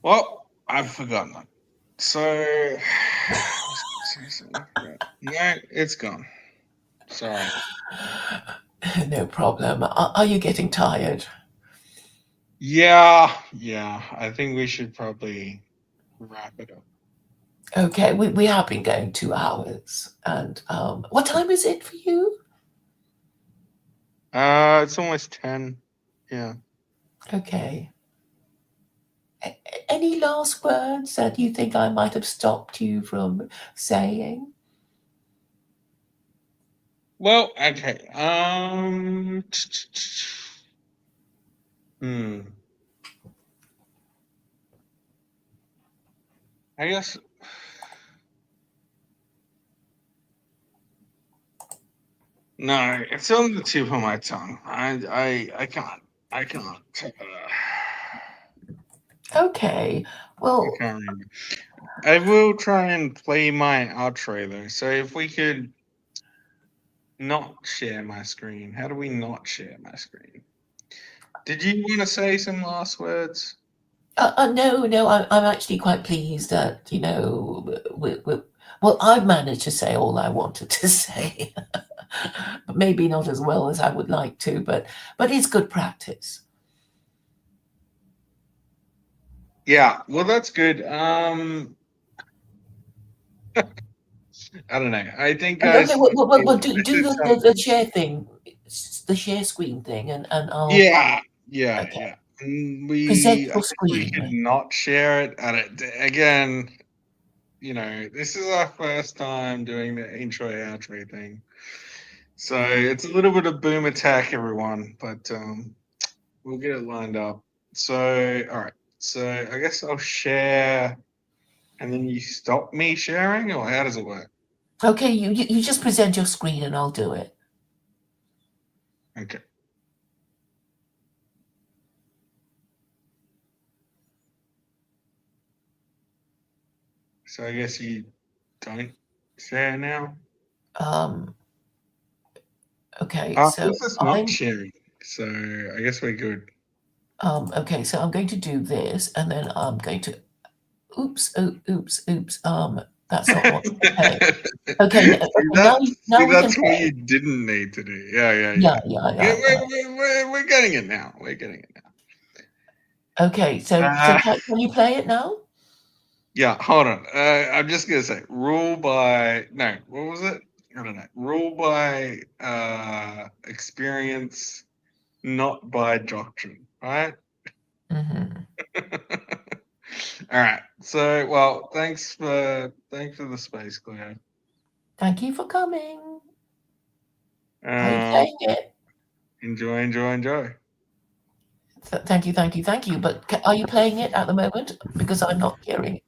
S1: well, I've forgotten it. So no, it's gone. Sorry.
S2: No problem. Are you getting tired?
S1: Yeah. I think we should probably wrap it up.
S2: Okay, we have been going 2 hours. And what time is it for you?
S1: It's almost 10. Yeah.
S2: Okay. Any last words that you think I might have stopped you from saying?
S1: Well, okay. I guess no, it's on the tip of my tongue. I can't. I can't.
S2: Okay. Well,
S1: I can't remember. I will try and play my outro though. So if we could not share my screen, how do we not share my screen? Did you want to say some last words?
S2: no, I'm actually quite pleased that, well, I've managed to say all I wanted to say. But maybe not as well as I would like to, but it's good practice.
S1: Yeah, well, that's good. I don't know. I think guys.
S2: Okay, well, do
S1: this is
S2: the share thing, the share screen thing, and I'll
S1: yeah.
S2: okay.
S1: And
S2: Present
S1: I
S2: your
S1: think we could
S2: screen.
S1: not share it. And again, this is our first time doing the intro outro thing, so it's a little bit of boom attack, everyone. But we'll get it lined up. So all right. So I guess I'll share, and then you stop me sharing, or how does it work?
S2: Okay, you just present your screen and I'll do it.
S1: Okay. So I guess you don't share now.
S2: Okay, so
S1: This is not sharing, so I guess we're good.
S2: okay, so I'm going to do this, and then I'm going to. Oops! That's not what. Okay. Okay. Now we can
S1: That's what
S2: play.
S1: you didn't need to do. Yeah.
S2: Yeah.
S1: We're getting it now. We're getting it now.
S2: Okay, so can you play it now?
S1: Yeah, hold on. I'm just gonna say, rule by no. What was it? I don't know. Rule by experience, not by doctrine. Right?
S2: Mm-hmm.
S1: All right. So, well, thanks for the space, Cleo.
S2: Thank you for coming. Are you playing it?
S1: Enjoy.
S2: Thank you, thank you, thank you. But are you playing it at the moment? Because I'm not hearing it.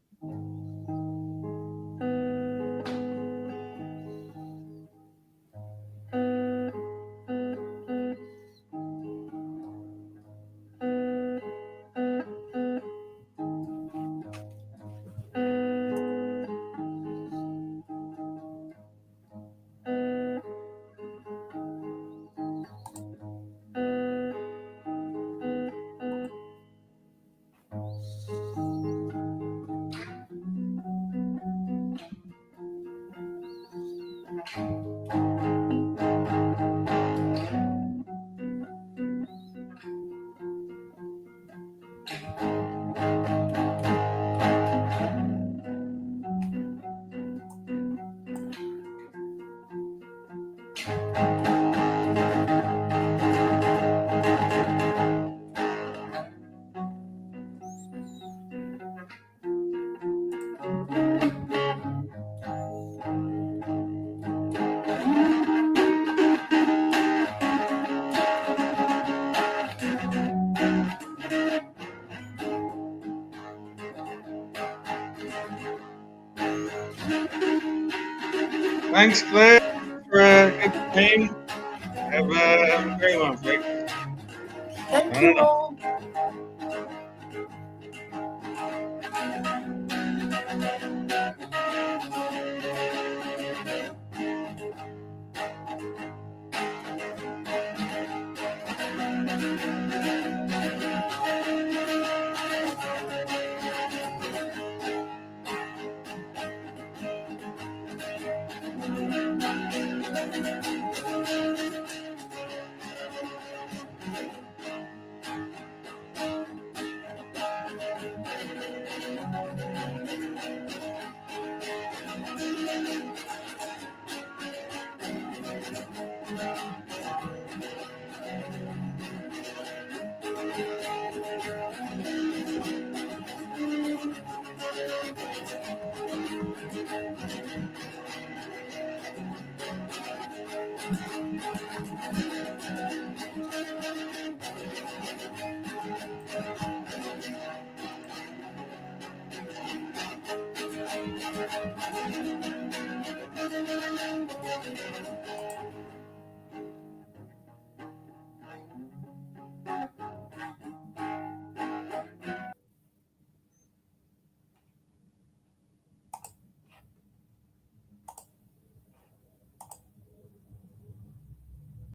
S1: Thanks, Claire, for a good game. Have a great one, folks.
S2: Thank
S1: I
S2: you
S1: don't know.
S2: all.